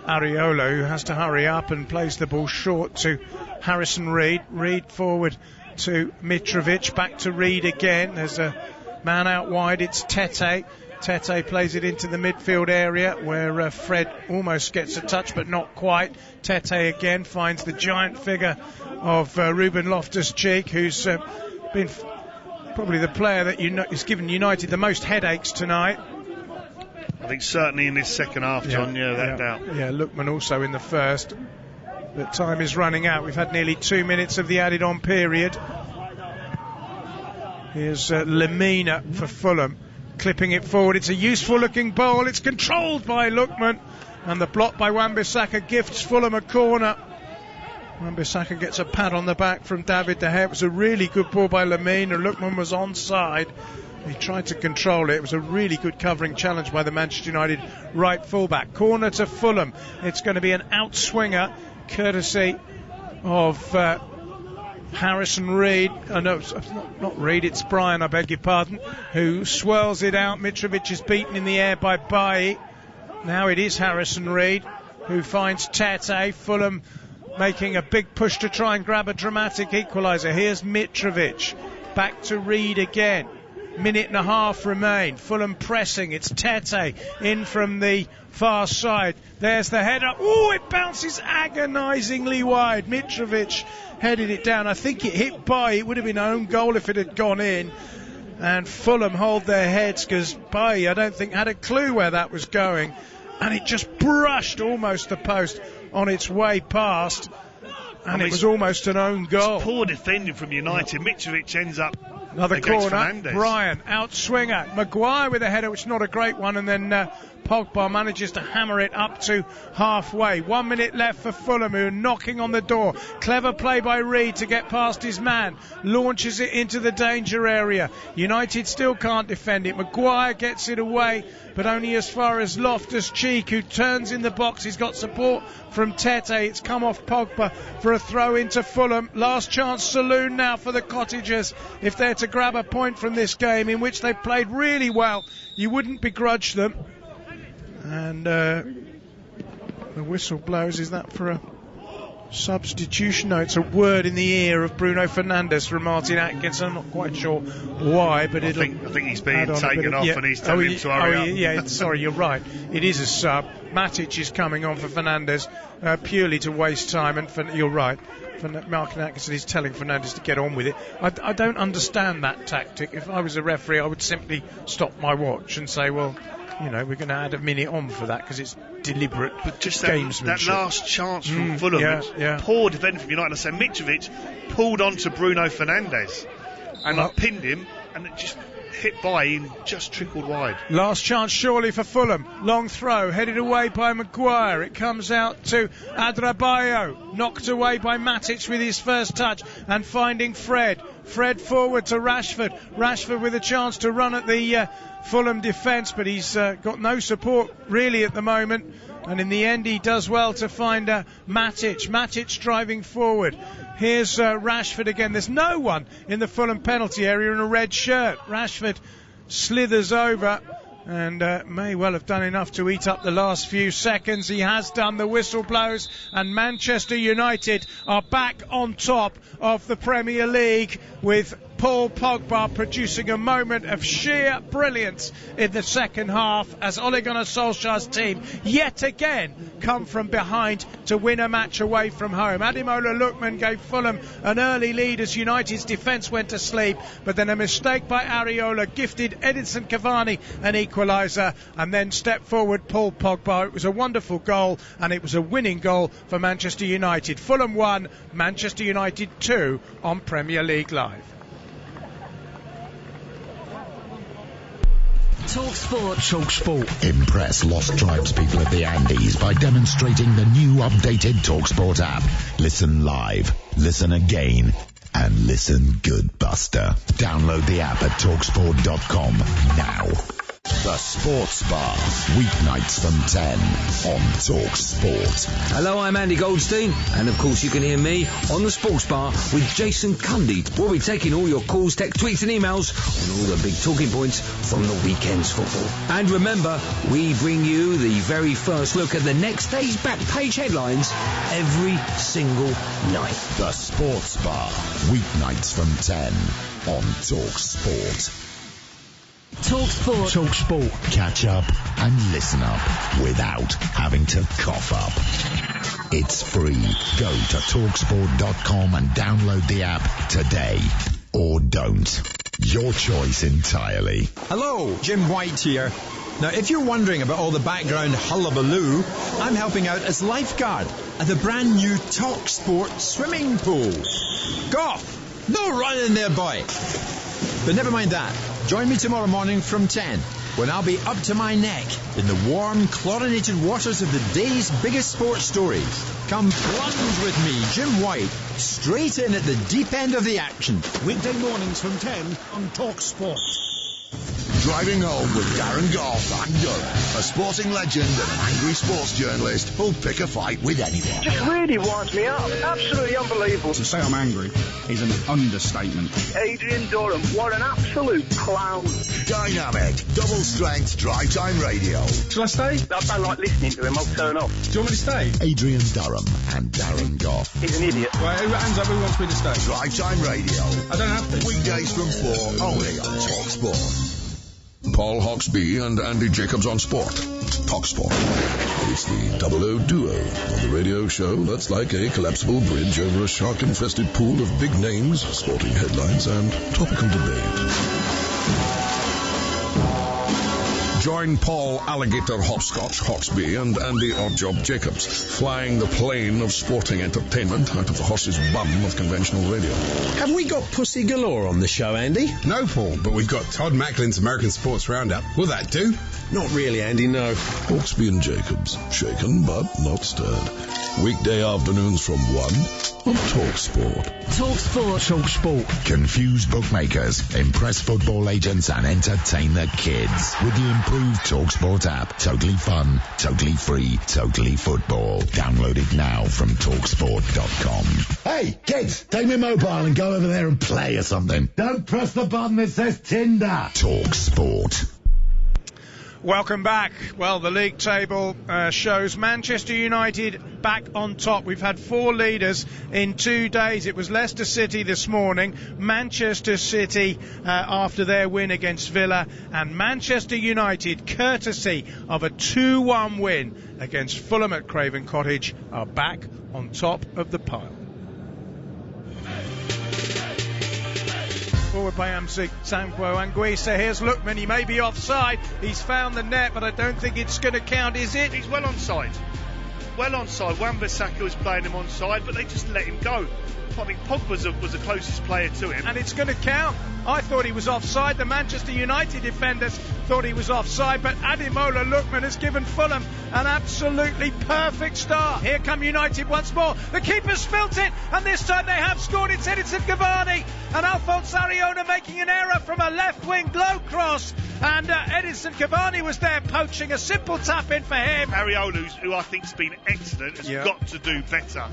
Areola, who has to hurry up and plays the ball short to Harrison Reed. Reed forward to Mitrovic, back to Reed again. There's a man out wide, it's Tete. Tete plays it into the midfield area where Fred almost gets a touch but not quite. Tete again finds the giant figure of Ruben Loftus-Cheek, who's been probably the player that has given United the most headaches tonight. I think certainly in this second half, John, without doubt. Yeah, Lookman also in the first. But time is running out. We've had nearly 2 minutes of the added-on period. Here's Lemina for Fulham, clipping it forward. It's a useful-looking ball. It's controlled by Lookman, and the block by Wan-Bissaka gifts Fulham a corner. Wan-Bissaka gets a pat on the back from David De Gea. It was a really good ball by Lemina. Lookman was onside. He tried to control it. It was a really good covering challenge by the Manchester United right fullback. Corner to Fulham. It's going to be an outswinger, courtesy of Harrison Reed. No, not Reed, it's Brian, I beg your pardon, who swirls it out. Mitrovic is beaten in the air by Bailly. Now it is Harrison Reed who finds Tete. Fulham making a big push to try and grab a dramatic equaliser. Here's Mitrovic. Back to Reed again. Minute and a half remain. Fulham pressing. It's Tete in from the far side. There's the header. Oh, it bounces agonisingly wide. Mitrovic headed it down. I think it hit Bailly. It would have been an own goal if it had gone in. And Fulham hold their heads because Bailly, I don't think, had a clue where that was going. And it just brushed almost the post on its way past. And it was almost an own goal. It's poor defending from United. Mitrovic ends up another corner. Fernandes. Brian, outswinger. Maguire with a header, which is not a great one, and then Pogba manages to hammer it up to halfway. 1 minute left for Fulham, who are knocking on the door. Clever play by Reed to get past his man. Launches it into the danger area. United still can't defend it. Maguire gets it away, but only as far as Loftus-Cheek, who turns in the box. He's got support from Tete. It's come off Pogba for a throw into Fulham. Last chance saloon now for the Cottagers if they're to grab a point from this game, in which they've played really well. You wouldn't begrudge them. And the whistle blows. Is that for a substitution? No, it's a word in the ear of Bruno Fernandes from Martin Atkinson. I'm not quite sure why, but I think he's being taken off and he's telling him to hurry up. Sorry, you're right. It is a sub. Matic is coming on for Fernandes purely to waste time, and you're right. Martin Atkinson is telling Fernandes to get on with it. I don't understand that tactic. If I was a referee, I would simply stop my watch and say, well, we're going to add a minute on for that because it's deliberate gamesmanship. That last chance from Fulham, poor defending from United. I say Mitrovic pulled onto Bruno Fernandes and pinned him, and it just hit by and just trickled wide. Last chance surely for Fulham. Long throw headed away by Maguire. It comes out to Adrabayo, knocked away by Matic with his first touch, and finding Fred forward to Rashford with a chance to run at the Fulham defence, but he's got no support really at the moment, and in the end he does well to find Matic driving forward. Here's Rashford again. There's no one in the Fulham penalty area in a red shirt. Rashford slithers over and may well have done enough to eat up the last few seconds. He has done. The whistle blows, and Manchester United are back on top of the Premier League, with Paul Pogba producing a moment of sheer brilliance in the second half as Ole Gunnar Solskjaer's team yet again come from behind to win a match away from home. Ademola Lookman gave Fulham an early lead as United's defence went to sleep, but then a mistake by Areola gifted Edinson Cavani an equaliser, and then stepped forward Paul Pogba. It was a wonderful goal, and it was a winning goal for Manchester United. Fulham 1, Manchester United 2 on Premier League Live. Talk Sport. Impress lost tribespeople of the Andes by demonstrating the new updated TalkSport app. Listen live, listen again, and listen good, Buster. Download the app at TalkSport.com now. The Sports Bar, weeknights from 10 on Talk Sport. Hello, I'm Andy Goldstein, and of course you can hear me on the Sports Bar with Jason Cundy. We'll be taking all your calls, text, tweets and emails on all the big talking points from the weekend's football. And remember, we bring you the very first look at the next day's back page headlines every single night. The Sports Bar, weeknights from 10 on Talk Sport. Talk Sport. Talk Sport. Catch up and listen up without having to cough up. It's free. Go to talksport.com and download the app today. Or don't. Your choice entirely. Hello, Jim White here. Now, if you're wondering about all the background hullabaloo, I'm helping out as lifeguard at the brand new Talk Sport swimming pool. Goff, no running there, boy. But never mind that. Join me tomorrow morning from 10, when I'll be up to my neck in the warm, chlorinated waters of the day's biggest sports stories. Come plunge with me, Jim White, straight in at the deep end of the action. Weekday mornings from 10 on Talk Sport. Driving home with Darren Goff and Durham, a sporting legend and an angry sports journalist who'll pick a fight with anyone. Just really winds me up. Absolutely unbelievable. To say I'm angry is an understatement. Adrian Durham, what an absolute clown. Dynamic, double strength drive time radio. Shall I stay? I don't like listening to him. I'll turn off. Do you want me to stay? Adrian Durham and Darren Goff. He's an idiot. Right, hands up, who wants me to stay? Drive time radio. I don't have to. Weekdays from 4, only on Talk Sport. Paul Hawksbee and Andy Jacobs on Sport. Talk Sport. It's the double O duo on the radio show that's like a collapsible bridge over a shark-infested pool of big names, sporting headlines and topical debate. Join Paul Alligator Hopscotch Hawksbee and Andy Oddjob Jacobs, flying the plane of sporting entertainment out of the horse's bum of conventional radio. Have we got pussy galore on the show, Andy? No, Paul, but we've got Todd Macklin's American Sports Roundup. Will that do? Not really, Andy, no. Hawksbee and Jacobs, shaken but not stirred. Weekday afternoons from 1 on Talk Sport. Talk Sport. Talk Sport. Confuse bookmakers, impress football agents and entertain the kids with the improved TalkSport app. Totally fun, totally free, totally football. Download it now from talksport.com. Hey, kids, take my mobile and go over there and play or something. Don't press the button that says Tinder. TalkSport. Welcome back. Well, the league table shows Manchester United back on top. We've had 4 leaders in 2 days. It was Leicester City this morning, Manchester City after their win against Villa, and Manchester United, courtesy of a 2-1 win against Fulham at Craven Cottage, are back on top of the pile. Forward by Sampo Anguissa. Here's Lookman. He may be offside. He's found the net, but I don't think it's going to count, is it? He's well onside. Well onside. Wan-Bissaka was playing him onside, but they just let him go. I think Pogba was the closest player to him. And it's going to count. I thought he was offside. The Manchester United defenders thought he was offside, but Ademola Lookman has given Fulham an absolutely perfect start. Here come United once more. The keeper's spilt it, and this time they have scored. It's Edinson Cavani, and Alphonse Areola making an error from a left-wing glow cross, and Edinson Cavani was there poaching a simple tap-in for him. Areola, who I think's been excellent, has got to do better.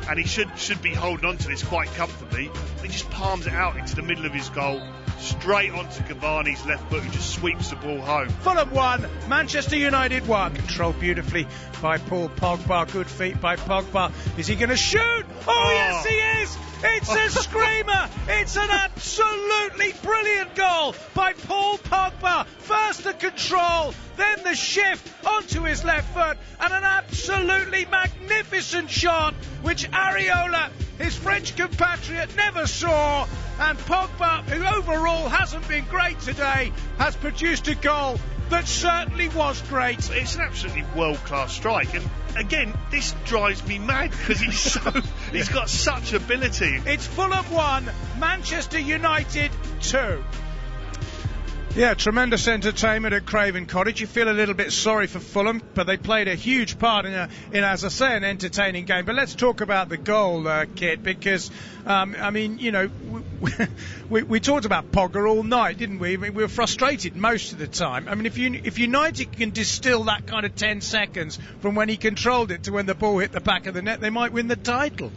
And he should be holding on to this quite comfortably. He just palms it out into the middle of his goal, straight onto Cavani's left foot, who just sweeps the ball home. Fulham 1, Manchester United 1. Controlled beautifully by Paul Pogba. Good feet by Pogba. Is he going to shoot? Oh, yes, he is! It's a screamer! It's an absolutely brilliant goal by Paul Pogba. First the control, then the shift onto his left foot, and an absolutely magnificent shot, which Areola, his French compatriot, never saw. And Pogba, who overall hasn't been great today, has produced a goal that certainly was great. It's an absolutely world-class strike, and again, this drives me mad because he's got such ability. It's Fulham 1, Manchester United 2. Yeah, tremendous entertainment at Craven Cottage. You feel a little bit sorry for Fulham, but they played a huge part in, as I say, an entertaining game. But let's talk about the goal, Kit, because, I mean, you know, we talked about Pogba all night, didn't we? I mean, we were frustrated most of the time. I mean, if United can distill that kind of 10 seconds from when he controlled it to when the ball hit the back of the net, they might win the title.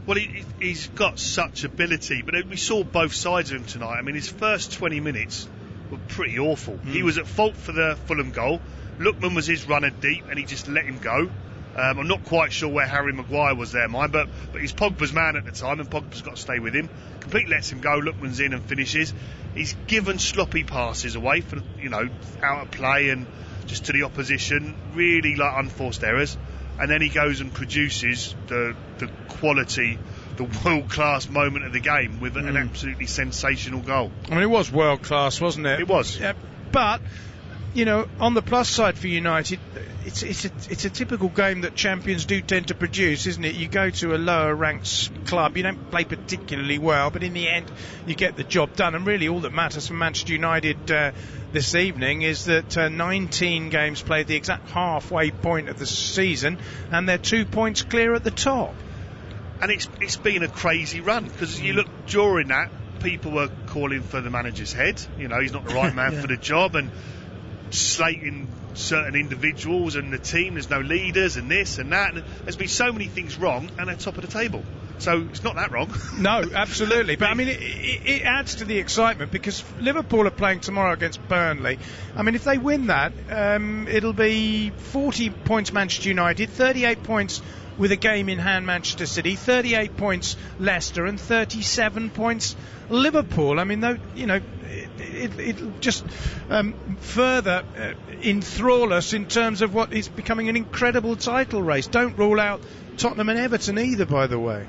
Well, he's got such ability, but we saw both sides of him tonight. I mean, his first 20 minutes were pretty awful. He was at fault for the Fulham goal. Lookman was his runner deep, and he just let him go. I'm not quite sure where Harry Maguire was there, but he's Pogba's man at the time, and Pogba's got to stay with him. Completely lets him go. Lookman's in and finishes. He's given sloppy passes away for, out of play and just to the opposition. Really like unforced errors. And then he goes and produces the quality, the world-class moment of the game with an absolutely sensational goal. I mean, it was world-class, wasn't it? It was. But, on the plus side for United, it's a typical game that champions do tend to produce, isn't it? You go to a lower-ranked club, you don't play particularly well, but in the end, you get the job done. And really, all that matters for Manchester United this evening is that 19 games played, the exact halfway point of the season, and they're 2 points clear at the top. And it's been a crazy run, because you look during that, people were calling for the manager's head. He's not the right man for the job, and slating certain individuals and the team. There's no leaders and this and that. And there's been so many things wrong, and they're top of the table. So it's not that wrong. No, absolutely. But I mean, it adds to the excitement, because Liverpool are playing tomorrow against Burnley. I mean, if they win that, it'll be 40 points Manchester United, 38 points with a game in hand Manchester City, 38 points Leicester, and 37 points Liverpool. I mean, it'll just further enthrall us in terms of what is becoming an incredible title race. Don't rule out Tottenham and Everton either, by the way.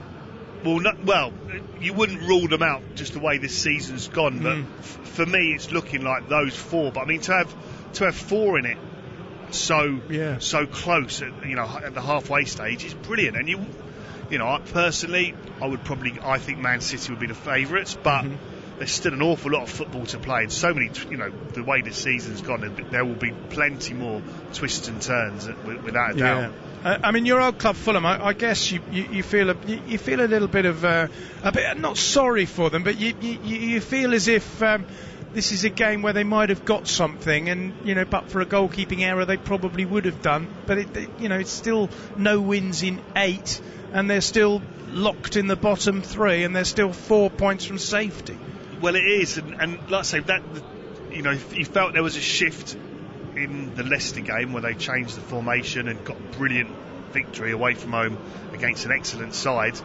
Well, you wouldn't rule them out just the way this season's gone, but for me it's looking like those four. But I mean, to have four in it so close at the halfway stage is brilliant. And personally, I think Man City would be the favourites, but there's still an awful lot of football to play, and so many, the way this season's gone, there will be plenty more twists and turns, without a doubt. I mean, your old club Fulham, I guess you feel a little bit of a bit, not sorry for them, but you feel as if this is a game where they might have got something, and but for a goalkeeping error they probably would have done. But it's still no wins in 8, and they're still locked in the bottom 3, and they're still 4 points from safety. Well, it is, and like I say, that you felt there was a shift in the Leicester game where they changed the formation and got a brilliant victory away from home against an excellent side,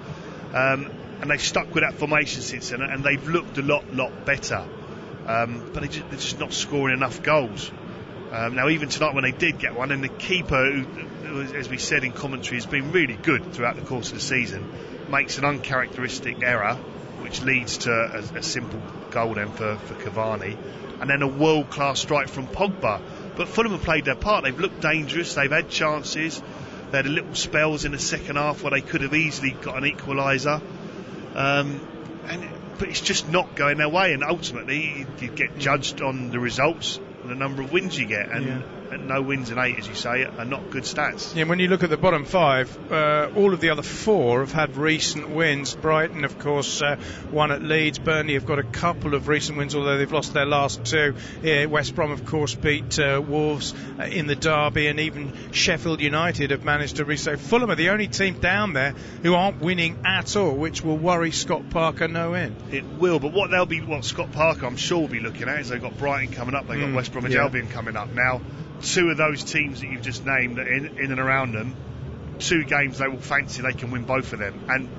and they've stuck with that formation since then, and they've looked a lot better, but they're just not scoring enough goals. Now, even tonight when they did get one, and the keeper, who, as we said in commentary, has been really good throughout the course of the season, makes an uncharacteristic error, which leads to a simple goal then for Cavani, and then a world-class strike from Pogba. But Fulham have played their part. They've looked dangerous, they've had chances, they had little spells in the second half where they could have easily got an equaliser, but it's just not going their way, and ultimately you get judged on the results and the number of wins you get, and no wins in 8, as you say, are not good stats. Yeah, when you look at the bottom 5, all of the other 4 have had recent wins. Brighton, of course, won at Leeds. Burnley have got a couple of recent wins, although they've lost their last 2. West Brom, of course, beat Wolves in the derby, and even Sheffield United have managed to reset. Fulham are the only team down there who aren't winning at all, which will worry Scott Parker no end. It will, but what Scott Parker, I'm sure, will be looking at is they've got Brighton coming up, they've got West Bromwich Albion coming up. Now, 2 of those teams that you've just named in and around them, 2 games they will fancy they can win both of them, and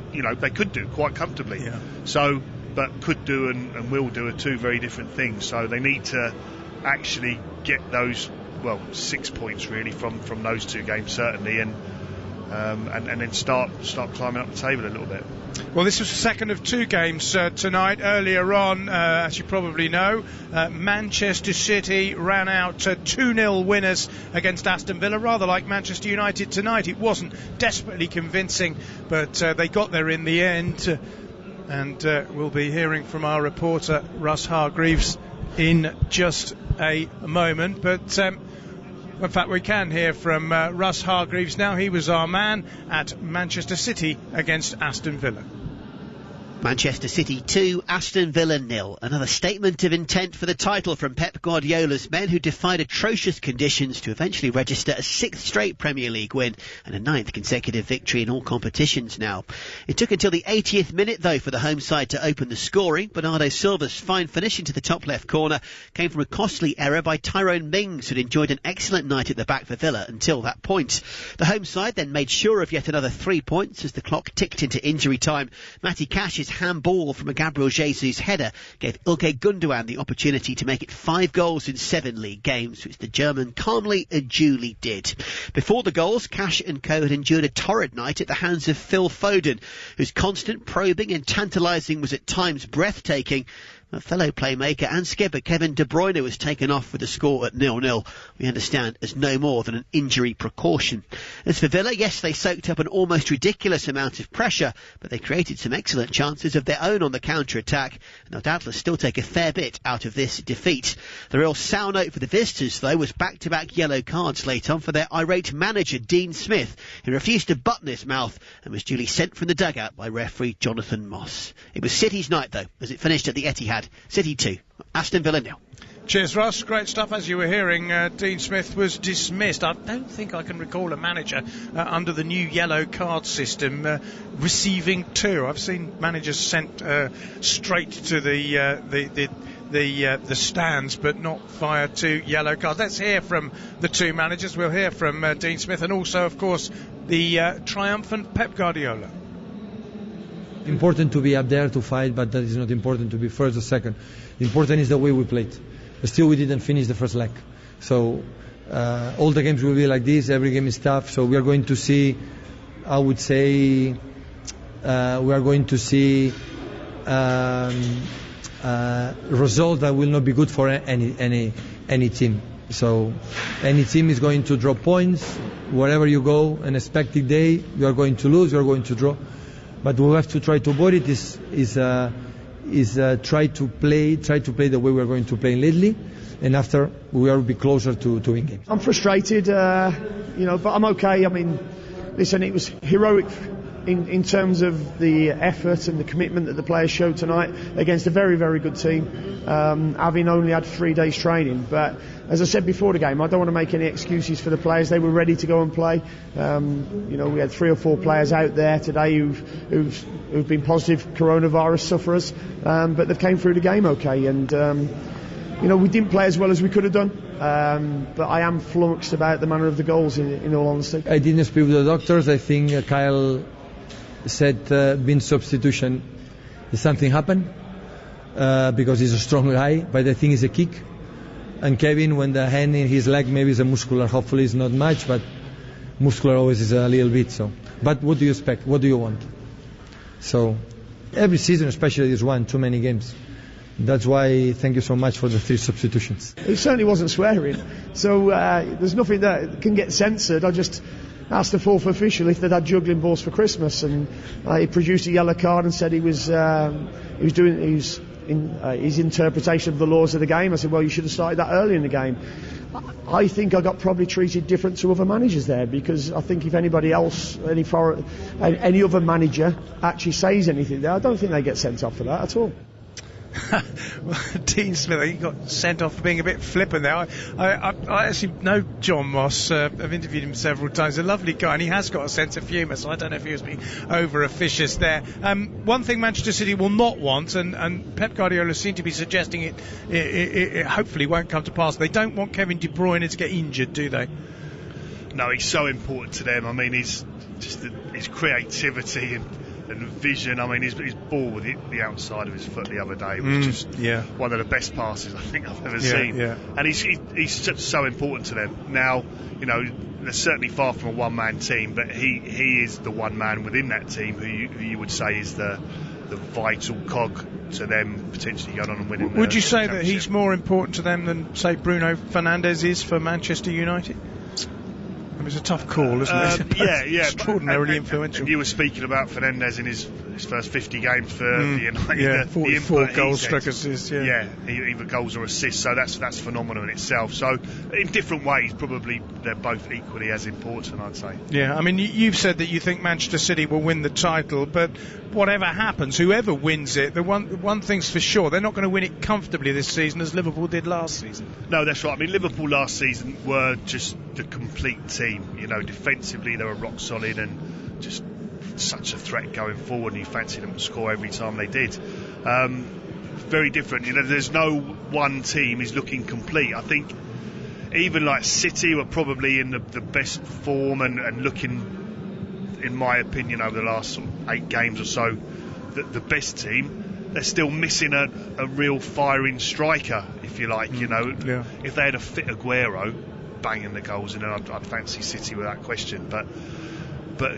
they could do quite comfortably. So, but could do and will do are 2 very different things. So they need to actually get those 6 points really from those 2 games certainly, and then start climbing up the table a little bit. Well, this was the second of 2 games tonight. Earlier on, as you probably know, Manchester City ran out 2-0 winners against Aston Villa, rather like Manchester United tonight. It wasn't desperately convincing, but they got there in the end. And we'll be hearing from our reporter, Russ Hargreaves, in just a moment, but in fact we can hear from Russ Hargreaves now. He was our man at Manchester City against Aston Villa. Manchester City 2, Aston Villa 0. Another statement of intent for the title from Pep Guardiola's men, who defied atrocious conditions to eventually register a 6th straight Premier League win and a 9th consecutive victory in all competitions now. It took until the 80th minute, though, for the home side to open the scoring. Bernardo Silva's fine finish into the top left corner came from a costly error by Tyrone Mings, who'd enjoyed an excellent night at the back for Villa until that point. The home side then made sure of yet another 3 points as the clock ticked into injury time. Matty Cash's handball from a Gabriel Jesus header gave Ilkay Gundogan the opportunity to make it 5 goals in 7 league games, which the German calmly and duly did. Before the goals, Cash and co had endured a torrid night at the hands of Phil Foden, whose constant probing and tantalising was at times breathtaking. A fellow playmaker and skipper Kevin De Bruyne was taken off with the score at 0-0. We understand as no more than an injury precaution. As for Villa, yes, they soaked up an almost ridiculous amount of pressure, but they created some excellent chances of their own on the counter-attack, and they'll doubtless still take a fair bit out of this defeat. The real sour note for the visitors, though, was back-to-back yellow cards late on for their irate manager Dean Smith, who refused to button his mouth and was duly sent from the dugout by referee Jonathan Moss. It was City's night, though, as it finished at the Etihad. City 2, Aston Villa 0. Cheers, Ross. Great stuff. As you were hearing, Dean Smith was dismissed. I don't think I can recall a manager under the new yellow card system receiving 2. I've seen managers sent straight to the stands, but not via 2 yellow cards. Let's hear from the 2 managers. We'll hear from Dean Smith and also, of course, the triumphant Pep Guardiola. Important to be up there to fight, but that is not important to be first or second. Important is the way we played. But still we didn't finish the first leg. So all the games will be like this. Every game is tough. So we are going to see, I would say, we are going to see result that will not be good for any team. So any team is going to drop points. Wherever you go, an expected day, you are going to lose, you are going to draw. But we have to try to avoid it. Is try to play the way we are going to play lately, and after we will be closer to win games. I'm frustrated, but I'm okay. I mean, listen, it was heroic in terms of the effort and the commitment that the players showed tonight against a very, very good team, having only had 3 days training. But as I said before the game, I don't want to make any excuses for the players. They were ready to go and play. We had 3 or 4 players out there today who've been positive coronavirus sufferers, but they've came through the game okay. And we didn't play as well as we could have done, but I am flummoxed about the manner of the goals. In all honesty, I didn't speak with the doctors. I think Kyle said being substitution, something happened because he's a strong guy, but I think it's a kick. And Kevin, when the hand in his leg, maybe it's a muscular, hopefully it's not much, but muscular always is a little bit. So, but what do you expect? What do you want? So every season, especially this one, too many games. That's why thank you so much for the 3 substitutions. It certainly wasn't swearing, so there's nothing that can get censored. I just asked the 4th official if they'd had juggling balls for Christmas, and he produced a yellow card and said he was doing his interpretation of the laws of the game. I said, well, you should have started that early in the game. I think I got probably treated different to other managers there, because I think if anybody else, any other manager actually says anything there, I don't think they get sent off for that at all. Well, Dean Smith, he got sent off for being a bit flippant there. I actually know John Moss. I've interviewed him several times. A lovely guy, and he has got a sense of humour, so I don't know if he was being over officious there. One thing Manchester City will not want, and Pep Guardiola seemed to be suggesting it hopefully won't come to pass. They don't want Kevin De Bruyne to get injured, do they? No, he's so important to them. I mean, his creativity and vision. I mean, his ball with the outside of his foot the other day was just one of the best passes I think I've ever seen. Yeah. And he's so important to them. Now, they're certainly far from a one-man team, but he is the one man within that team who you would say is the vital cog to them potentially going on and winning. Would you say that he's more important to them than, say, Bruno Fernandes is for Manchester United? It's a tough call, isn't it? Yeah. Extraordinarily influential. And you were speaking about Fernandes in his first 50 games for the United. Yeah, 44 goals, struck assists. Yeah, either goals or assists. So that's phenomenal in itself. So in different ways, probably they're both equally as important, I'd say. Yeah, I mean, you've said that you think Manchester City will win the title, but whatever happens, whoever wins it, the one thing's for sure, they're not going to win it comfortably this season as Liverpool did last season. No, that's right. I mean, Liverpool last season were just the complete team. You know, defensively they were rock solid and just such a threat going forward, and you fancied them to score every time they did. Very different. You know, there's no one team is looking complete. I think even like City were probably in the best form and looking, in my opinion, over the last sort of 8 games or so, the best team. They're still missing a real firing striker, if you like. You know, if they had a fit Aguero banging the goals in, I'd fancy City without question. But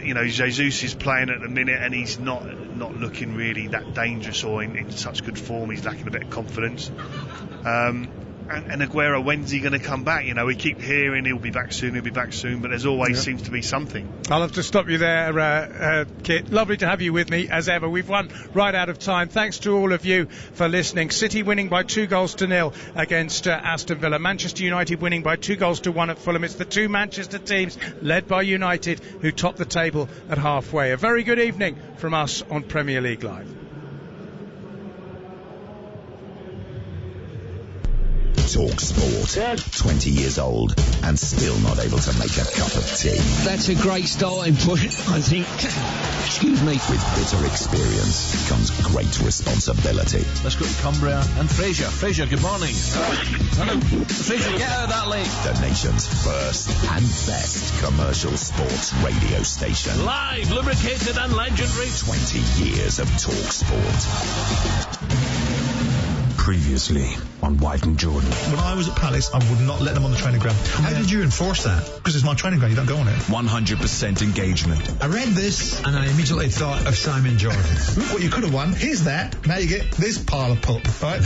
you know, Jesus is playing at the minute, and he's not looking really that dangerous or in such good form. He's lacking a bit of confidence. And Aguero, when's he going to come back? You know, we keep hearing he'll be back soon, but there's always seems to be something. I'll have to stop you there, Kit. Lovely to have you with me, as ever. We've run right out of time. Thanks to all of you for listening. City winning by 2-0 against Aston Villa. Manchester United winning by 2-1 at Fulham. It's the two Manchester teams, led by United, who top the table at halfway. A very good evening from us on Premier League Live. Talk Sport. 20 years old and still not able to make a cup of tea. That's a great starting point, I think. Excuse me. With bitter experience comes great responsibility. Let's go to Cumbria and Fraser. Fraser, good morning. Hello. Fraser, get out of that lane. The nation's first and best commercial sports radio station. Live, lubricated and legendary. 20 years of Talk Sport. Previously on White and Jordan. When I was at Palace, I would not let them on the training ground. How did you enforce that? Because it's my training ground, you don't go on it. 100% engagement. I read this and I immediately thought of Simon Jordan. Look what you could have won. Here's that. Now you get this pile of pup, right?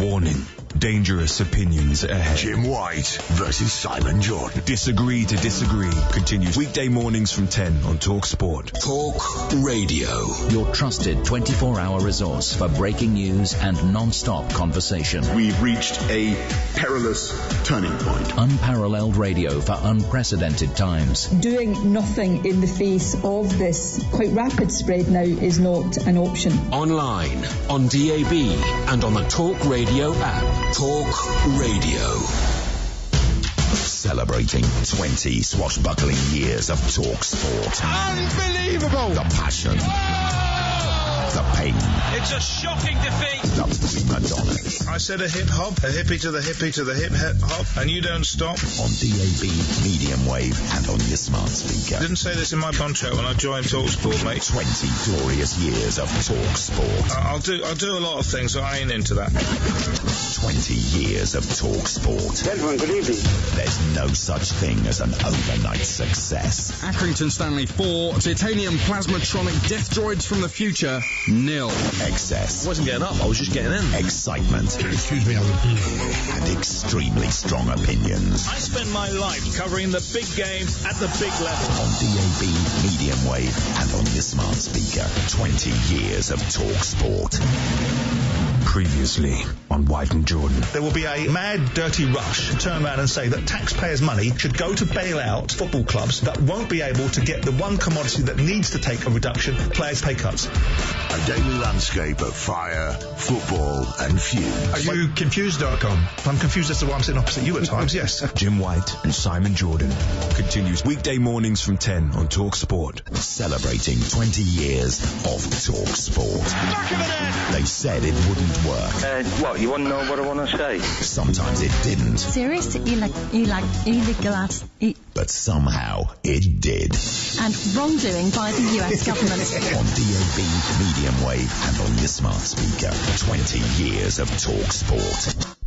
Warning. Dangerous opinions ahead. Jim White versus Simon Jordan. Disagree to disagree continues weekday mornings from 10 on Talk Sport. Talk Radio. Your trusted 24-hour resource for breaking news and non-stop conversation. We've reached a perilous turning point. Unparalleled radio for unprecedented times. Doing nothing in the face of this quite rapid spread now is not an option. Online, on DAB, and on the Talk Radio app. Talk Radio. Celebrating 20 swashbuckling years of Talk Sport. Unbelievable! The passion. The pain. It's a shocking defeat. The prima donnas. I said a hip hop, a hippie to the hip hop, and you don't stop. On DAB, medium wave, and on your smart speaker. Didn't say this in my contract when I joined Talk Sport, mate. 20 glorious years of Talk Sport. I'll do a lot of things, so I ain't into that. 20 years of Talk Sport. Gentlemen, good evening. There's no such thing as an overnight success. Accrington Stanley 4, titanium plasmatronic death droids from the future, 0. Excess. I wasn't getting up, I was just getting in. Excitement. Excuse me, and extremely strong opinions. I spend my life covering the big game at the big level. On DAB, medium wave, and on your smart speaker. 20 years of Talk Sport. Previously on White and Jordan. There will be a mad, dirty rush to turn around and say that taxpayers' money should go to bail out football clubs that won't be able to get the one commodity that needs to take a reduction, players' pay cuts. A daily landscape of fire, football and fumes. Are you confused.com? I'm confused as to why I'm sitting opposite you at times, yes. Jim White and Simon Jordan continues weekday mornings from 10 on Talk Sport. Celebrating 20 years of Talk Sport. They said it wouldn't work. What, you want to know what I want to say? Sometimes it didn't. Serious? You like illegal ads? But somehow it did. And wrongdoing by the US government. On DAB, medium wave, and on your smart speaker. 20 years of Talk Sport.